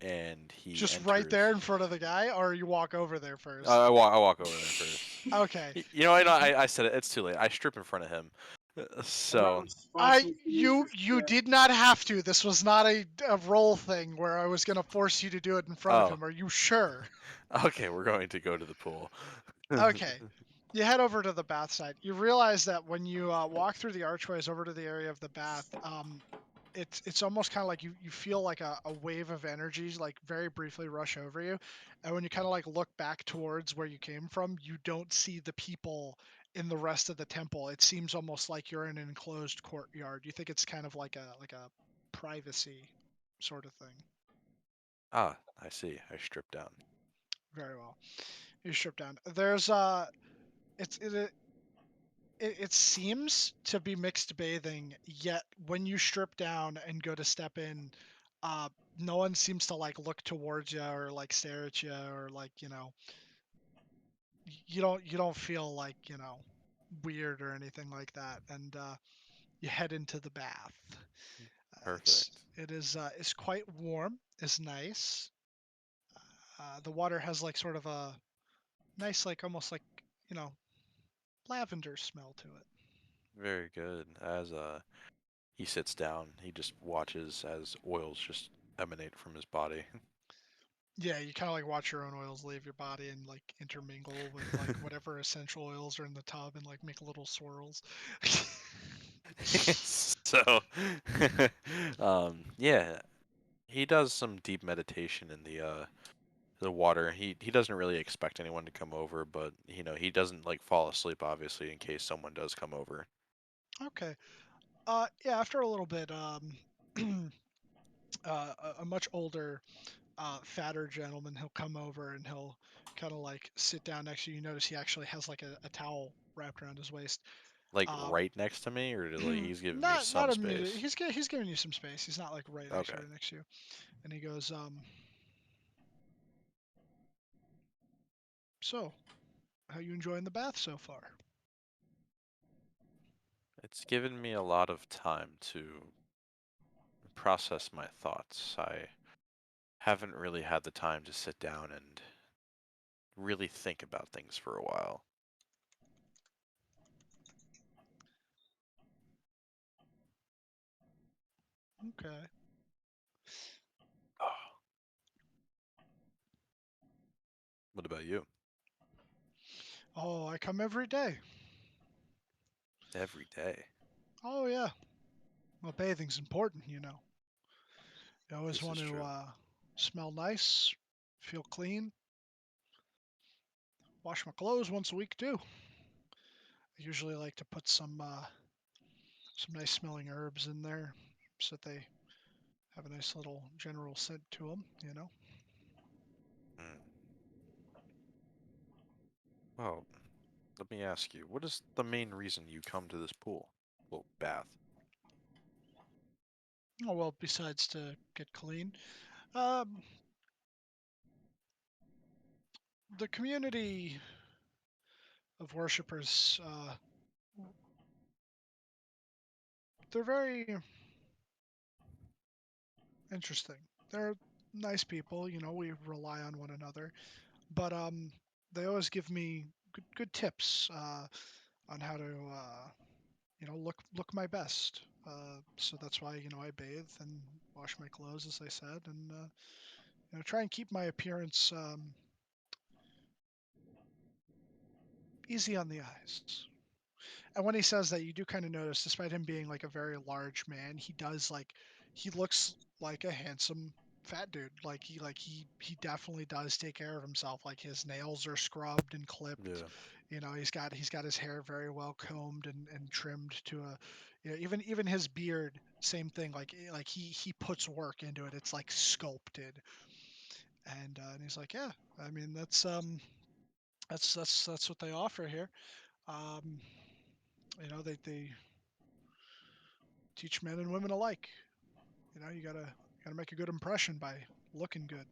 and he Just right enters. there in front of the guy, or you walk over there first. I walk over there first. Okay. You know, I said it. It's too late. I strip in front of him. I'm not So responsible for You your did not have to. This was not a role thing where I was gonna force you to do it in front of oh, him. Are you sure? okay, we're going to go to the pool. Okay. You head over to the bath side. You realize that when you walk through the archways over to the area of the bath, it's almost kind of like you feel like a wave of energies like very briefly rush over you, and when you kind of like look back towards where you came from, you don't see the people in the rest of the temple. It seems almost like you're in an enclosed courtyard. You think it's kind of like a privacy sort of thing. Ah, I see. I stripped down. Very well. You strip down. There's it's it seems to be mixed bathing, yet when you strip down and go to step in, uh, no one seems to like look towards you or like stare at you or like you don't feel like weird or anything like that, and you head into the bath. It's Perfect. it is it's quite warm. It's nice. The water has like sort of a nice like almost like you know lavender smell to it. Very good. As he sits down, he just watches as oils just emanate from his body. Yeah, you kind of like watch your own oils leave your body and like intermingle with like whatever essential oils are in the tub and like make little swirls. So, yeah, he does some deep meditation in the water. He doesn't really expect anyone to come over, but he doesn't like fall asleep obviously in case someone does come over. Okay. Yeah, after a little bit, a much older, fatter gentleman, he'll come over and he'll kind of like sit down next to you. You notice he actually has like a towel wrapped around his waist. Like Um, right next to me, or like he's giving me not some immediately. space. He's giving you some space. He's not like Okay. right next to you. And he goes, so how you enjoying the bath so far? It's given me a lot of time to process my thoughts. I haven't really had the time to sit down and really think about things for a while. Okay. Oh, what about you? Oh, I come every day. Every day. Oh yeah. Well, bathing's important. You always This want is to true. smell nice, feel clean. Wash my clothes once a week too. I usually like to put some nice smelling herbs in there so that they have a nice little general scent to them. Mm. Well, let me ask you, what is the main reason you come to this pool? Well, bath. Oh well, besides to get clean, um, the community of worshippers, they're very interesting. They're nice people. We rely on one another, but they always give me good tips on how to look my best. So that's why I bathe and wash my clothes, as I said, and try and keep my appearance easy on the eyes. And when he says that, you do kind of notice, despite him being like a very large man, he looks like a handsome fat dude. He definitely does take care of himself. Like his nails are scrubbed and clipped. Yeah. He's got his hair very well combed and trimmed to a, even his beard, same thing. Like he puts work into it. It's like sculpted. And he's like, yeah, I mean that's what they offer here. Um, they teach men and women alike. You gotta make a good impression by looking good.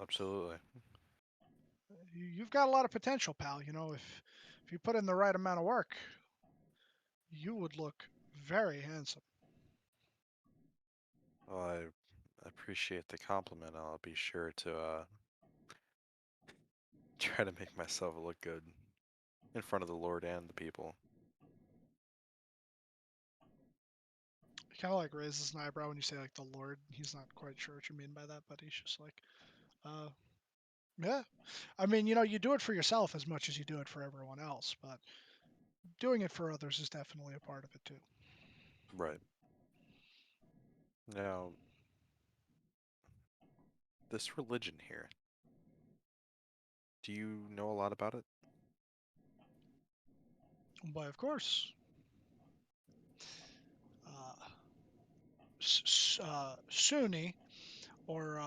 Absolutely. You've got a lot of potential, pal. If you put in the right amount of work, you would look very handsome. Well, I appreciate the compliment. I'll be sure to try to make myself look good in front of the Lord and the people. He kind of like raises an eyebrow when you say like the Lord. He's not quite sure what you mean by that, but he's just like, uh, yeah. I mean, you do it for yourself as much as you do it for everyone else, but doing it for others is definitely a part of it too. Right. Now, this religion here, Do you know a lot about it? Why, of course. Suni, or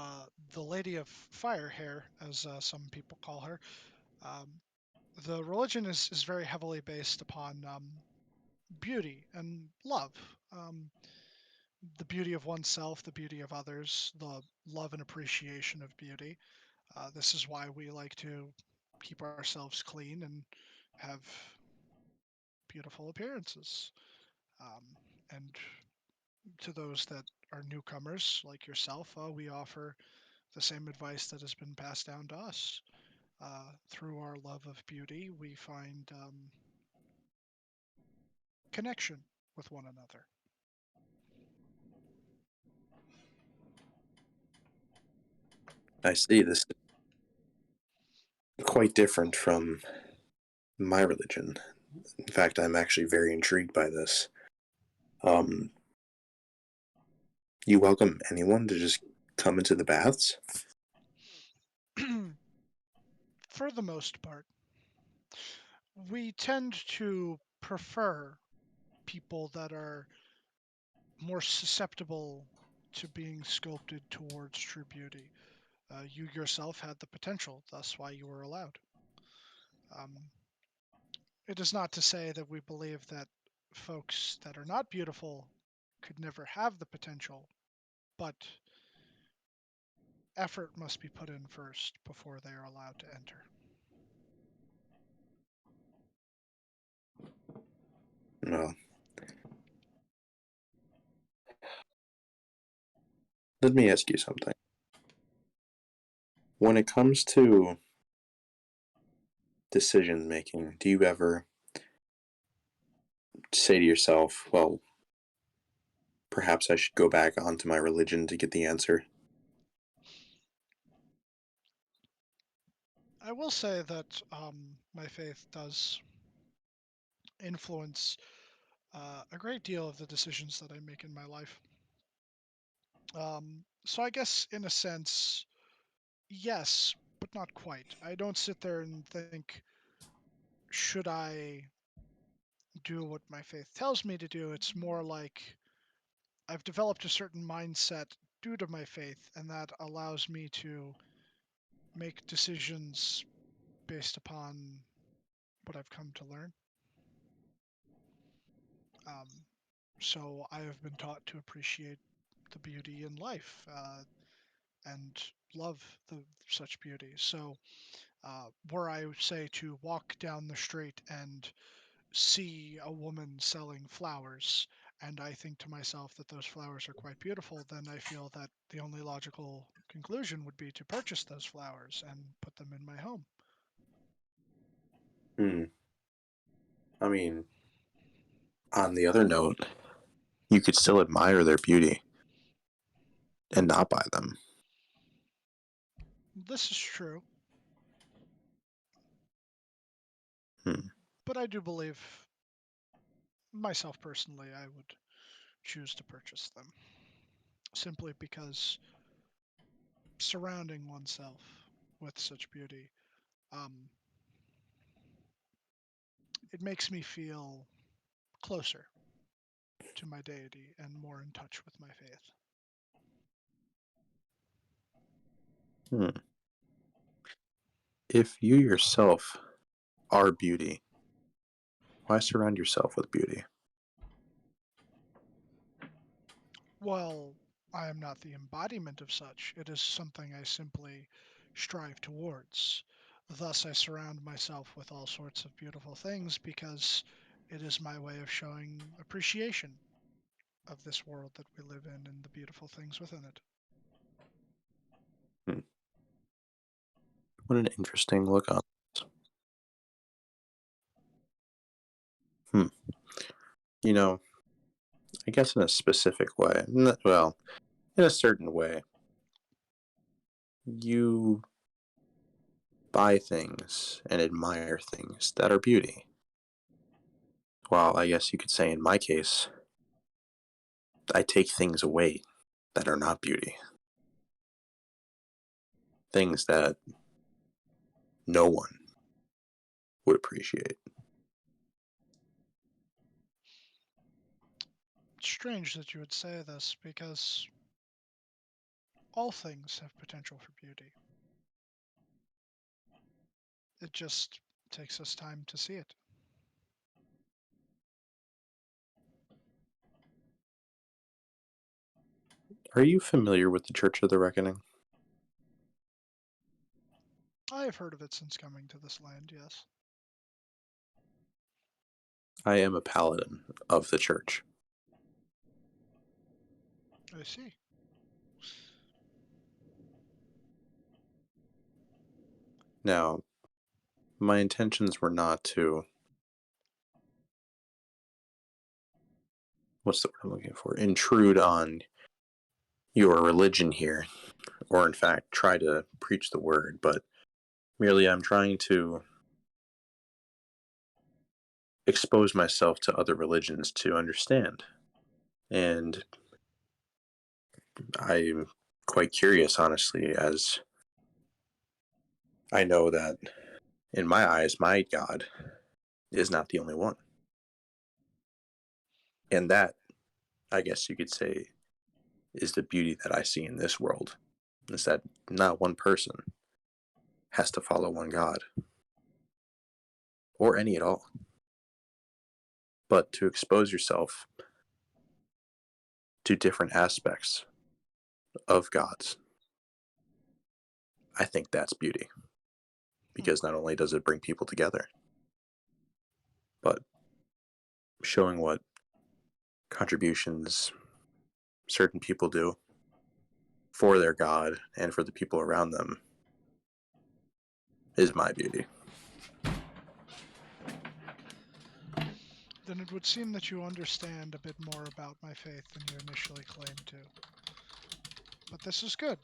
the Lady of Fire Hair, as some people call her, um, the religion is very heavily based upon beauty and love. The beauty of oneself, the beauty of others, the love and appreciation of beauty. This is why we like to keep ourselves clean and have beautiful appearances. Um, and to those that are newcomers like yourself, we offer the same advice that has been passed down to us. Through our love of beauty, we find connection with one another. I see. This is quite different from my religion. In fact, I'm actually very intrigued by this. You welcome anyone to just come into the baths? For the most part, we tend to prefer people that are more susceptible to being sculpted towards true beauty. You yourself had the potential, thus why you were allowed. Um, it is not to say that we believe that folks that are not beautiful could never have the potential, but effort must be put in first before they are allowed to enter. Well, let me ask you something. When it comes to decision making, do you ever say to yourself, well, perhaps I should go back onto my religion to get the answer? I will say that my faith does influence a great deal of the decisions that I make in my life. So I guess in a sense, yes, but not quite. I don't sit there and think, should I do what my faith tells me to do? It's more like I've developed a certain mindset due to my faith, and that allows me to make decisions based upon what I've come to learn. Um, so I have been taught to appreciate the beauty in life and love such beauty. So were I say to walk down the street and see a woman selling flowers, and I think to myself that those flowers are quite beautiful, then I feel that the only logical conclusion would be to purchase those flowers and put them in my home. I mean, on the other note, you could still admire their beauty and not buy them. This is true. Hmm. But I do believe, myself personally, I would choose to purchase them simply because surrounding oneself with such beauty, um, it makes me feel closer to my deity and more in touch with my faith. Hmm. If you yourself are beauty, why surround yourself with beauty? Well, I am not the embodiment of such. It is something I simply strive towards. Thus, I surround myself with all sorts of beautiful things because it is my way of showing appreciation of this world that we live in and the beautiful things within it. Hmm. What an interesting look on this. Hmm. You know, I guess in a specific way, well, in a certain way, you buy things and admire things that are beauty. Well, I guess you could say in my case, I take things away that are not beauty. Things that no one would appreciate. It's strange that you would say this because all things have potential for beauty. It just takes us time to see it. Are you familiar with the Church of the Reckoning? I have heard of it since coming to this land, yes. I am a paladin of the church. I see. Now, my intentions were not to, what's the word I'm looking for, intrude on your religion here, or in fact, try to preach the word, but merely I'm trying to expose myself to other religions to understand. And I'm quite curious, honestly, as I know that in my eyes, my God is not the only one. And that, I guess you could say, is the beauty that I see in this world, is that not one person has to follow one God, or any at all, but to expose yourself to different aspects of God's. I think that's beauty, because not only does it bring people together, but showing what contributions certain people do for their God and for the people around them is my beauty. Then it would seem that you understand a bit more about my faith than you initially claimed to. But this is good.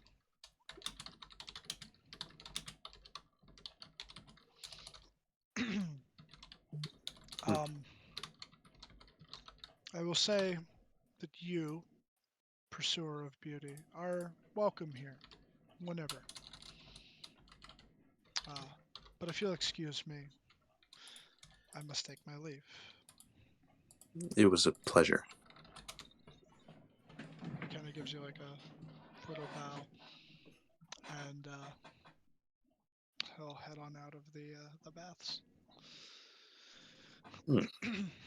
I will say that you, pursuer of beauty, are welcome here, whenever. But if you'll excuse me, I must take my leave. It was a pleasure. He kind of gives you like a little bow, and he'll head on out of the baths.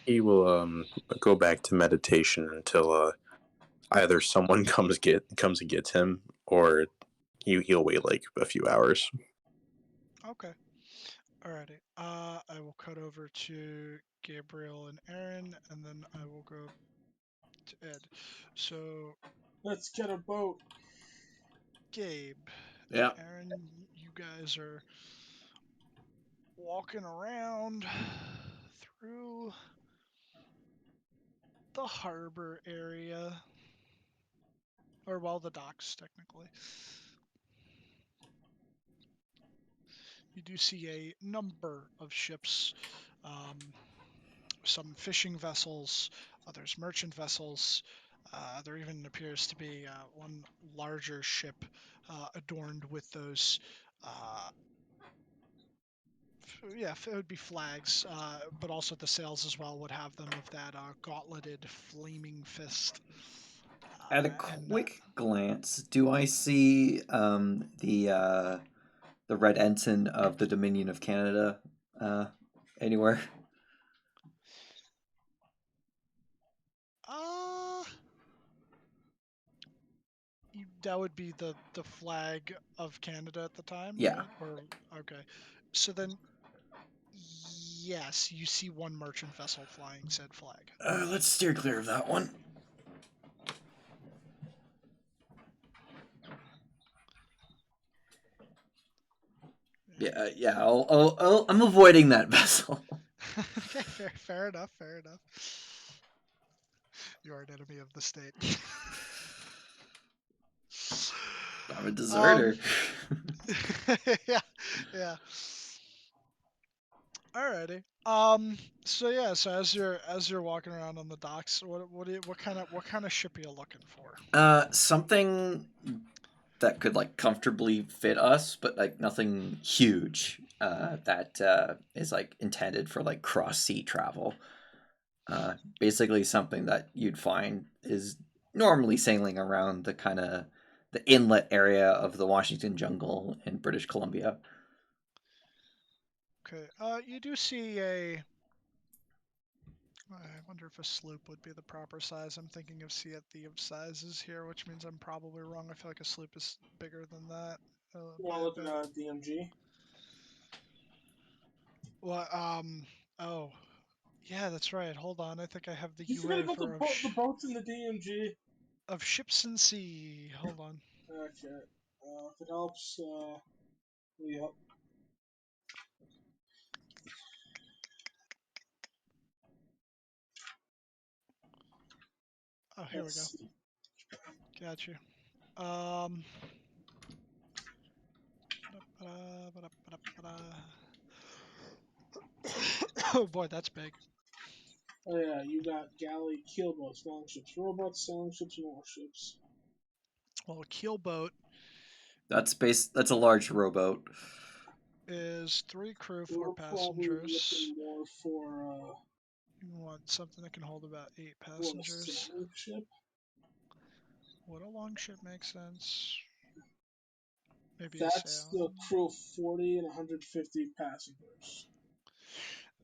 He will go back to meditation until either someone comes and gets him, or he'll wait like a few hours. Okay. Alrighty. I will cut over to Gabriel and Aaron, and then I will go to Ed. So, Let's get a boat. Gabe Yeah. and Aaron, you guys are walking around through the harbor area, or well, the docks technically. You do see a number of ships, some fishing vessels, others merchant vessels. There even appears to be one larger ship adorned with those, it would be flags, but also the sails as well would have them of that gauntleted flaming fist. At a quick glance, do I see the red ensign of the Dominion of Canada anywhere? That would be the flag of Canada at the time, Yeah. right? Or okay, so then yes, you see one merchant vessel flying said flag. Let's steer clear of that one. Yeah. I'm avoiding that vessel. Okay, fair enough. You are an enemy of the state. I'm a deserter. Yeah. Alrighty. So as you're walking around on the docks, what kind of ship are you looking for? Something that could like comfortably fit us, but like nothing huge. that is like intended for like cross sea travel. Basically, something that you'd find is normally sailing around the kind of the inlet area of the Washington Jungle in British Columbia. Okay. You do see a. I wonder if a sloop would be the proper size. I'm thinking of Sea at the of sizes here, which means I'm probably wrong. I feel like a sloop is bigger than that You by want to a look bit. at DMG? Well, oh, yeah, that's right. Hold on. I think I have the You forgot UA about for the boats in the DMG. of ships and sea. Hold on. Okay. If it helps, yeah. Oh, here we go. Let's see. Got you. Oh boy, that's big. Oh yeah, you got galley, keelboats, longships, rowboats, sailing ships, and warships. Well, a keelboat That's a large rowboat. is 3 crew, 4 We're probably passengers. looking more for You want something that can hold about 8 a passengers. sailing ship. Would a longship make sense? Maybe a That's the sailing. crew of 40 and 150 passengers.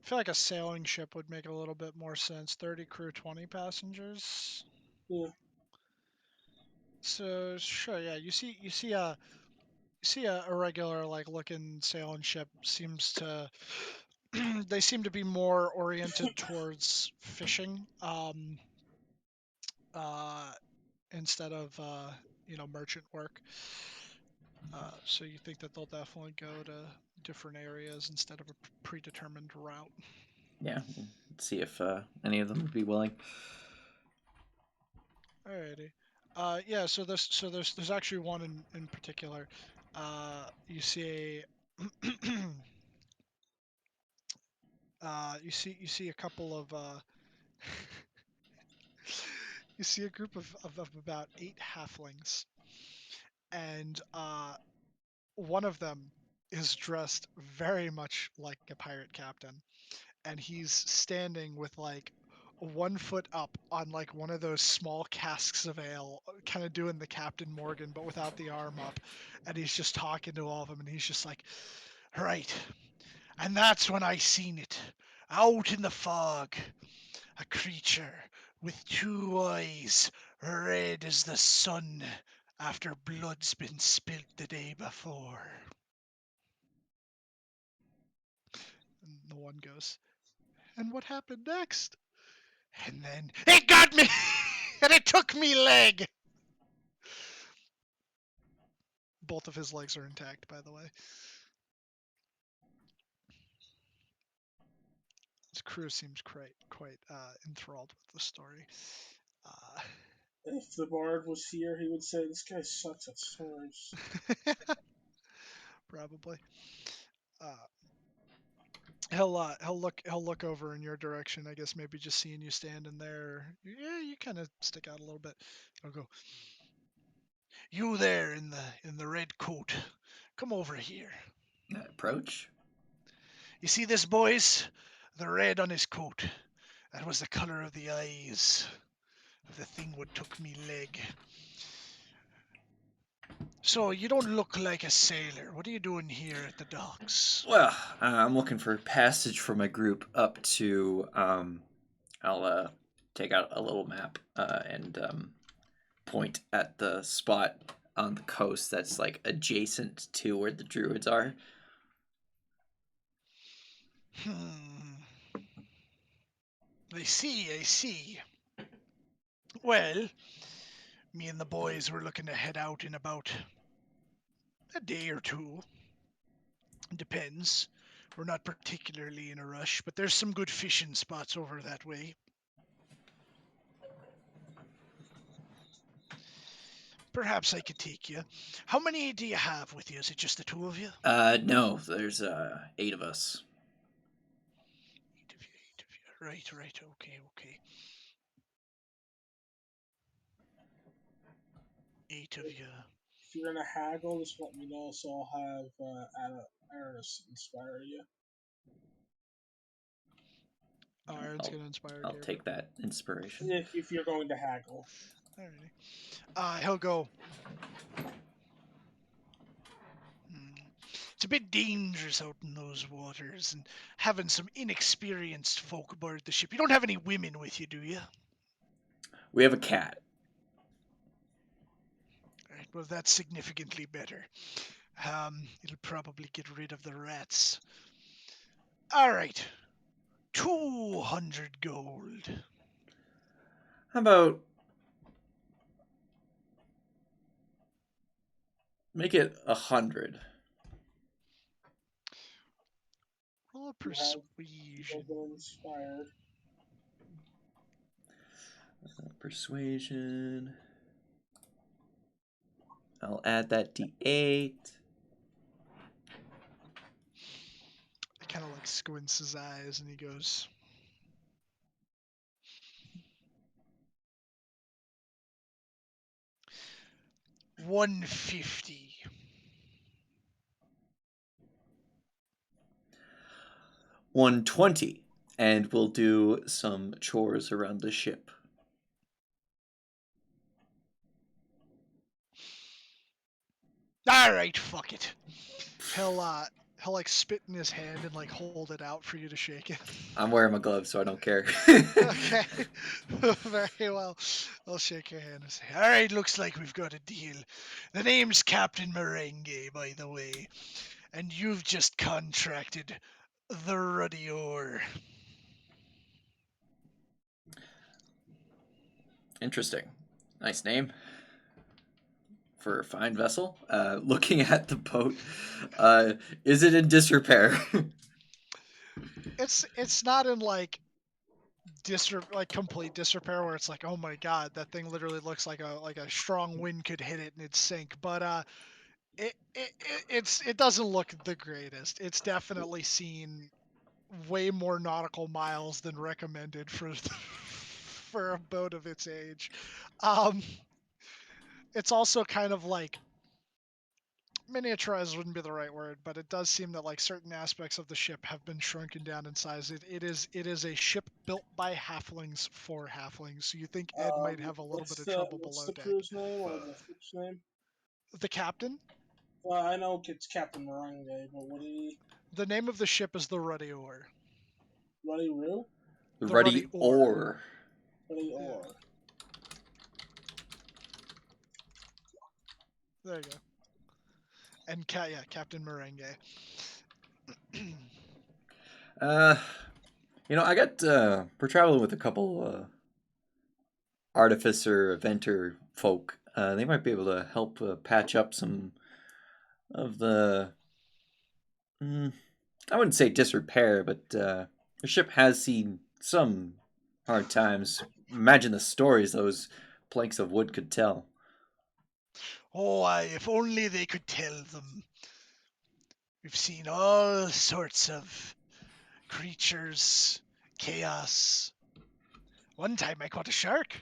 I feel like a sailing ship would make a little bit more sense. 30 crew, 20 passengers. Yeah. So sure, yeah. You see a regular like looking sailing ship seems to they seem to be more oriented towards fishing uh, instead of merchant work. So you think that they'll definitely go to different areas instead of a predetermined route. Yeah, see if any of them would be willing. Alrighty. Yeah. So there's actually one in particular. You see a you see a couple of you see a group of about 8 halflings, and one of them is dressed very much like a pirate captain, and he's standing with like 1 foot up on like one of those small casks of ale, kind of doing the Captain Morgan, but without the arm up, and he's just talking to all of them, and he's just like, right, and that's when I seen it, out in the fog, a creature with 2 eyes, red as the sun, after blood's been spilt the day before. And the one goes, and what happened next? And then it got me, and it took me leg. Both of his legs are intact, by the way. His crew seems quite enthralled with the story. If the bard was here, he would say, "This guy sucks at swords." Probably. Uh, he'll look over in your direction. I guess maybe just seeing you standing there. Yeah, you kind of stick out a little bit. He'll go, you there in the red coat, come over here. Approach. You see this, boys? The red on his coat. That was the color of the eyes of the thing what took me leg. So you don't look like a sailor. What are you doing here at the docks? Well, I'm looking for passage for my group up to. I'll take out a little map and point at the spot on the coast that's like adjacent to where the druids are. I see. Well, me and the boys were looking to head out in about a day or two. Depends. We're not particularly in a rush, but there's some good fishing spots over that way. Perhaps I could take you. How many do you have with you? Is it just the 2 of you? No, there's 8 of us. 8 of you. Right. Okay. 8 of you. If you're gonna haggle, just let me know, so I'll have Artists inspire you. Oh, Aaron's I'll, gonna inspire I'll Gabriel. take that inspiration. If you're going to haggle. Alrighty. He'll go. It's a bit dangerous out in those waters, and having some inexperienced folk aboard the ship. You don't have any women with you, do you? We have a cat. Right, well, that's significantly better. It'll probably get rid of the rats. All right, 200 gold. How about make it 100? Roll a You have persuasion. been inspired. Persuasion. I'll add that d8. He kind of like squints his eyes and he goes, 150. 120, and we'll do some chores around the ship. All right, fuck it. He'll like spit in his hand and like hold it out for you to shake it. I'm wearing my gloves, so I don't care. Okay, very well. I'll shake your hand and say, all right, looks like we've got a deal. The name's Captain Merengue, by the way, and you've just contracted the Ruddy Ore. Interesting. Nice name for a fine vessel. Looking at the boat, is it in disrepair? It's not in like complete disrepair where it's like, oh my god, that thing literally looks like a strong wind could hit it and it'd sink. But it doesn't look the greatest. It's definitely seen way more nautical miles than recommended for for a boat of its age. It's also kind of like miniaturized wouldn't be the right word, but it does seem that like certain aspects of the ship have been shrunken down in size. It is a ship built by halflings for halflings, so you think Ed might have a little bit of trouble What's below the deck. crew's name or the ship's name? The captain? Well, I know it's Captain Merengue, but what did he? The name of the ship is the Ruddy Ore. Ruddy Roo? The The Ruddy Ruddy Ore. Ore. Ruddy Yeah. Ore. There you go. And Captain Merengue. I got we're traveling with a couple artificer eventer folk. They might be able to help patch up some of the I wouldn't say disrepair, but the ship has seen some hard times. Imagine the stories those planks of wood could tell. Oh, if only they could tell them. We've seen all sorts of creatures, chaos. One time I caught a shark.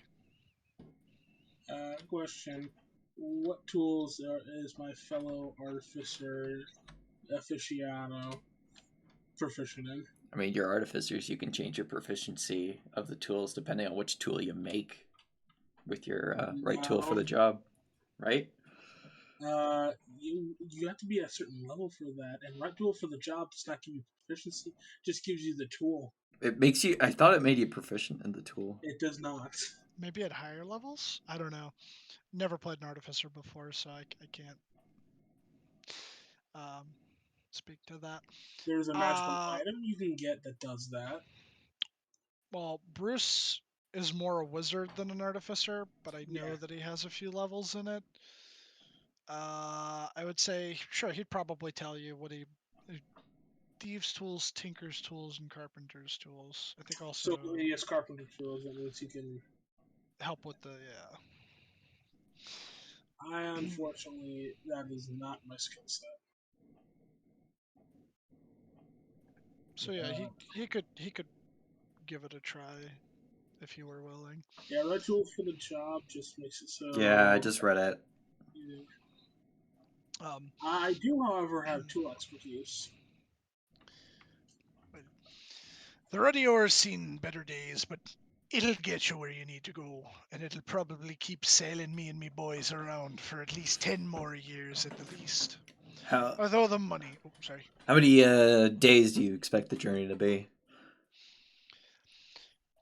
Question: what tools is my fellow artificer aficionado proficient in? I mean, your artificers, you can change your proficiency of the tools depending on which tool you make with your right tool for the job, right? You have to be at a certain level for that, and right tool for the job does not give you proficiency; just gives you the tool. It makes you. I thought it made you proficient in the tool. It does not. Maybe at higher levels? I don't know. Never played an artificer before, so I can't speak to that. There's a magical item you can get that does that. Well, Bruce is more a wizard than an artificer, but I know that he has a few levels in it. I would say, sure, he'd probably tell you what thieves' tools, tinker's tools, and carpenter's tools. I think also So he has carpenter tools. That means he can help with the yeah. Unfortunately, that is not my skill set. So yeah, he could give it a try if you were willing. Yeah, red tool for the job just makes it so. Yeah, I just read it. Yeah. I do, however, have tool expertise. Well, the radio's seen better days, but it'll get you where you need to go, and it'll probably keep sailing me and me boys around for at least 10 more years at the least. How Although the money, oh, sorry. how many days do you expect the journey to be?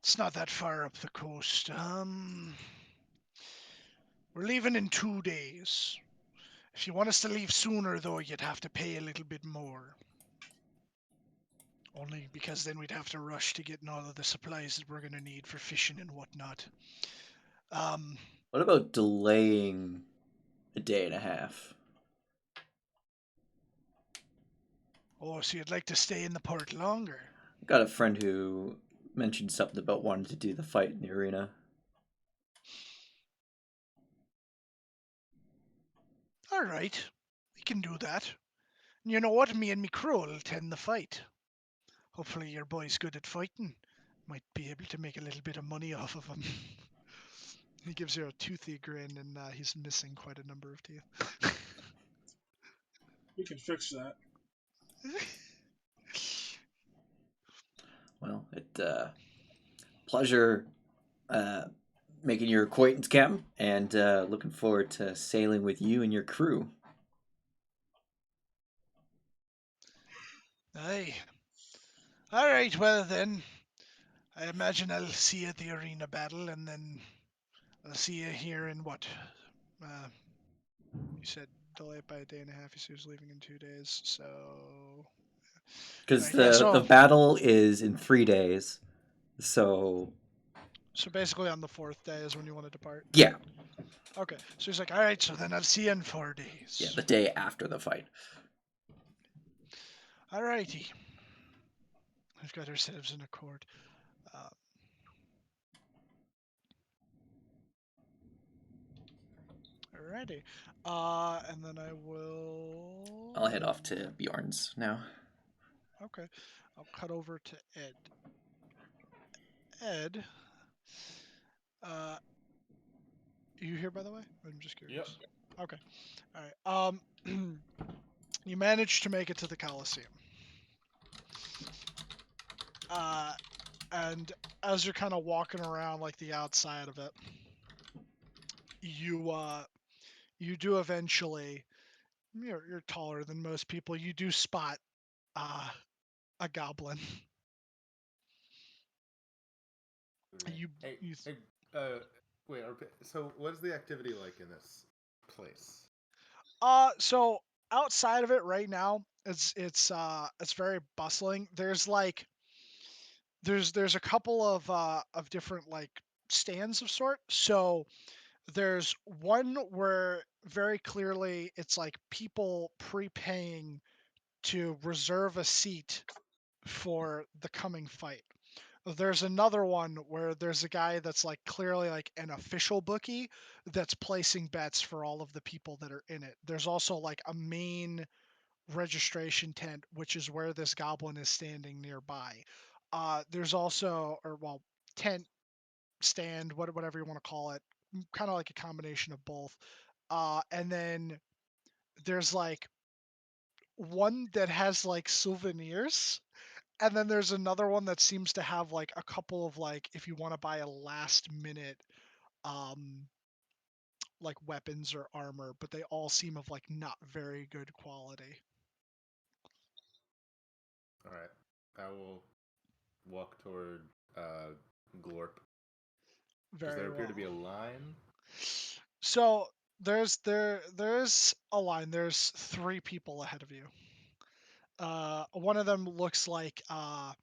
It's not that far up the coast. We're leaving in 2 days. If you want us to leave sooner, though, you'd have to pay a little bit more. Only because then we'd have to rush to getting all of the supplies that we're going to need for fishing and whatnot. Um, What about delaying a day and a half? oh, so you'd like to stay in the port longer? I got a friend who mentioned something about wanting to do the fight in the arena. All right, we can do that. And you know what? Me and me crew will attend the fight. Hopefully your boy's good at fighting. Might be able to make a little bit of money off of him. He gives you a toothy grin, and he's missing quite a number of teeth. We can fix that. Well, it pleasure making your acquaintance, Captain, and looking forward to sailing with you and your crew. Aye. All right, well then. I imagine I'll see you at the arena battle, and then I'll see you here in what? Uh, you said delay it by a day and a half. You said he was leaving in 2 days, so. Because Right, yeah, the so battle is in 3 days. So, basically on the fourth day is when you want to depart. yeah. Okay, so he's like, all right, so then I'll see you in 4 days. Yeah, the day after the fight. All righty. I've got ourselves in accord. Alrighty. And then I will. I'll head off to Bjorn's now. Okay. I'll cut over to Ed. Ed. You here, by the way? I'm just curious. Yep. Okay. All right. You managed to make it to the Coliseum. And as you're kind of walking around like the outside of it, you do eventually. You're taller than most people. You do spot a goblin. You Hey, you hey, wait. So, what is the activity like in this place? so outside of it right now, it's very bustling. There's a couple of different like stands of sort. So there's one where very clearly it's like people prepaying to reserve a seat for the coming fight. There's another one where there's a guy that's like clearly like an official bookie that's placing bets for all of the people that are in it. There's also like a main registration tent, which is where this goblin is standing nearby. There's also, or well, tent stand, whatever you want to call it, kind of like a combination of both. And then there's like one that has like souvenirs, and then there's another one that seems to have like a couple of like if you want to buy a last minute um like weapons or armor, but they all seem of like not very good quality. All right, I will walk toward Glorp. Does Very there appear well. to be a line? So there's a line. There's three people ahead of you. One of them looks like one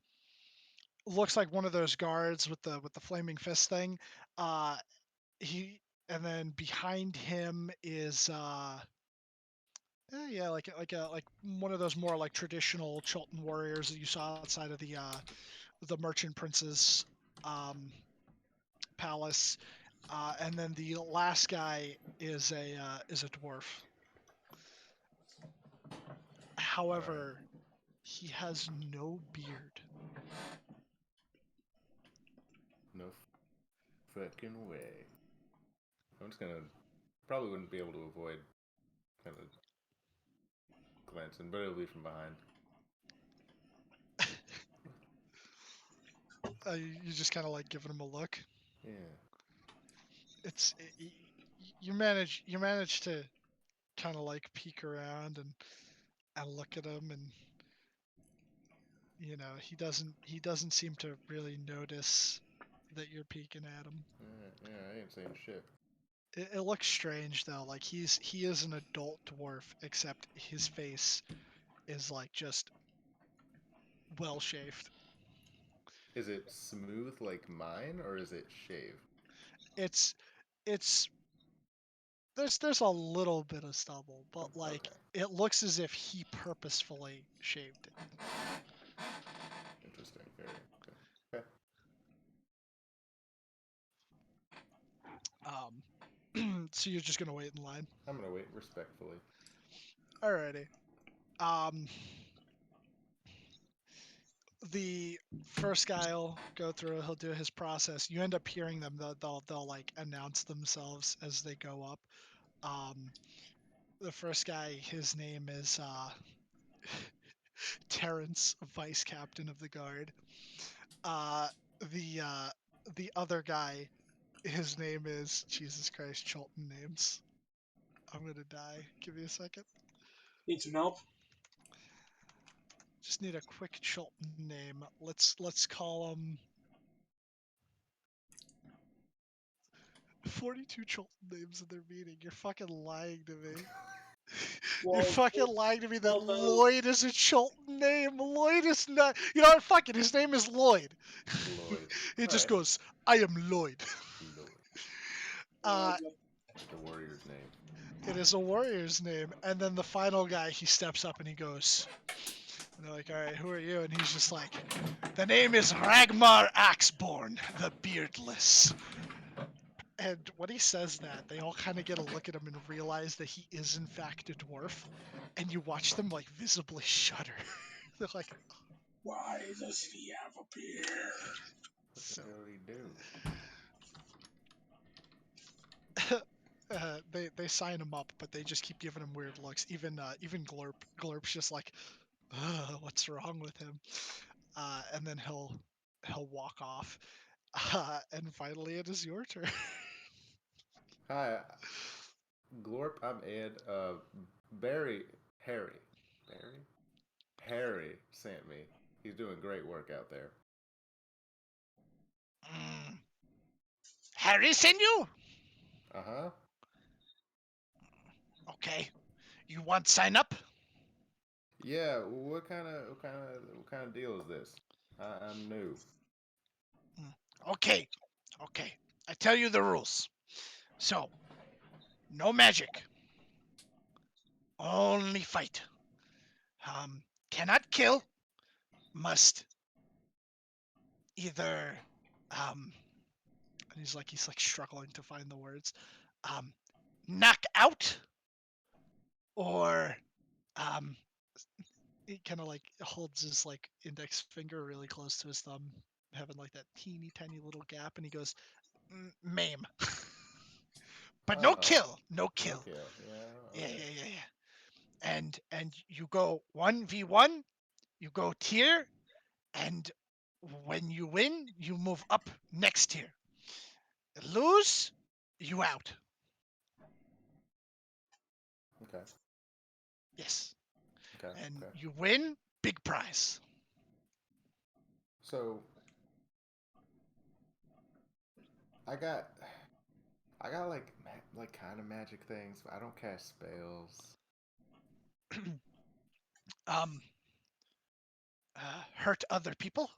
of those guards with the flaming fist thing. Uh, he and then behind him is yeah, like one of those more like traditional Chilton warriors that you saw outside of the Merchant Prince's um, palace. And then the last guy is a dwarf. All right. However, he has no beard. No fucking way. I'm just gonna probably wouldn't be able to avoid kind of glancing, but it'll be from behind. You just kind of like giving him a look. Yeah. You manage to kind of like peek around and look at him, and he doesn't seem to really notice that you're peeking at him. Yeah, I ain't saying shit. It looks strange though. Like he is an adult dwarf, except his face is like just well shaved. Is it smooth like mine, or is it shaved? It's there's a little bit of stubble, but like Okay. it looks as if he purposefully shaved it. Interesting. Very good. Okay. So you're just gonna wait in line. I'm gonna wait respectfully. Alrighty. The first guy will go through. He'll do his process. You end up hearing them. They'll like announce themselves as they go up. The first guy, his name is Terrence, vice captain of the guard. The other guy, his name is Jesus Christ. Chilton names. I'm gonna die. Give me a second. Need some help? Just need a quick Chilton name. Let's call him 42 Chilton names in their meeting. You're fucking lying to me. You're fucking lying to me that Lloyd is a Chilton name. Lloyd is not. You know what? Fuck it. His name is Lloyd. Lloyd. He just Alright. goes, I am Lloyd. Lloyd. The warrior's name. It is a warrior's name. And then the final guy, he steps up and he goes, and they're like, all right, who are you? And he's just like, the name is Ragmar Axeborn, the Beardless. And when he says that, they all kind of get a look at him and realize that he is in fact a dwarf. And you watch them like visibly shudder. They're like, why does he have a beard? What the hell he do? They sign him up, but they just keep giving him weird looks. Even Glurp's just like, what's wrong with him? And then he'll walk off. And finally, it is your turn. Hi, Glorp. I'm Ed. Harry sent me. He's doing great work out there. Harry sent you? Uh-huh. Okay. You want sign up? Yeah. What kind of deal is this? I'm new. Okay. I tell you the rules. So, no magic. Only fight. Cannot kill. Must either and he's like struggling to find the words. Knock out or he kind of like holds his like index finger really close to his thumb, having like that teeny tiny little gap, and he goes, maim. But no kill. No kill. Yeah. Okay. Yeah. And you go 1v1, you go tier, and when you win, you move up next tier. Lose, you out. Okay. Yes. Okay. And okay. you win, big prize. So I got like kind of magic things, but I don't cast spells. Hurt other people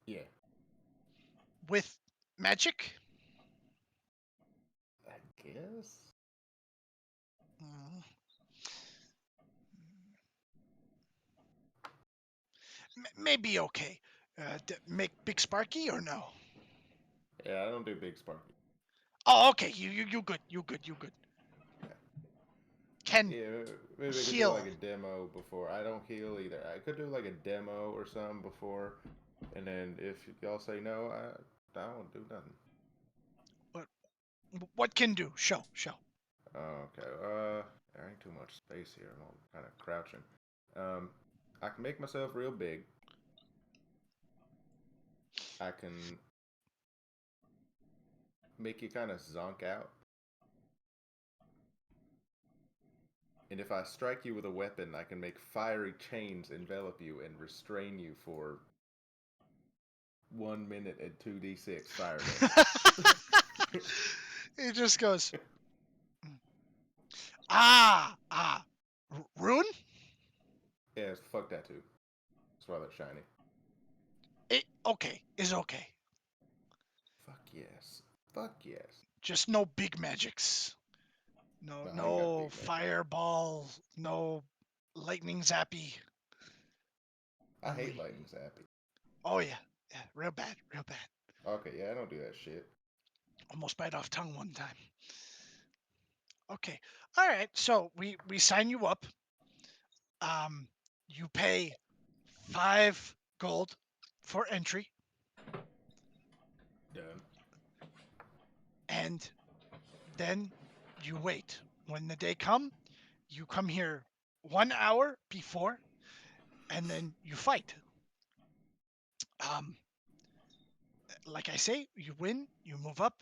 Yeah. with magic. I guess. Maybe okay. Make big sparky or no? Yeah, I don't do big sparky. Oh, okay. You good. You good. Yeah. Can Yeah, maybe I could do heal. like a demo before. I don't heal either. I could do like a demo or something before, and then if y'all say no, I don't do nothing. What can do? Show. Oh, okay. There ain't too much space here. I'm all kind of crouching. I can make myself real big. I can make you kind of zonk out. And if I strike you with a weapon, I can make fiery chains envelop you and restrain you for 1 minute and 2d6 fire damage. He just goes, Ruin? Yeah, fuck that too. That's why they're shiny. Okay, is okay. Fuck yes. Fuck yes. Just no big magics. No, No, I ain't got no big magic. fireball, no lightning zappy. I hate Only- lightning zappy. Oh yeah, real bad, real bad. Okay, yeah, I don't do that shit. Almost bite off tongue one time. Okay, all right. So we sign you up. You pay 5 gold for entry, Done. and then you wait. When the day come, you come here 1 hour before, and then you fight. Um, like I say, you win, you move up,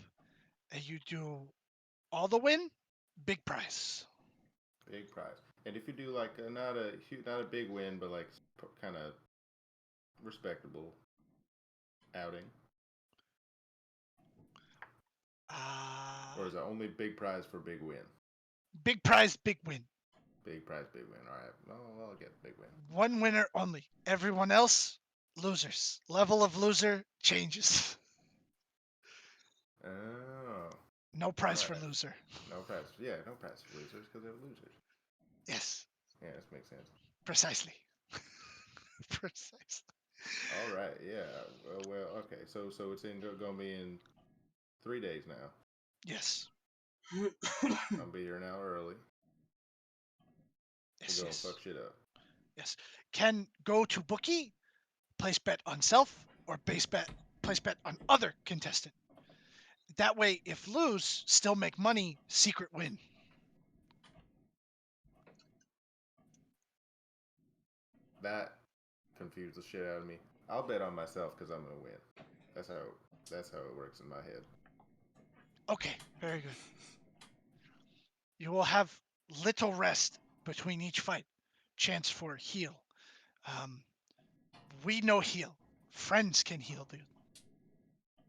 and you do all the win, big prize. Big prize. And if you do like not a big win, but like kind of respectable outing, or is it only big prize for big win? Big prize, big win. Big prize, big win. All right, no, I'll get big win. One winner only. Everyone else, losers. Level of loser changes. Oh, No prize for alright. loser. No prize. Yeah, no prize for losers because they're losers. Yes, Yeah, this makes sense. precisely. Precisely. All right, yeah. Well, okay. So it's gonna be in 3 days now. Yes. I'll be here an hour early. Yes, We're gonna yes. fuck shit up. Yes. Can go to bookie, place bet on self, or place bet on other contestant. That way, if lose, still make money, secret win. That confused the shit out of me. I'll bet on myself because I'm gonna win. That's how it works in my head. Okay, very good. You will have little rest between each fight. Chance for heal. Um, we no heal. Friends can heal, dude.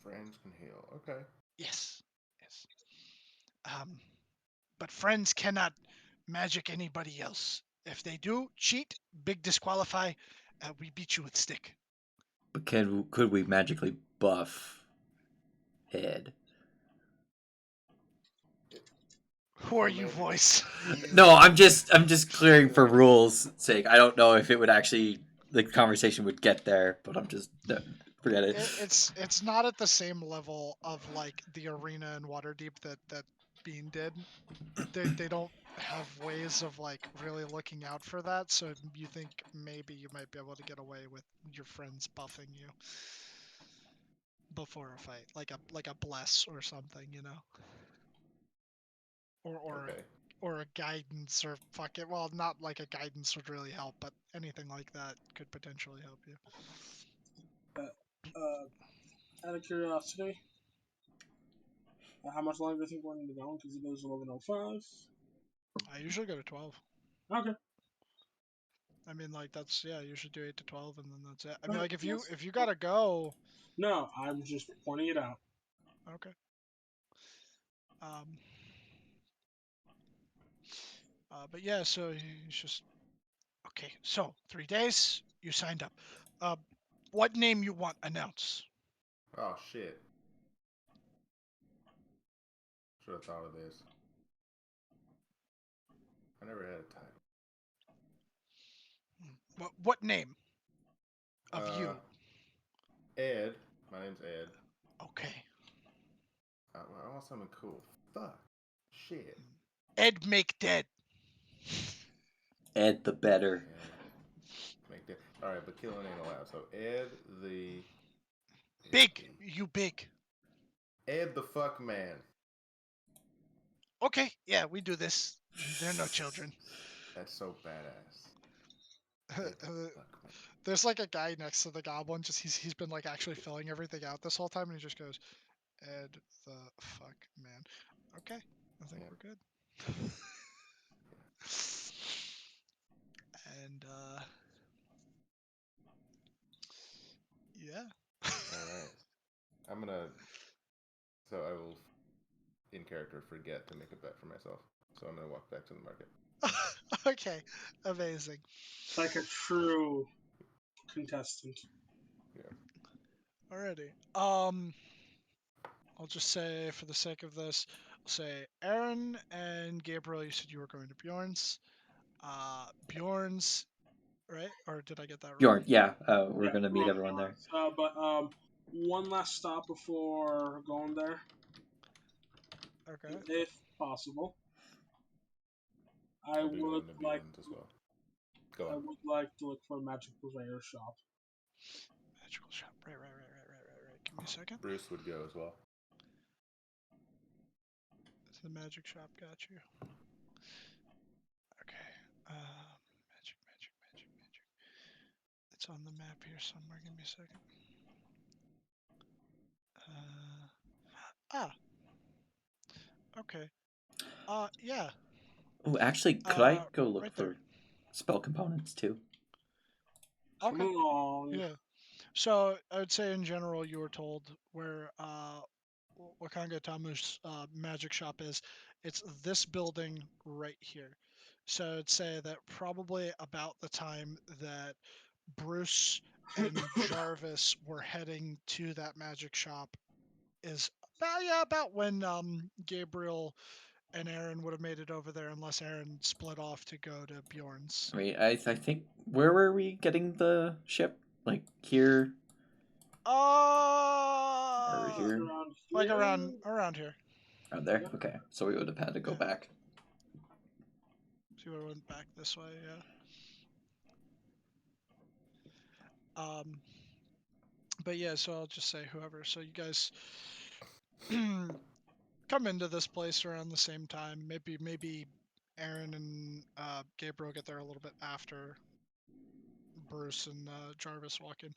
Friends can heal. Okay. Yes. Yes. But friends cannot magic anybody else. If they do cheat, big disqualify. We beat you with stick. But could we magically buff Ed? Who are you, voice? No, I'm just clearing for rules' sake. I don't know if it would actually the conversation would get there, but I'm just forget it. It's not at the same level of like the arena and Waterdeep that Bean did. They don't have ways of like really looking out for that, so you think maybe you might be able to get away with your friends buffing you before a fight, like a bless or something, you know, Okay. or a guidance or fuck it. Well, not like a guidance would really help, but anything like that could potentially help you. Out of curiosity, how much longer do you think we're going to be going? Because it goes 11:05. I usually go to 12. Okay. I mean, like that's yeah. You should do 8 to 12, and then that's it. I mean, Okay, like if yes. you gotta go, No, I'm just pointing it out. okay. Um. But yeah, so it's just okay. So 3 days, you signed up. Uh, what name you want announce? Oh shit. Should have thought of this. I never had a title. What name of you? Ed. My name's Ed. Okay. I want something cool. Fuck. Shit. Ed make dead. Ed the better. Make that. All right, but killing ain't allowed. So Ed the Big. You big. Ed the fuck man. Okay, yeah, we do this. There are no children. That's so badass. Ed, fuck, man. There's like a guy next to the goblin. Just he's been like actually filling everything out this whole time, and he just goes, "Ed, the fuck, man." Okay, I think Yeah. we're good. And yeah. All right. I'm gonna. So I will, in character, forget to make a bet for myself. So I'm gonna walk back to the market. Okay, amazing. Like a true contestant. Alrighty. I'll just say for the sake of this, I'll say Aaron and Gabriel. You said you were going to Bjorn's. Bjorn's, right? Or did I get that wrong? Bjorn, yeah, we're Yeah, gonna meet right, everyone there. But one last stop before going there, Okay. if possible. I I'll be would going to like Beyond as well. Go I on. would like to look for a magic purveyor shop. Magical shop. Right. Give me a second. Bruce would go as well. It's the magic shop. Got you. Okay. Magic. It's on the map here somewhere. Give me a second. Okay. Yeah. Oh, actually, could I go look right for there. spell components too? Come Okay. along. Yeah. So I would say in general, you were told where Wakanga Tamu's magic shop is. It's this building right here. So I'd say that probably about the time that Bruce and Jarvis were heading to that magic shop is about when Gabriel and Aaron would have made it over there, unless Aaron split off to go to Bjorn's. Wait, I think where were we getting the ship? Like here or here? Like around here. Around there? Okay, so we would have had to go Yeah. back. So we went back this way, yeah. But yeah, so I'll just say whoever. So you guys come into this place around the same time. Maybe Aaron and Gabriel get there a little bit after Bruce and Jarvis walk in.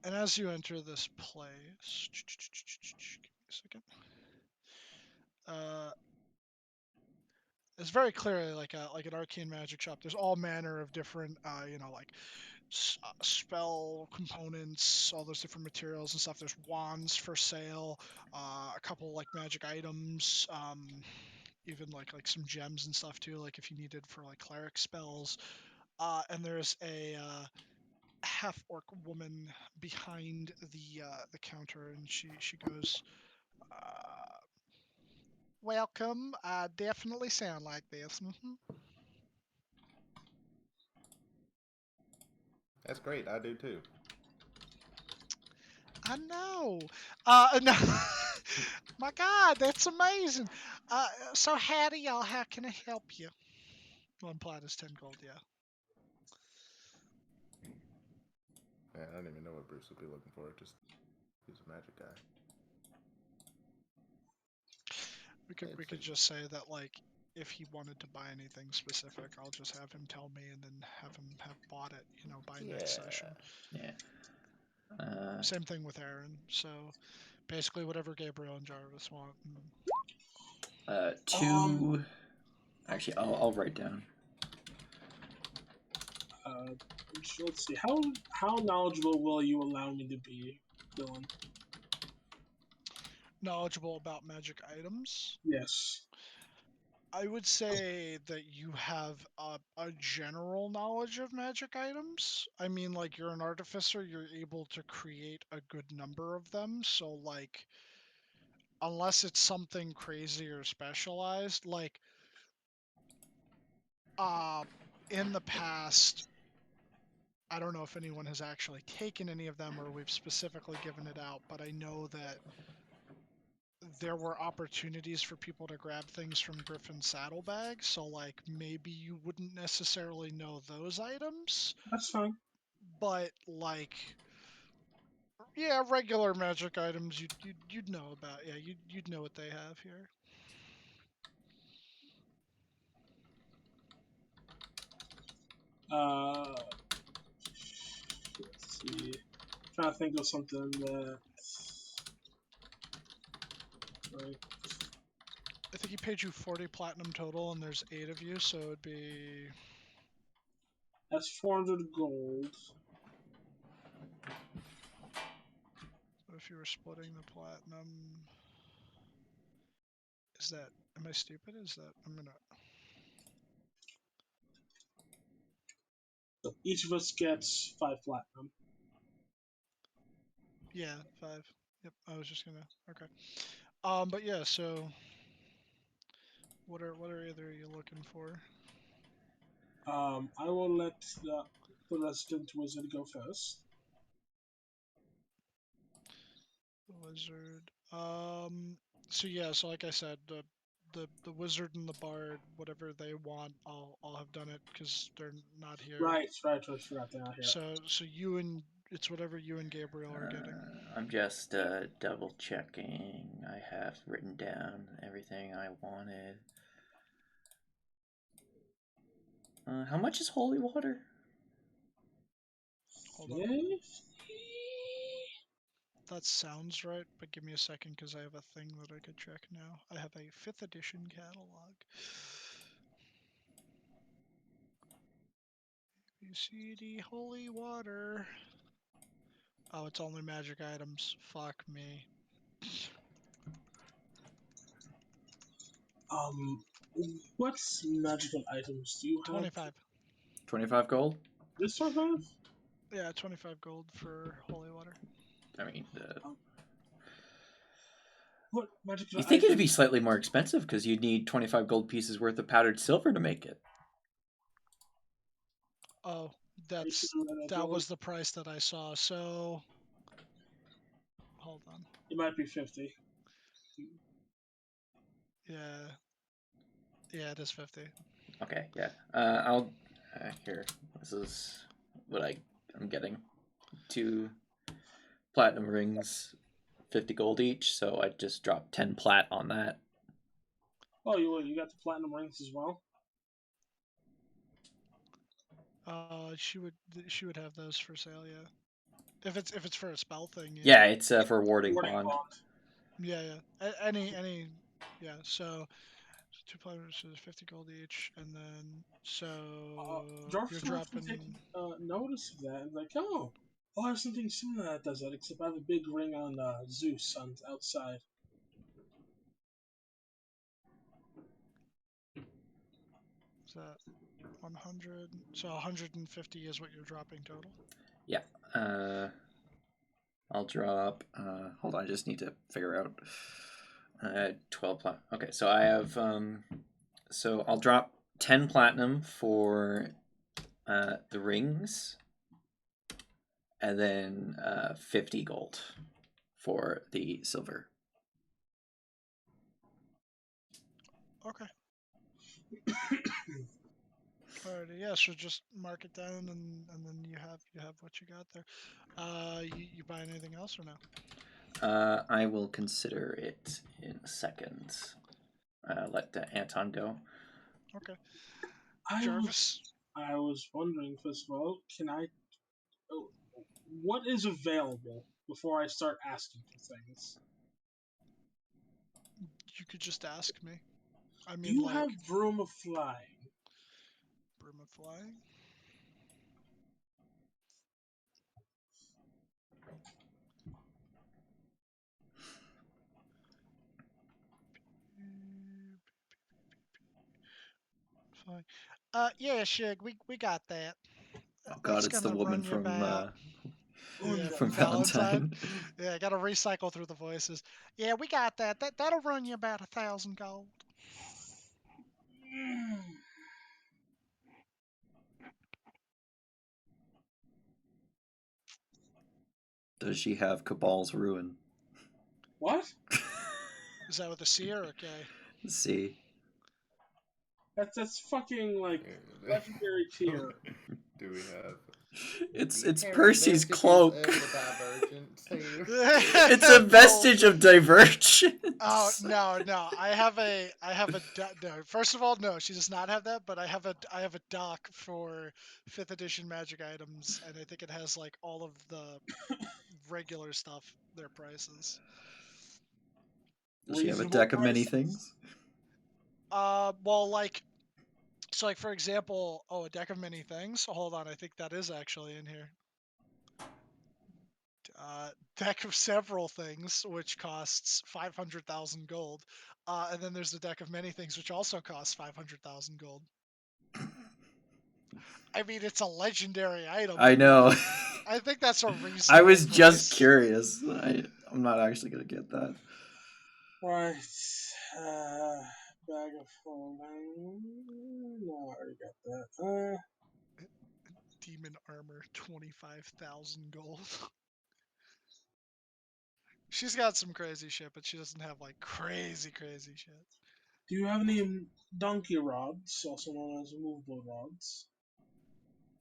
And as you enter this place, give me a second. It's very clearly like an arcane magic shop. There's all manner of different, like spell components, all those different materials and stuff. There's wands for sale, a couple like magic items, even like some gems and stuff too, like if you needed for like cleric spells. And there's a half orc woman behind the counter, and she goes, "Welcome. I definitely sound like this." Mm-hmm. That's great. I do too. I know. No. My God, that's amazing. So howdy, y'all. How can I help you? 1 plat is 10 gold. Yeah. Man, I don't even know what Bruce would be looking for. Just he's a magic guy. We could just say that like if he wanted to buy anything specific, I'll just have him tell me and then have him have bought it. By next session. Yeah. Same thing with Aaron. So basically, whatever Gabriel and Jarvis want. Two. Actually, I'll write down. Let's see. How knowledgeable will you allow me to be, Dylan? Knowledgeable about magic items. Yes. I would say that you have a general knowledge of magic items. I mean, like, you're an artificer, you're able to create a good number of them. So, like, unless it's something crazy or specialized, like, in the past, I don't know if anyone has actually taken any of them or we've specifically given it out, but I know that there were opportunities for people to grab things from Griffin's saddlebags, so like maybe you wouldn't necessarily know those items, That's fine. but like Yeah, regular magic items you'd know about. Yeah, you'd know what they have here. Let's see. Trying to think of something that. Right. I think he paid you 40 platinum total, and there's 8 of you, so it'd be. That's 400 gold. So if you were splitting the platinum, is that? Am I stupid? Is that? I'm gonna. So each of us gets 5 platinum. Yeah, 5. Yep. I was just gonna. Okay. But yeah. So. What are either of you looking for? I will let the resident wizard go first. The wizard. So yeah. So like I said, the wizard and the bard, whatever they want, I'll have done it because they're not here. Right. I forgot they're not here. So you and it's whatever you and Gabriel are getting. I'm just double checking. I have written down everything I wanted. How much is holy water? Hold on. 50? That sounds right, but give me a second because I have a thing that I could check now. I have a 5th edition catalog. ABCD holy water. Oh, it's only magic items. Fuck me. What magical items do you have? 25. 25 gold? This sort of? Yeah, 25 gold for holy water. I mean, What magical you think it'd be items? slightly more expensive because you'd need 25 gold pieces worth of powdered silver to make it. Oh, Are you sure that gold? was the price that I saw. So hold on. It might be 50. Yeah. Yeah, it is 50. Okay, yeah. I'll here. This is what I'm getting. 2 platinum rings, 50 gold each. So I just dropped 10 plat on that. Oh, you got the platinum rings as well? She would have those for sale, yeah. If it's for a spell thing, Yeah, it's for warding Warding bond. Yeah. Any yeah. So 2 players is 50 gold each, and then so you're Jarvis will dropping. take notice of that and like, oh, I have something similar that does that, except I have a big ring on Zeus on outside. Is that 100? So 150 is what you're dropping total. Yeah. I'll drop. Hold on, I just need to figure out. 12 platinum. Okay, so I have. So I'll drop 10 platinum for the rings, and then 50 gold for the silver. Okay. Alrighty, yeah. So just mark it down, and then you have what you got there. You buy anything else or no? I will consider it in a second. Let Anton go. Okay. I Jarvis. was wondering, first of all, what is available before I start asking for things? You could just ask me. I Do mean, you like have Broom of Flying? broom of flying. Fine. Yeah, Shig, we got that. Oh God, That's it's the gonna woman run you from about. Yeah, from Valentine. Valentine. Yeah, I gotta recycle through the voices. Yeah, we got that. That'll run you about 1,000 gold. Does she have Cabal's ruin? What? Is that with a C or a K? See. That's fucking like legendary tier. Do we have It's You it's can't Percy's advantages cloak. of the divergence here. It's a No. vestige of divergence. Oh no, no! I have a no. First of all, no, she does not have that. But I have a doc for 5th edition magic items, and I think it has like all of the regular stuff, their prices. Does she have a Reasonable deck of many prices. things? Well, like, so like for example, a deck of many things. Hold on, I think that is actually in here. Deck of several things, which costs 500,000 gold, and then there's the deck of many things, which also costs 500,000 gold. I mean, it's a legendary item. I know. I think that's a reasonable I was price. just curious. I'm not actually gonna get that. Right. Bag of holding. No, I already got that. Demon armor, 25,000 gold. She's got some crazy shit, but she doesn't have like crazy shit. Do you have any donkey rods, also known as movable rods?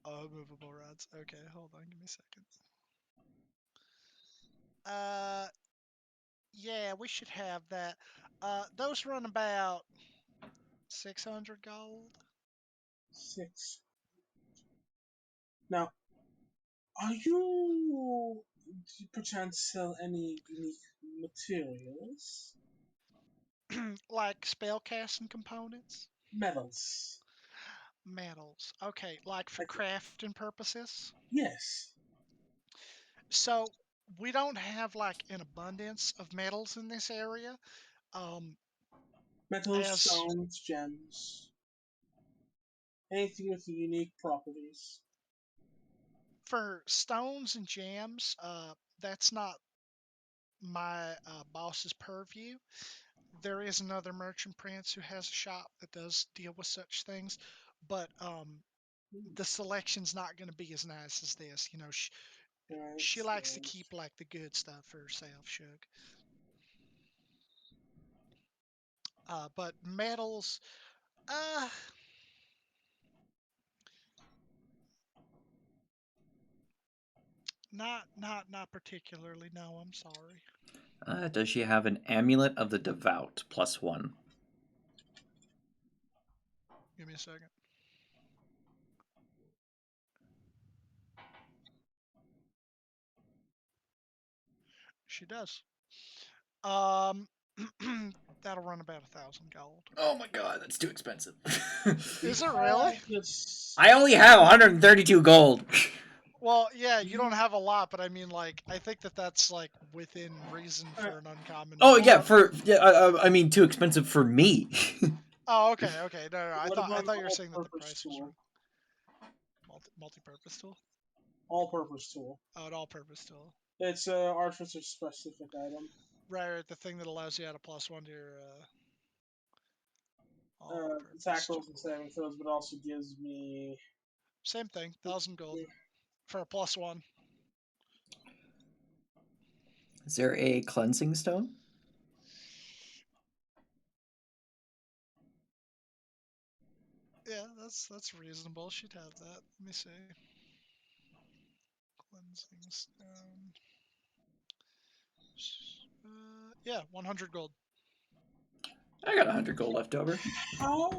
Oh, movable rods. Okay, hold on, give me a second. Yeah, we should have that. Those run about 600 gold. 6. Now, are you do you perchance sell any unique materials? Like spellcasting components? Metals. Metals. Okay, like for Like, crafting purposes? yes. So, we don't have like an abundance of metals in this area. Um, Metals, as stones, gems. Anything with unique properties. for stones and gems, that's not my boss's purview. There is another merchant prince who has a shop that does deal with such things, but the selection's not going to be as nice as this. You know, Right, she likes to stones. keep like the good stuff for herself, Shug. But metals, uh, not particularly. No, I'm sorry. Does she have an amulet of the devout +1? Give me a second. She does. Um, that'll run about 1,000 gold. Oh my god, that's too expensive. Is it really? Yes. I only have 132 gold. Well, yeah, you don't have a lot, but I mean, like, I think that's like within reason for an uncommon. Oh yeah, What I mean too expensive for me. Oh, okay. No. I what thought about an you were saying that the all-purpose price was tool? multi-purpose tool. All-purpose tool. Oh, an all-purpose tool. It's a artificer specific item. Right, the thing that allows you to add a +1 to your all-purpose Attack tool. rolls and saving throws, but also gives me. Same thing, 1,000 gold for a +1. Is there a cleansing stone? Yeah, that's reasonable. She'd have that. Let me see. Cleansing stone. Yeah, 100 gold. I got 100 gold left over. How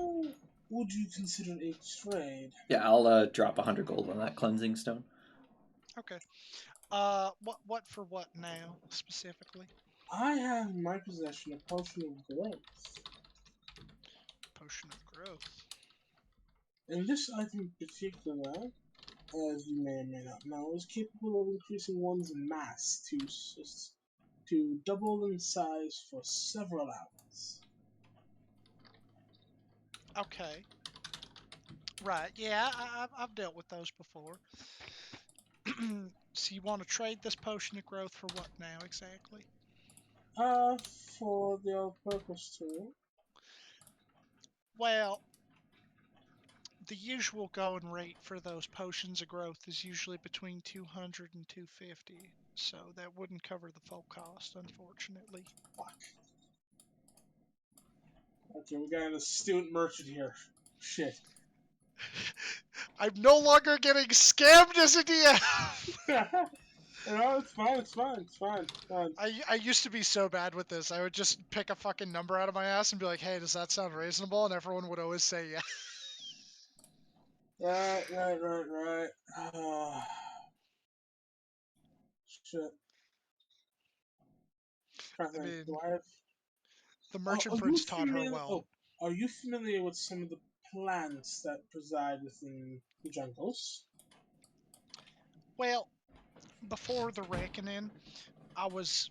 would you consider a trade? Yeah, I'll drop 100 gold on that cleansing stone. Okay. What for what now specifically? I have in my possession a potion of growth. Potion of growth. And this item in particular, as you may or may not know, is capable of increasing one's mass to double in size for several hours. Okay. Right. Yeah, I've dealt with those before. So you want to trade this potion of growth for what now exactly? For the all-purpose tool. Well, the usual going rate for those potions of growth is usually between 200 and 250. So that wouldn't cover the full cost, unfortunately. Fuck. Okay, we got an astute merchant here. Shit. I'm no longer getting scammed as a DM. It's fine. It's fine. It's fine. It's fine. I used to be so bad with this. I would just pick a fucking number out of my ass and be like, "Hey, does that sound reasonable?" And everyone would always say, "Yeah." Right. Shit. Trying to I think. mean, Do I have? the Oh, merchant are you prince taught her familiar? well. Oh, are you familiar with some of the plants that preside within the jungles? Well, before the reckoning, I was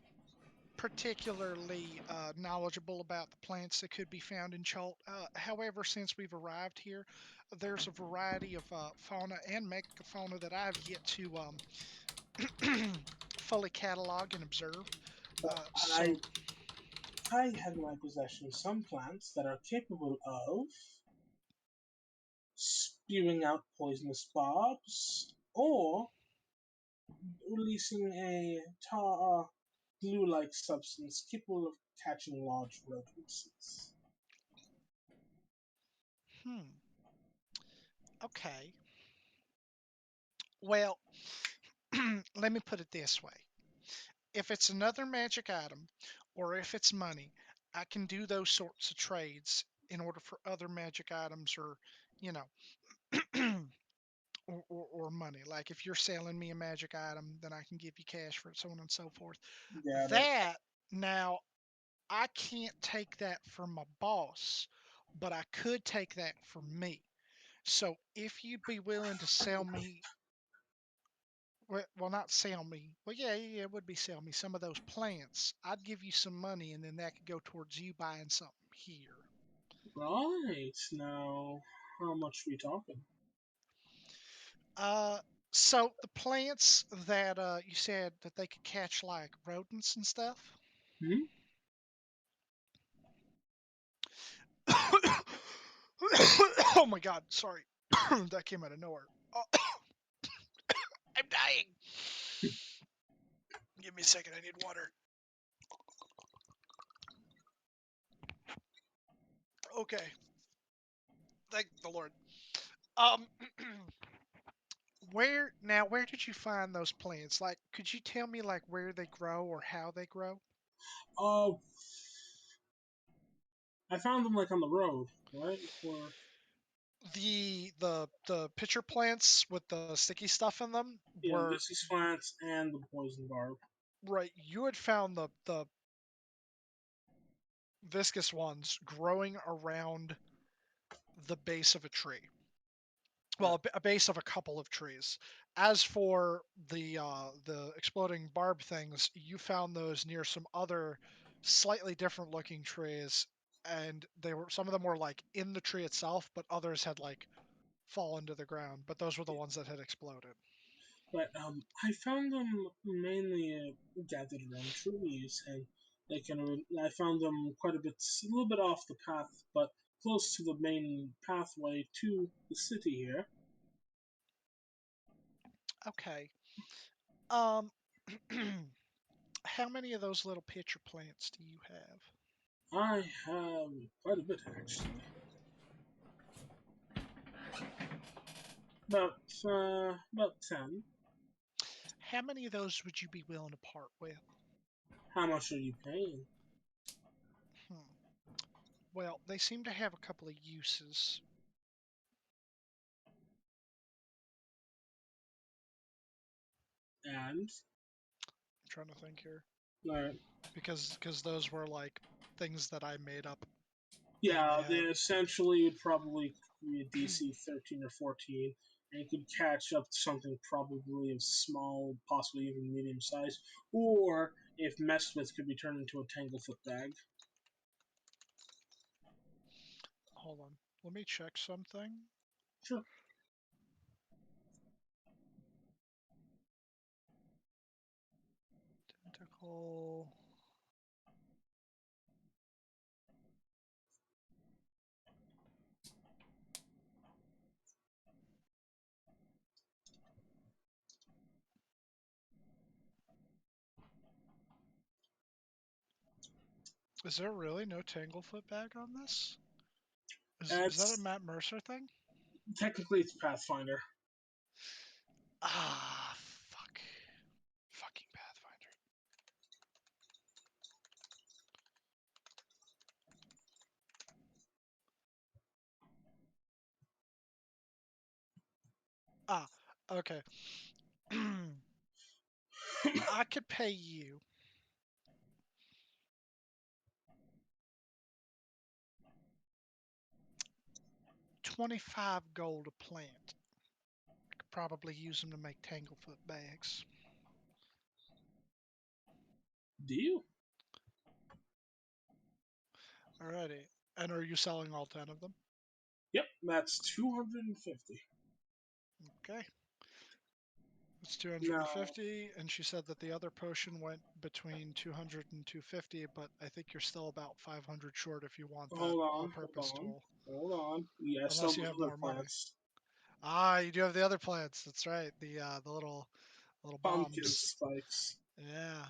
particularly knowledgeable about the plants that could be found in Chult. However, since we've arrived here, there's a variety of fauna and megafauna that I've yet to fully catalog and observe. But So, I have in my possession some plants that are capable of spewing out poisonous barbs or releasing a tar glue-like substance capable of catching large rodents. okay. Well, let me put it this way. If it's another magic item or if it's money, I can do those sorts of trades in order for other magic items or, you know, or money. Like if you're selling me a magic item, then I can give you cash for it, so on and so forth. Got it. That now I can't take that from my boss, but I could take that for me. So if you'd be willing to sell me, well, not sell me. Well, yeah, it would be sell me some of those plants. I'd give you some money, and then that could go towards you buying something here. Right. Now, how much are we talking? Uh, so the plants that you said that they could catch like rodents and stuff. Hmm? Oh my God, sorry, that came out of nowhere. Oh, I'm dying. Give me a second. I need water. Okay. Thank the Lord. Um, where did you find those plants? Like, could you tell me like where they grow or how they grow? Oh, I found them like on the road, right? Or The pitcher plants with the sticky stuff in them yeah, were Missy's plants and the poison barb. right. You had found the viscous ones growing around the base of a tree. Well, a base of a couple of trees. As for the exploding barb things, you found those near some other slightly different looking trees, and they were some of them were like in the tree itself, but others had like fallen to the ground. But those were the ones that had exploded. But I found them mainly gathered around trees, and they kind of. I found them quite a bit, a little bit off the path, but close to the main pathway to the city here. Okay. Um, how many of those little pitcher plants do you have? I have quite a bit actually. About 10. How many of those would you be willing to part with? How much are you paying? Hmm. Well, they seem to have a couple of uses. And I'm trying to think here uh, because those were like things that I made up in my yeah, they head. essentially would probably be a DC 13 or 14, and could catch up to something probably of small, possibly even medium size, or if messed with, could be turned into a tanglefoot bag. Hold on, let me check something. Sure. Tentacle. Is there really no Tanglefoot bag on this? Is that a It's Matt Mercer thing? Technically, it's Pathfinder. Ah, fuck. Fucking Pathfinder. Ah, okay. I could pay you 25 gold a plant. I could probably use them to make tanglefoot bags. Do you? Alrighty. And are you selling all 10 of them? Yep, that's 250. Okay. It's No. 250, and she said that the other potion went between 200 and 250, but I think you're still about 500 short if you want that Hold on, all-purpose hold on, tool. hold on. Yeah, I still Unless you have have other more money. plants. Ah, you do have the other plants. That's right. The little Pumpkin bombs. spikes. Yeah.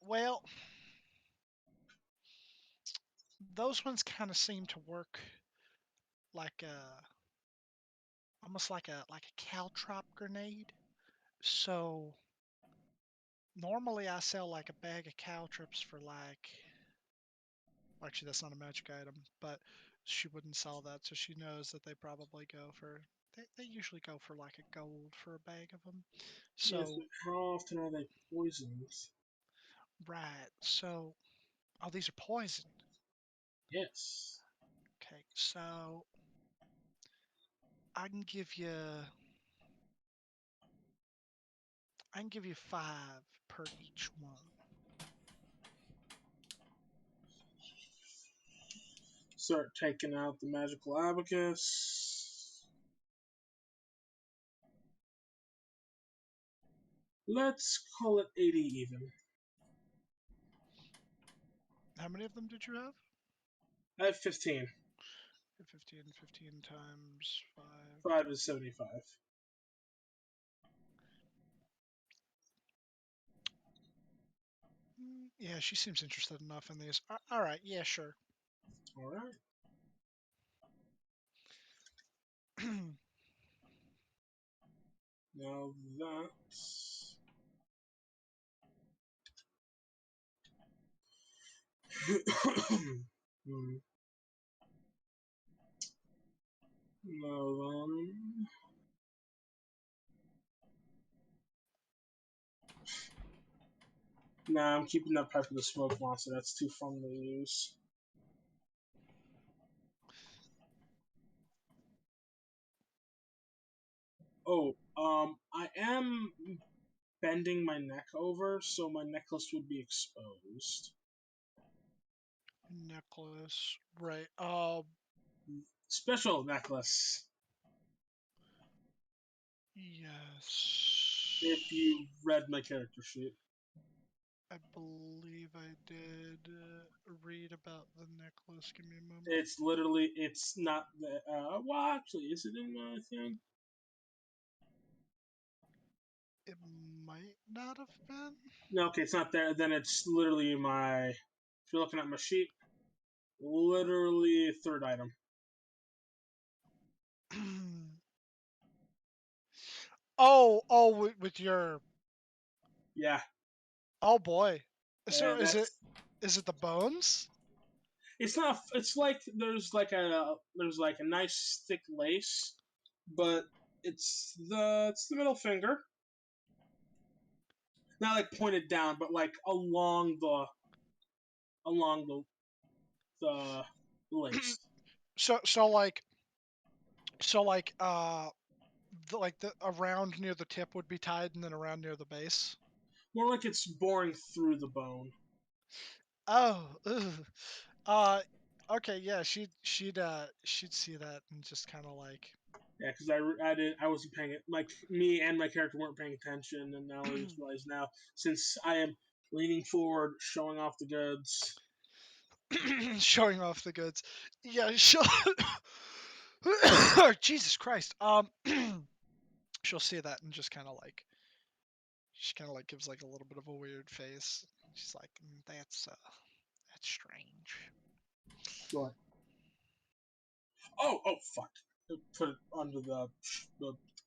Well, those ones kind of seem to work like almost like a caltrop grenade. So normally I sell like a bag of caltrops for like, actually that's not a magic item, but she wouldn't sell that, so she knows that they probably go for, they usually go for like a gold for a bag of them. Yes, So but how often are they poisoned? right, so oh, these are poisoned. Yes. Okay, so I can give you I can give you 5 per each one. Start taking out the magical abacus. Let's call it 80 even. How many of them did you have? I have 15. 15 times 5. 5 is 75. Yeah, she seems interested enough in these. All right, yeah, sure. Alright. Now that's. Hmm. Now then. Nah, I'm keeping that pipe of the smoke monster. That's too fun to use. Oh, I am bending my neck over, so my necklace would be exposed. Necklace, right? Special necklace. Yes. If you read my character sheet. I believe I did read about the necklace. Give me a moment. It's literally, it's not the, well, actually, is it in my thing? It might not have been. No, okay, it's not there. Then it's literally my, if you're looking at my sheet, literally third item. oh, with your. Yeah. Oh boy. So And that's, is it the bones? it's not, it's like, there's like a nice thick lace, but it's the middle finger. Not like pointed down, but like along the lace. So like the around near the tip would be tied, and then around near the base. More like it's boring through the bone. Oh, ugh. Okay, yeah, she'd see that and just kind of like. Yeah, because I wasn't paying it. Like me and my character weren't paying attention, and now I just realized now since I am leaning forward, showing off the goods. Showing off the goods. Yeah, Jesus Christ. She'll see that and just kind of like She kind of like gives like a little bit of a weird face. She's like, that's strange. What? Oh, fuck. I put it under the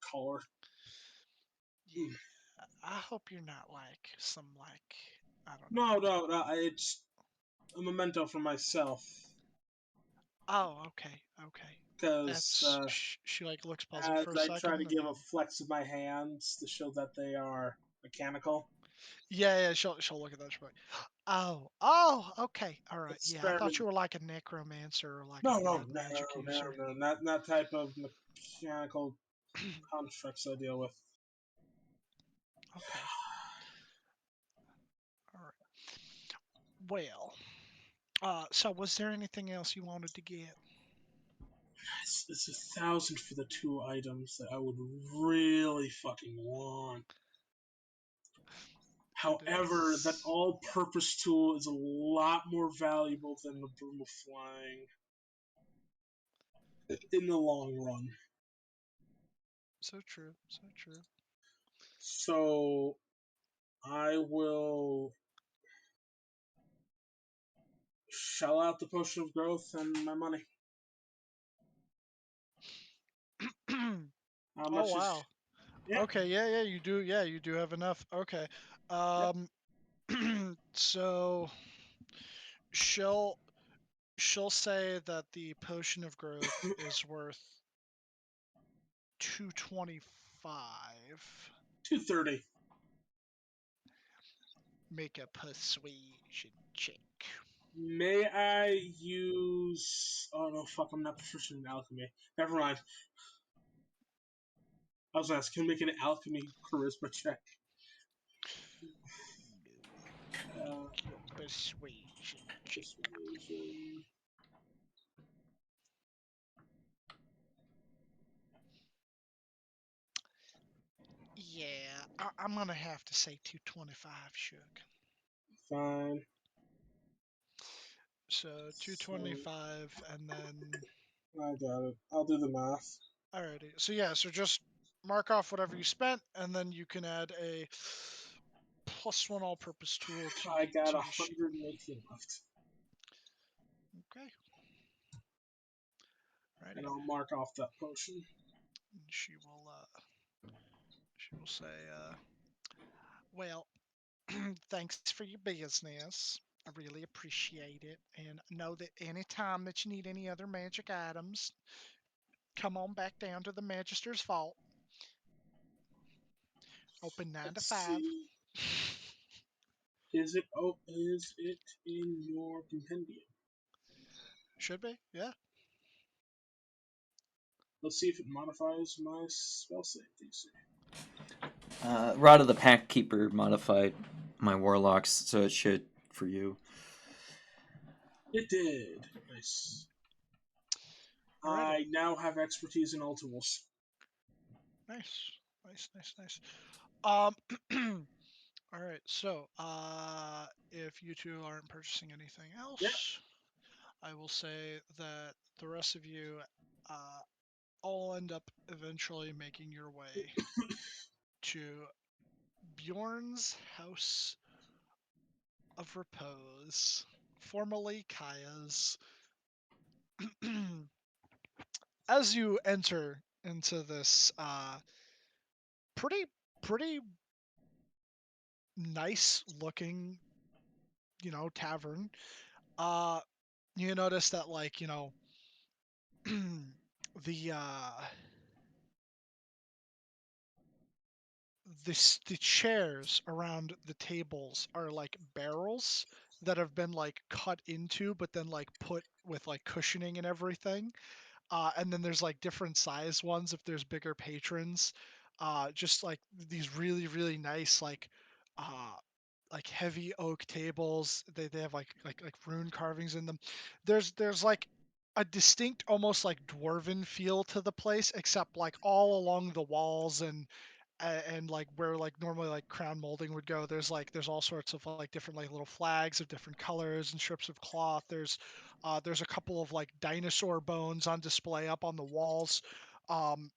collar. Yeah, I hope you're not like some like I don't know. No. It's a memento for myself. Oh, okay. Because That's she like looks puzzled as for a I try to second, and give a then flex of my hands to show that they are mechanical. yeah, she'll look at that. She'll be like, oh, okay, all right. Yeah, I thought Experiment. you were like a necromancer or like a No, blood magic user. not that type of mechanical constructs I deal with. Okay, all right. Well, so was there anything else you wanted to get? It's 1,000 for the 2 items that I would really fucking want. It However, that is all-purpose tool is a lot more valuable than the broom of flying in the long run. so true, so true. So I will shell out the potion of growth and my money. How Oh much is? wow. Yeah, Okay, you do. Yeah, you do have enough. Okay. yep. Um, so she'll she'll say that the potion of growth is worth 225. 230. Make a persuasion check. May I use? Oh no, fuck! I'm not proficient in alchemy. Never mind. I was asking, can I make an alchemy charisma check? Uh, Persuasion check. persuasion. Yeah, I'm gonna have to say 225, Shook. Fine. So So 225, and then I got it. I'll do the math. alrighty. So yeah, so just mark off whatever you spent, and then you can add a +1 all-purpose tool I got to your sheet. 118 left, Okay. Righty. and I'll mark off that potion. And she will say, well, thanks for your business. I really appreciate it, and know that anytime that you need any other magic items, come on back down to the Magister's Vault. Open 9 to Let's 5. see. Is it? Oh, is it in your compendium? Should be, yeah. Let's see if it modifies my spell save DC. Rod of the Pack Keeper modified my warlocks, so it should for you. It did. Nice. Alrighty. I now have expertise in all tools. Nice. All right. So, if you two aren't purchasing anything else, Yeah. I will say that the rest of you, all end up eventually making your way to Bjorn's House of Repose, formerly Kaya's. As you enter into this pretty nice looking, tavern, uh you notice that like, the the chairs around the tables are like barrels that have been like cut into but then like put with like cushioning and everything. And then there's like different size ones if there's bigger patrons. Just like these really nice like heavy oak tables. They have like rune carvings in them. There's like a distinct almost like dwarven feel to the place, except like all along the walls and like where like normally like crown molding would go, there's all sorts of like different like little flags of different colors and strips of cloth. There's a couple of like dinosaur bones on display up on the walls. um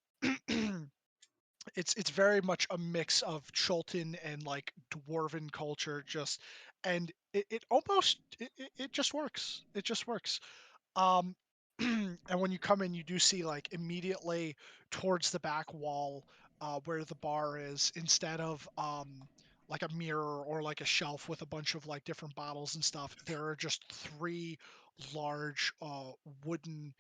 it's very much a mix of Chultan and like dwarven culture, and it almost it just works. It just works. Um, and when you come in, you do see like immediately towards the back wall where the bar is, instead of like a mirror or like a shelf with a bunch of like different bottles and stuff, there are just three large wooden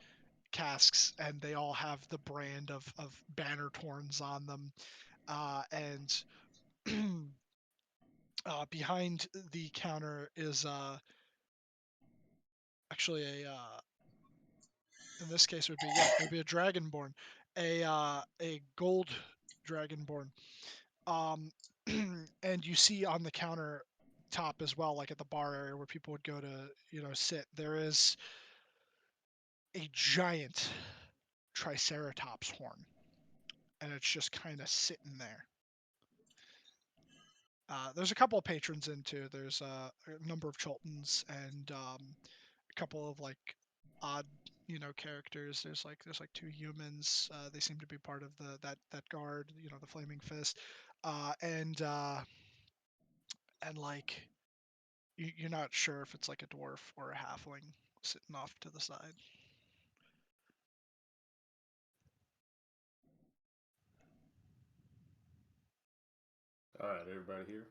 casks, and they all have the brand of Banner Torns on them. And behind the counter is actually in this case it would be a dragonborn, a gold dragonborn. Um, and you see on the counter top as well, like at the bar area where people would go to sit, there is a giant triceratops horn, and it's just kind of sitting there. There's a couple of patrons in too. There's a number of Chultans and a couple of like odd, characters. There's like two humans. They seem to be part of that guard. The Flaming Fist, and like you're not sure if it's like a dwarf or a halfling sitting off to the side. All right, everybody here.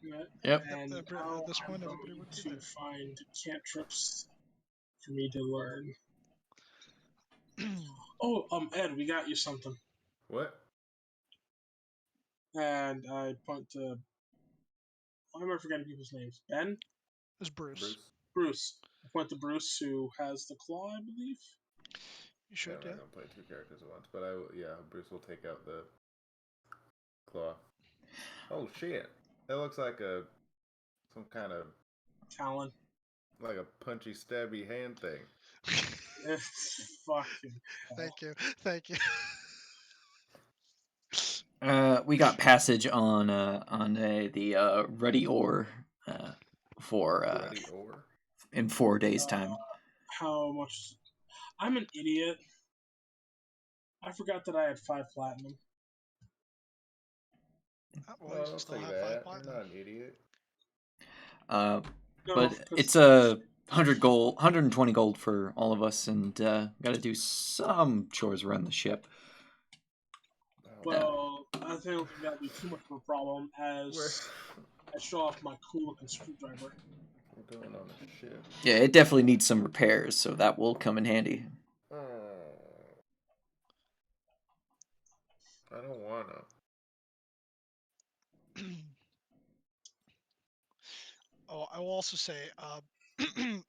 Yeah. Yep. And At now this I'm point, going everybody would be to there. find cantrips for me to learn. Oh, Ed, we got you something. What? And I point to. Why am I forgetting people's names? Ben? It's Bruce. Bruce? Bruce. I point to Bruce, who has the claw, I believe. You should, Yeah, yeah. we're not gonna play two characters at once, but Bruce will take out the claw. Oh shit! That looks like some kind of Talon. like a punchy, stabby hand thing. It's fucking hell. Thank you. We got passage on the ruddy ore for Ready or? in 4 days time. How much? I'm an idiot. I forgot that I had 5 platinum. Well, No, you don't still say have 5 that. platinum. You're not an idiot. No, But 'cause- it's a 120 gold for all of us, and got to do some chores around the ship. Oh, Well, I don't think that'll be too much of a problem as we're, I show off my cool looking screwdriver. we're going on a ship. Yeah, it definitely needs some repairs, so that will come in handy. Oh, I don't wanna. Oh, I will also say,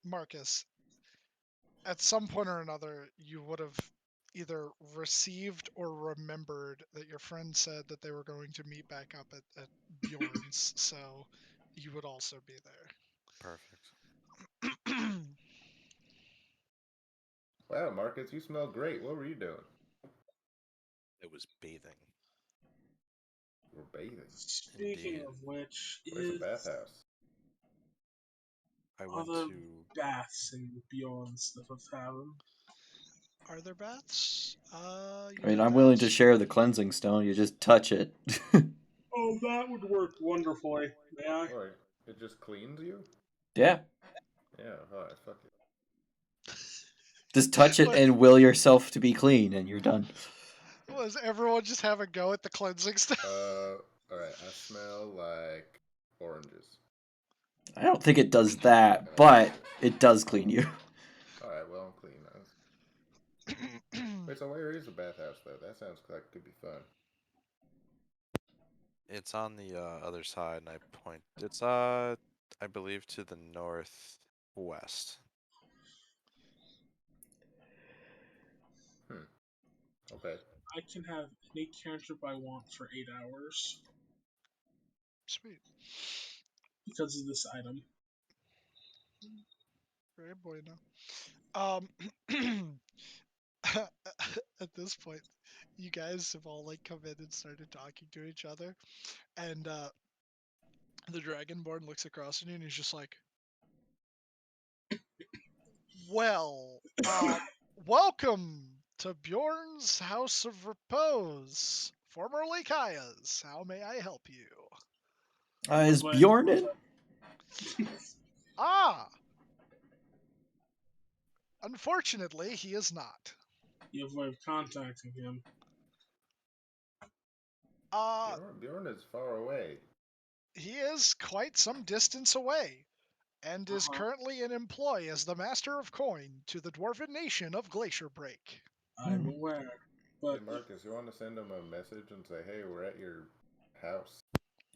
Marcus, at some point or another, you would have either received or remembered that your friend said that they were going to meet back up at Bjorn's, so you would also be Perfect. there. Wow, Marcus, you smell great. What were you doing? It was bathing. You were bathing. Speaking Indeed. of which, Where's the is bathhouse? I went other to. baths and Bjorns that have them. Are there baths? I mean, I'm willing to share the cleansing stone. You just touch it. Oh, that would work wonderfully. May I? What? It just cleans you? Yeah, Yeah, alright, fuck it. just touch it and will yourself to be clean, and you're done. Was everyone just have a go at the cleansing stuff? Alright, I smell like oranges. I don't think it does that, but it does clean you. Alright, well, I'm clean now. Wait, so where is the bathhouse, though? That sounds like it could be fun. It's on the other side, and I point. It's I believe to the northwest. Okay. I can have any cantrip I want for 8 hours Sweet. because of this item. Very bueno. Um, at this point, you guys have all like come in and started talking to each other, and the Dragonborn looks across at you and he's just like, "Well, welcome to Bjorn's House of Repose, Formerly Kaya's. How may I help you? Is But- Bjorn in? Ah! Unfortunately, he is not. You have a way of contacting him. Bjorn is far away. He is quite some distance away, and is Uh-huh. currently in employ as the Master of Coin to the Dwarven nation of Glacier Break. I'm aware. But Hey Marcus, you want to send him a message and say, "Hey, we're at your house"?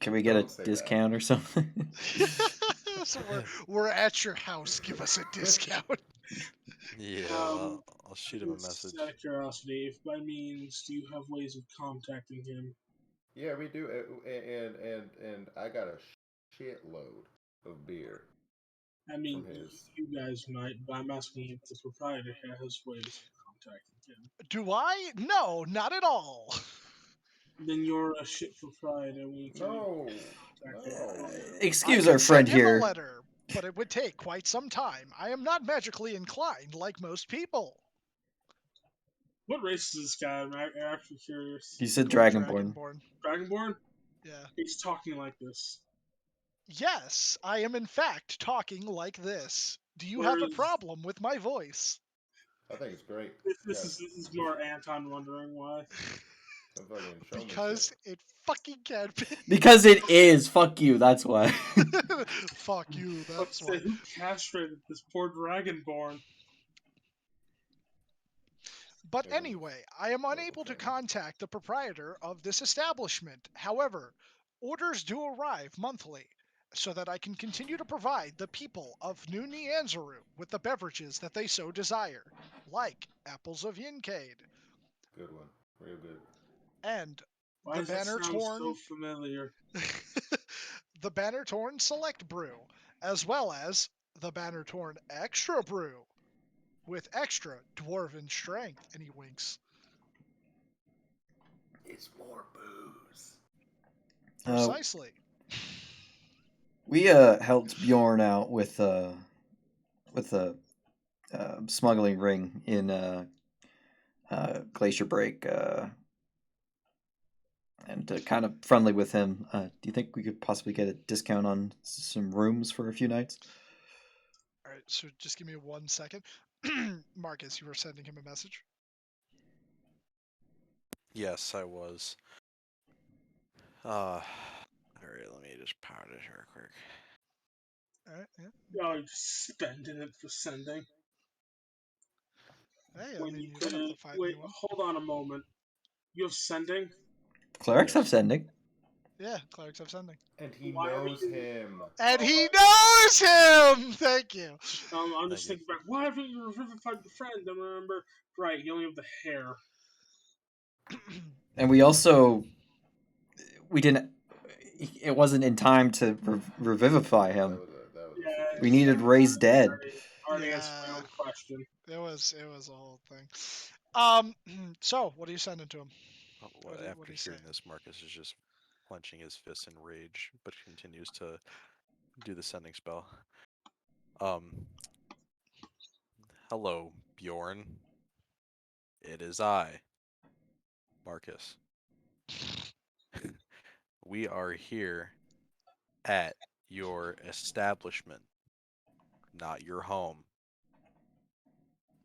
Can we get Don't say a that. discount or something? So we're at your house. Give us a discount. Yeah, I'll shoot him a just message. out of curiosity, if by means do you have ways of contacting him? Yeah, we do, and I got a shitload of beer. I mean, From his. you guys might, but I'm asking if the proprietor has ways of contacting him. Do I? No, not at all. Then you're a shit proprietor when you can't No, contact him. no. Excuse I our could friend send him here. a letter, but it would take quite some time. I am not magically inclined like most people. What race is this guy? I'm actually curious. He said Gold Dragonborn. Dragonborn? Yeah. He's talking like this. Yes, I am in fact talking like this. Do you Where have a is- problem with my voice? I think it's great. This is more Anton wondering why. Some fucking showmanship. Because it fucking can be. Because it is. Fuck you. That's why. Fuck you, But that's why. who castrated this poor Dragonborn? But It was anyway, I am unable to thing. contact the proprietor of this establishment. However, orders do arrive monthly, so that I can continue to provide the people of New Nyanzaru with the beverages that they so desire, like apples of Yincade, Good one. Real good. and Why the does that Banner sound Torn, so familiar? the Banner Torn Select Brew, as well as the Banner Torn Extra Brew, with extra dwarven strength. And he winks. It's more booze. Precisely. We helped Bjorn out with a smuggling ring in Glacier Break, and kind of friendly with him. Do you think we could possibly get a discount on some rooms for a few nights? All right, so just give me 1 second. Marcus, you were sending him a message? Yes, I was. Alright, let me just power this real quick. All right, yeah. Oh, you're just spending it for sending. Hey, I When mean, you you don't have could to find wait. anyone. Hold on a moment. You have sending. Clerics have Yes. sending. Yeah, clerics have sending. And he Why are knows you- him. And he knows him! Thank you. I'm Thank just you. thinking back. Why haven't you revivified the friend? I remember. Right, you only have the hair. And we also we didn't. It wasn't in time to revivify him. That was a Yeah, We needed Ray's dead. Already answered my Yeah. own question. It was a whole thing. So what are you sending to him? Well, What do you after say? hearing this, Marcus is just clenching his fists in rage, but continues to do the sending spell. Hello, Bjorn. It is I, Marcus. We are here at your establishment, not your home.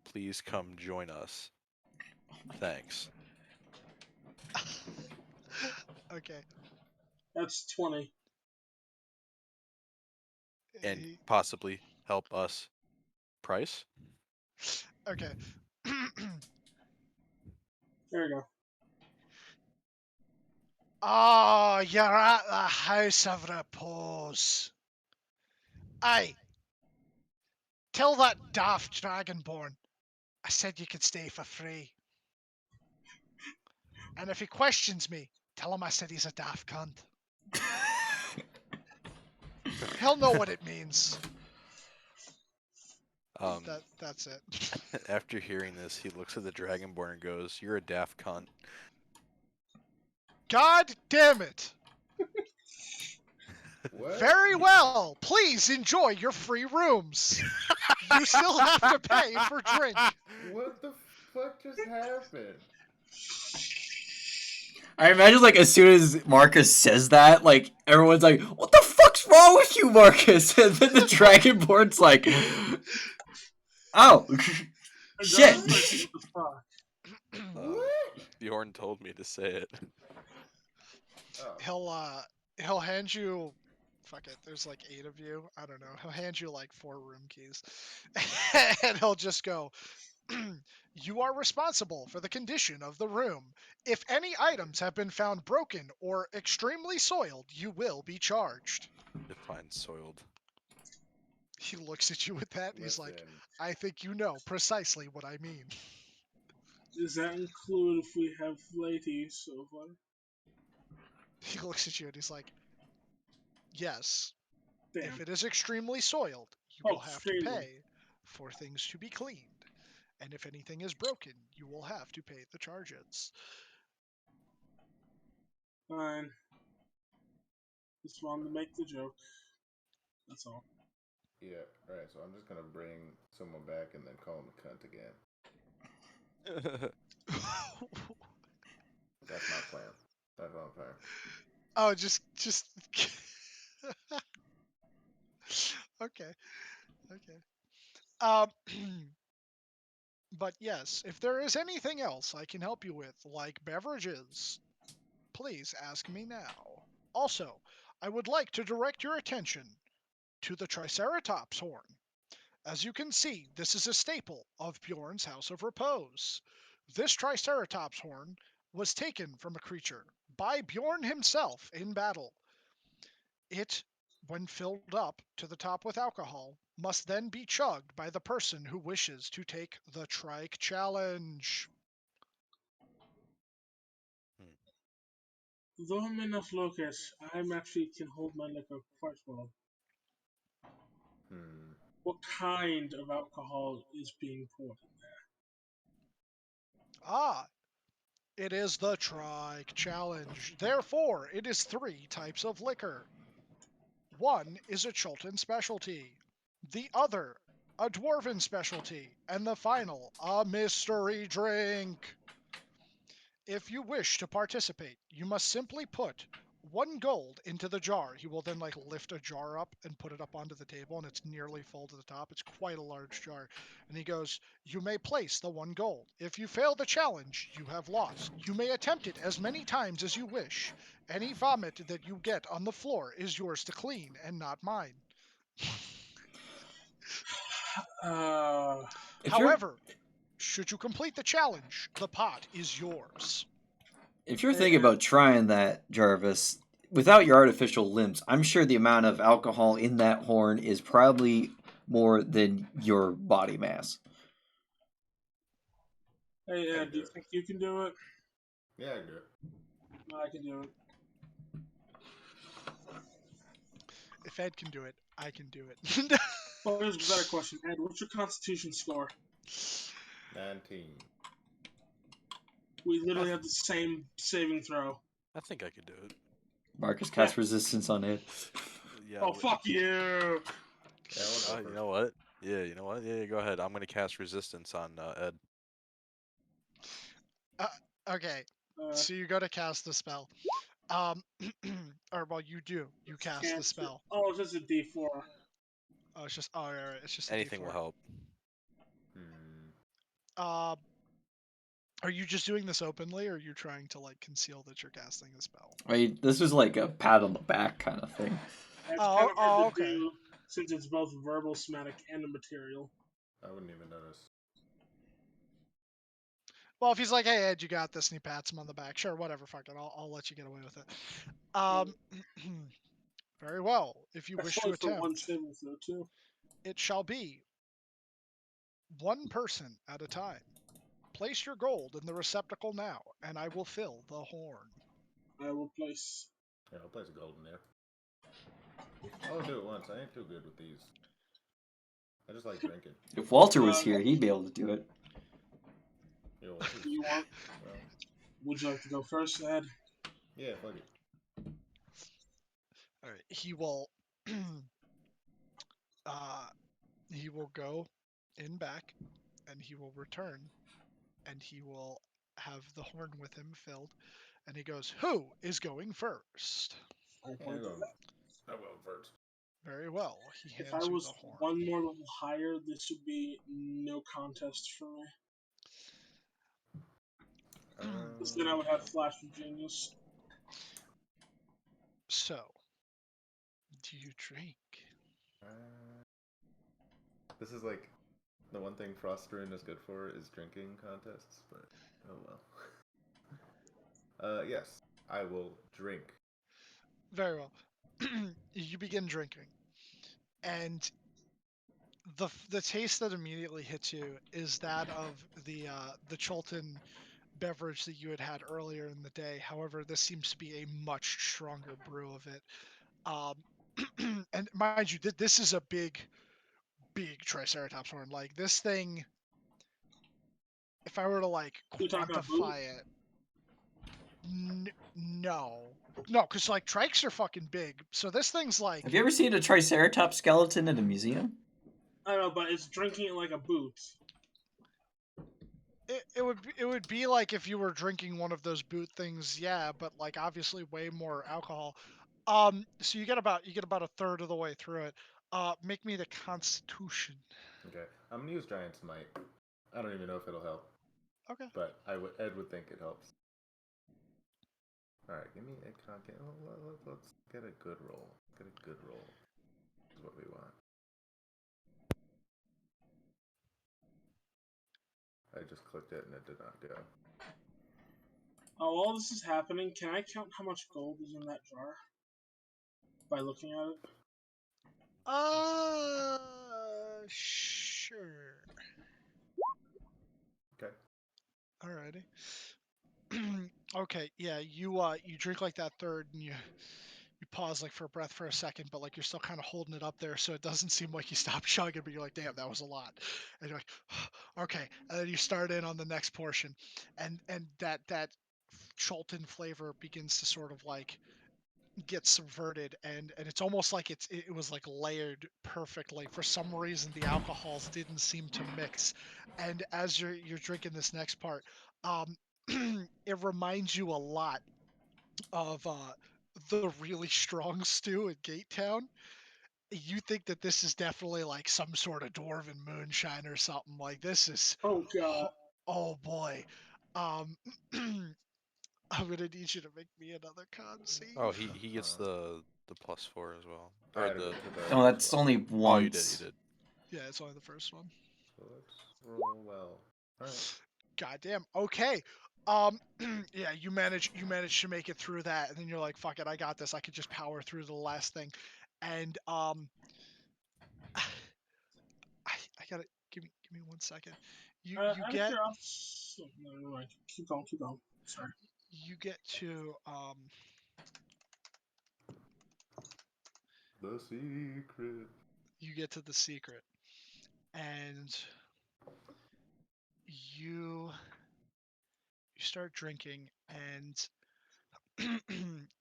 Please come join us. Thanks. Okay. That's 20. And He- possibly help us price? okay. There you go. Oh, you're at the House of Repose. Aye. Tell that daft dragonborn I said you could stay for free. And if he questions me, tell him I said he's a daft cunt. He'll know what it means. That's it. After hearing this, he looks at the Dragonborn and goes, "You're a daft cunt." God damn it. What? Very well. Please enjoy your free rooms. You still have to pay for drink. What the fuck just happened? I imagine like as soon as Marcus says that, like everyone's like, "What the fuck's wrong with you, Marcus?" And then the Dragonborn's like, "Oh, And shit." Jarvis like, what the fuck? Bjorn told me to say it. Oh. He'll hand you, fuck it, there's like 8 of you, I don't know, he'll hand you like 4 room keys. And he'll just go, you are responsible for the condition of the room. If any items have been found broken or extremely soiled, you will be charged. Define soiled. He looks at you with that, and he's like, Listen, I think you know precisely what I mean. Does that include if we have ladies so far? He looks at you and he's like, yes, Damn. if it is extremely soiled, you Oh, will have to extremely. pay for things to be cleaned. And if anything is broken, you will have to pay the charges. Fine. Just wanted to make the joke. That's all. yeah, right. So I'm just gonna bring someone back and then call him a cunt again. That's my plan. That's my plan. Oh, just okay. Um, but yes, if there is anything else I can help you with, like beverages, please ask me now. Also, I would like to direct your attention to the Triceratops horn. As you can see, this is a staple of Bjorn's House of Repose. This Triceratops horn was taken from a creature by Bjorn himself in battle. It, when filled up to the top with alcohol, must then be chugged by the person who wishes to take the trike challenge. Though I'm in a focus, I'm actually can hold my liquor quite well. Hmm. What kind of alcohol is being poured in there? Ah, it is the trike challenge. Therefore, it is 3 types of liquor. One is a Chultan specialty, the other, a Dwarven specialty, and the final, a mystery drink. If you wish to participate, you must simply put 1 gold into the jar. He will then like lift a jar up and put it up onto the table, and it's nearly full to the top. It's quite a large jar. And he goes, you may place the 1 gold. If you fail the challenge, you have lost. You may attempt it as many times as you wish. Any vomit that you get on the floor is yours to clean and not mine. If you're However, should you complete the challenge, the pot is yours. if you're thinking about trying that, Jarvis, without your artificial limbs, I'm sure the amount of alcohol in that horn is probably more than your body mass. Hey, I Ed, can do you do it. think you can do it? Yeah, I can do it. I can do it. If Ed can do it, I can do it. Well, here's a better question. Ed, what's your constitution score? 19. We literally have the same saving throw. I think I could do it. Marcus cast resistance on it. Yeah. Oh, fuck you! Yeah, I wanna go You first. know what? Yeah, you know what? Yeah, go ahead. I'm gonna cast resistance on Ed. Okay, so you go to cast the spell. Or well, you do. You cast the spell. Oh, it's just a D4. Oh, it's just right, it's just a Anything D4. will help. Hmm. Uh, are you just doing this openly, or are you trying to like conceal that you're casting a spell? This was like a pat on the back kind of thing. It's Oh, kind of hard to okay. do since it's both verbal, somatic, and a material. I wouldn't even notice. Well, if he's like, "Hey Ed, you got this," and he pats him on the back, sure, whatever, fuck it, I'll let you get away with it. Very well. If you That's wish to only for one attempt, saving throw, too. it shall be 1 person at a time. Place your gold in the receptacle now, and I will fill the horn. I will place. Yeah, I'll place a gold in there. I'll do it once. I ain't too good with these. I just like drinking. If Walter was here, he'd be able to do it. Yo, You want? well, Would you like to go first, Ed? yeah, fuck it. All right, he will. He will go in back, and he will return, and he will have the horn with him filled, and he goes, "Who is going first?" I I can't do go. that. I will first. Very well. He If I hands you was the horn. one more level higher, this would be no contest for me. Because then I would have Flash of Genius. So, do you drink? This is like the one thing Frost Rune is good for is drinking contests, but oh well. Yes, I will drink. Very well. You begin drinking, and the taste that immediately hits you is that of the Cholton beverage that you had earlier in the day. However, this seems to be a much stronger brew of it. And mind you, this is a big Triceratops horn. Like this thing, if I were to like You're talking about boot? quantify it, no, because like trikes are fucking big. So this thing's like, Have you ever seen a Triceratops skeleton in a museum? I don't know, but it's drinking it like a boot. it would be like if you were drinking one of those boot things, yeah, but like obviously way more alcohol. So you get about a third of the way through it. Make me the Constitution. Okay, I'm gonna use Giant's Might. I don't even know if it'll help, Okay. but Ed would think it helps. All right, give me a content. Let's get a good roll. Get a good roll. Is what we want. I just clicked it and it did not go. Oh, while this is happening, can I count how much gold is in that jar? By looking at it? Sure. Okay. Alrighty. Okay, yeah, you drink like that third, and you pause like for a breath for a second, but like you're still kind of holding it up there, so it doesn't seem like you stop chugging, but you're like, damn, that was a lot, and you're like, okay, and then you start in on the next portion, and that Cholton flavor begins to sort of like get subverted, and it's almost like it was like layered perfectly. For some reason, the alcohols didn't seem to mix, and as you're drinking this next part, um, it reminds you a lot of the really strong stew at Gate Town. You think that this is definitely like some sort of dwarven moonshine or something. Like this is, Oh god. oh boy. Um, I'm gonna need you to make me another con save. Oh, he gets the +4 as well, I or had to the. go to the No, that's first one. only Oh, you once. did. Yeah, it's only the first one. So let's roll well. All right. Goddamn. Okay. Yeah, you manage to make it through that, and then you're like, fuck it, I got this. I could just power through the last thing. And I gotta give me 1 second. You Out of curiosity. No, never mind. Keep going. Sorry. you get to The secret. you get to the secret, and you start drinking, and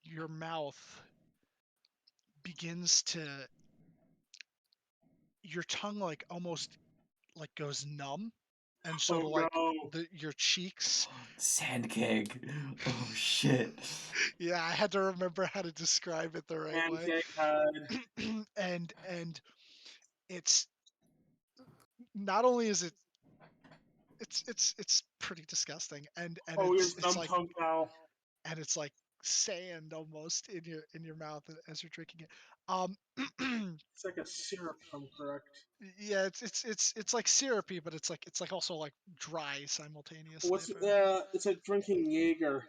your mouth begins to, your tongue like almost like goes numb, and sort of Oh like no. your cheeks. Sand keg. Oh shit. Yeah, I had to remember how to describe it the right way. Pancake head. And it's not only is it's pretty disgusting, and Oh, your it's dumb like, tongue now. and it's like sand almost in your mouth as you're drinking it. It's like a syrup, if I'm correct. Yeah, it's like syrupy, but it's like also like dry simultaneously. What's it's like drinking Jaeger,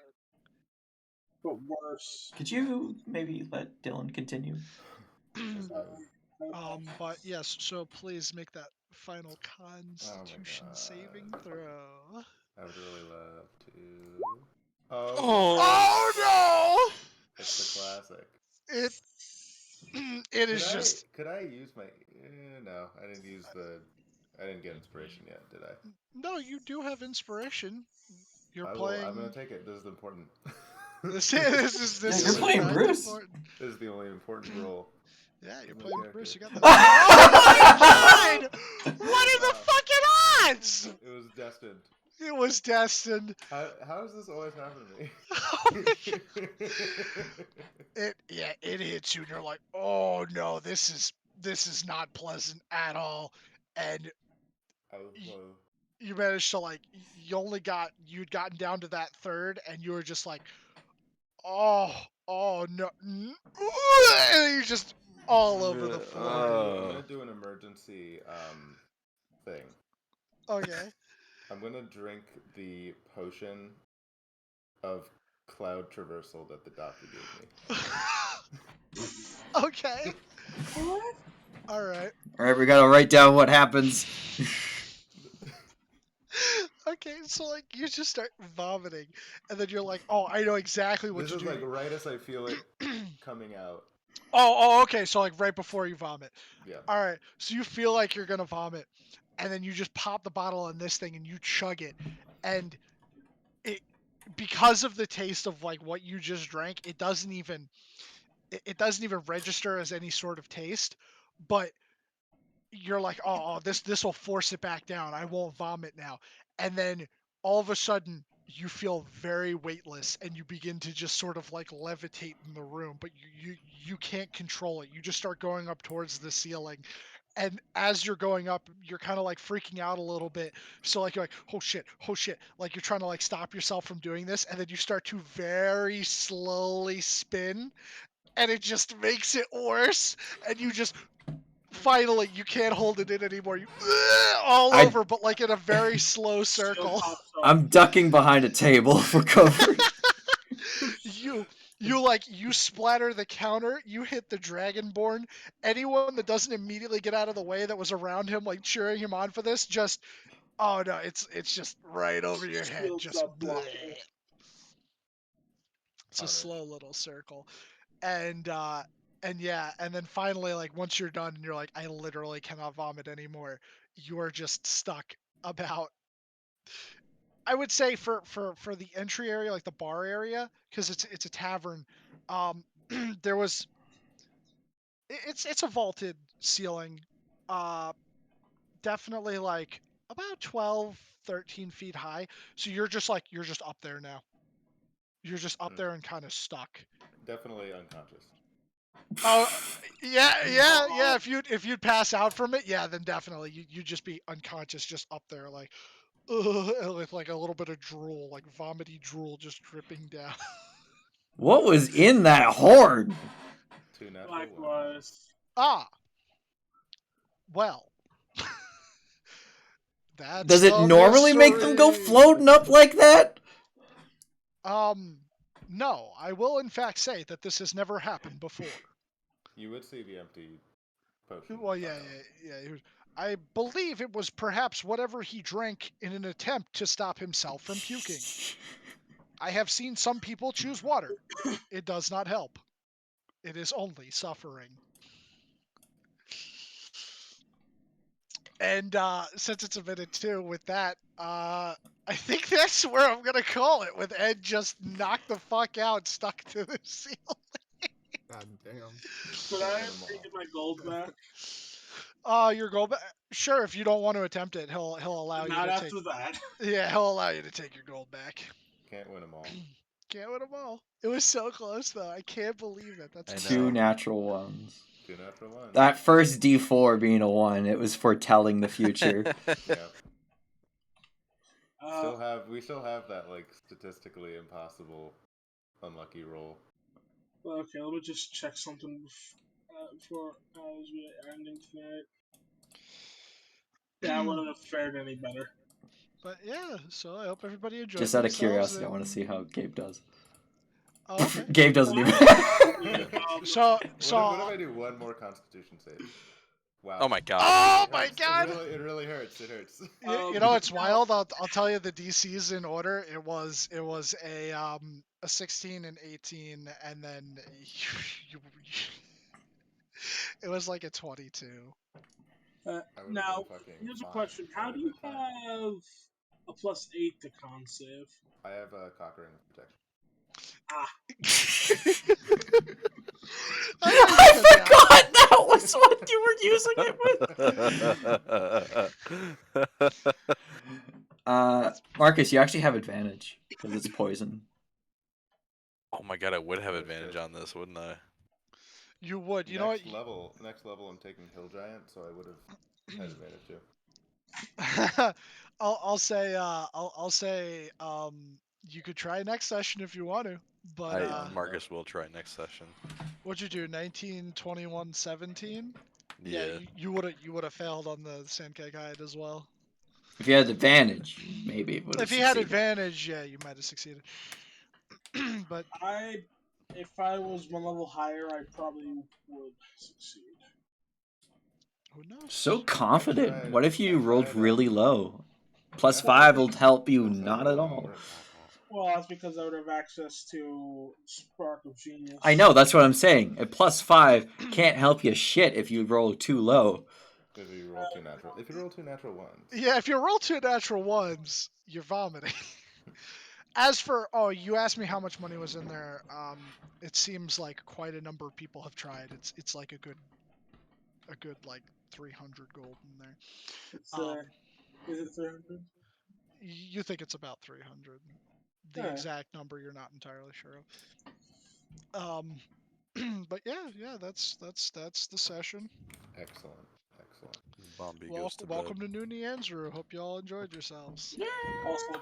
but worse. Could you maybe let Dylan continue? But yes, so please make that final Constitution God. saving throw. I would really love to. Oh, Oh no! it's the classic. It is just. Could I use my? No, I didn't use the. I didn't get inspiration yet, did I? No, you do have inspiration. You're I'm playing. gonna take it. This is important. This Yeah, is you're playing very Bruce. important. This is the only important role. Yeah, you're Give me playing the Bruce. You got character. that. Oh my god! What are the fucking odds? It was destined. It was destined. How does this always happen to me? It hits you, and you're like, oh no, this is not pleasant at all. And I was you managed to like, you'd gotten down to that third, and you were just like, oh no, and you're just all over the floor. I'm gonna do an emergency thing. Okay. I'm gonna drink the potion of cloud traversal that the doctor gave me. Okay. What? All right. All right, we gotta write down what happens. Okay, so like you just start vomiting, and then you're like, "Oh, I know exactly what This to is do." like right as I feel it coming out. Okay. So like right before you vomit. Yeah. All right. So you feel like you're gonna vomit, and then you just pop the bottle on this thing and you chug it, and it, because of the taste of like what you just drank, it doesn't even register as any sort of taste, but you're like, oh, this will force it back down. I won't vomit now. And then all of a sudden you feel very weightless and you begin to just sort of like levitate in the room, but you can't control it. You just start going up towards the ceiling. And as you're going up, you're kind of like freaking out a little bit. So like you're like, oh shit, like you're trying to like stop yourself from doing this, and then you start to very slowly spin, and it just makes it worse. And you just finally you can't hold it in anymore. You all over, but like in a very slow circle. I'm ducking behind a table for cover. You splatter the counter. You hit the Dragonborn. Anyone that doesn't immediately get out of the way that was around him, like cheering him on for this, just oh no, it's just right over your head. Just bleh. It's a slow little circle. And yeah, and then finally, like once you're done and you're like, I literally cannot vomit anymore, you're just stuck about, I would say for the entry area, like the bar area, because it's a tavern. There was it's a vaulted ceiling, uh, definitely like about 12, 13 feet high. So you're just up there now. You're just up there and kind of stuck. Definitely unconscious. Oh, yeah. If you'd pass out from it, yeah, then definitely you'd just be unconscious, just up there, like, with like a little bit of drool, like vomity drool, just dripping down. What was in that horn? Two natural ones. Likewise. Well, that's Does it the normally make them go mystery. floating up like that? No, I will in fact say that this has never happened before. You would see the empty potion. Well, yeah. I believe it was perhaps whatever he drank in an attempt to stop himself from puking. I have seen some people choose water. It does not help. It is only suffering. And since it's a minute too, with that, I think that's where I'm gonna call it. With Ed just knocked the fuck out, stuck to the ceiling. God damn. Could I have taken my gold back? Your gold back? Sure, if you don't want to attempt it, he'll allow you Not to after take. that. Yeah, he'll allow you to take your gold back. Can't win them all. Can't win them all. It was so close though. I can't believe that. That's Two natural ones. Two natural ones. That first D4 being a 1, it was foretelling the future. Yeah. We still have that like statistically impossible unlucky roll. Okay, let me just check something before as we are ending tonight. Yeah, I wouldn't have fared any better. But yeah, so I hope everybody enjoyed. Just out of curiosity, I want to see how Gabe does. Oh, okay. Gabe doesn't even. So What if I do one more Constitution save? Wow. Oh my god. Oh my god! It really hurts. It hurts. You know it's wild. I'll tell you the DCs in order. It was a 16 and 18, and then it was like a 22. Now, here's a question: how do you have a +8 to con save? I have a cockering protection. I forgot that was what you were using it with. Marcus, you actually have advantage because it's poison. Oh my god, I would have Oh, advantage shit. on this, wouldn't I? You would. You know what? Next level, I'm taking Hill Giant, so I would have had advantage too. I'll say you could try next session if you want to, but Marcus will try next session. what'd you do? 19, 21, 17? Yeah, Yeah. you would have failed on the Sankei guide as well. If you had advantage, maybe it would have If he had succeeded. advantage, yeah, you might have succeeded. But If I was one level higher, I probably would succeed. who knows? So confident. tried- What if you I rolled tried, really low? Plus Yeah, 5 but will help you plus five not at wouldn't all. work. Well, that's because I would have access to Spark of Genius. I know, that's what I'm saying. A plus 5 can't help you shit if you roll too low. If you roll two natural, ones. Yeah, if you roll 2 natural ones, you're vomiting. As for you asked me how much money was in there. It seems like quite a number of people have tried. It's like a good like 300 gold in there. It's, Um, is it 300? you think it's about 300. The Alright. exact number you're not entirely sure of. But yeah, that's the session. Excellent. Bombi goes to Welcome bed. to New Nyanzaru. Hope you all enjoyed yourselves. Also,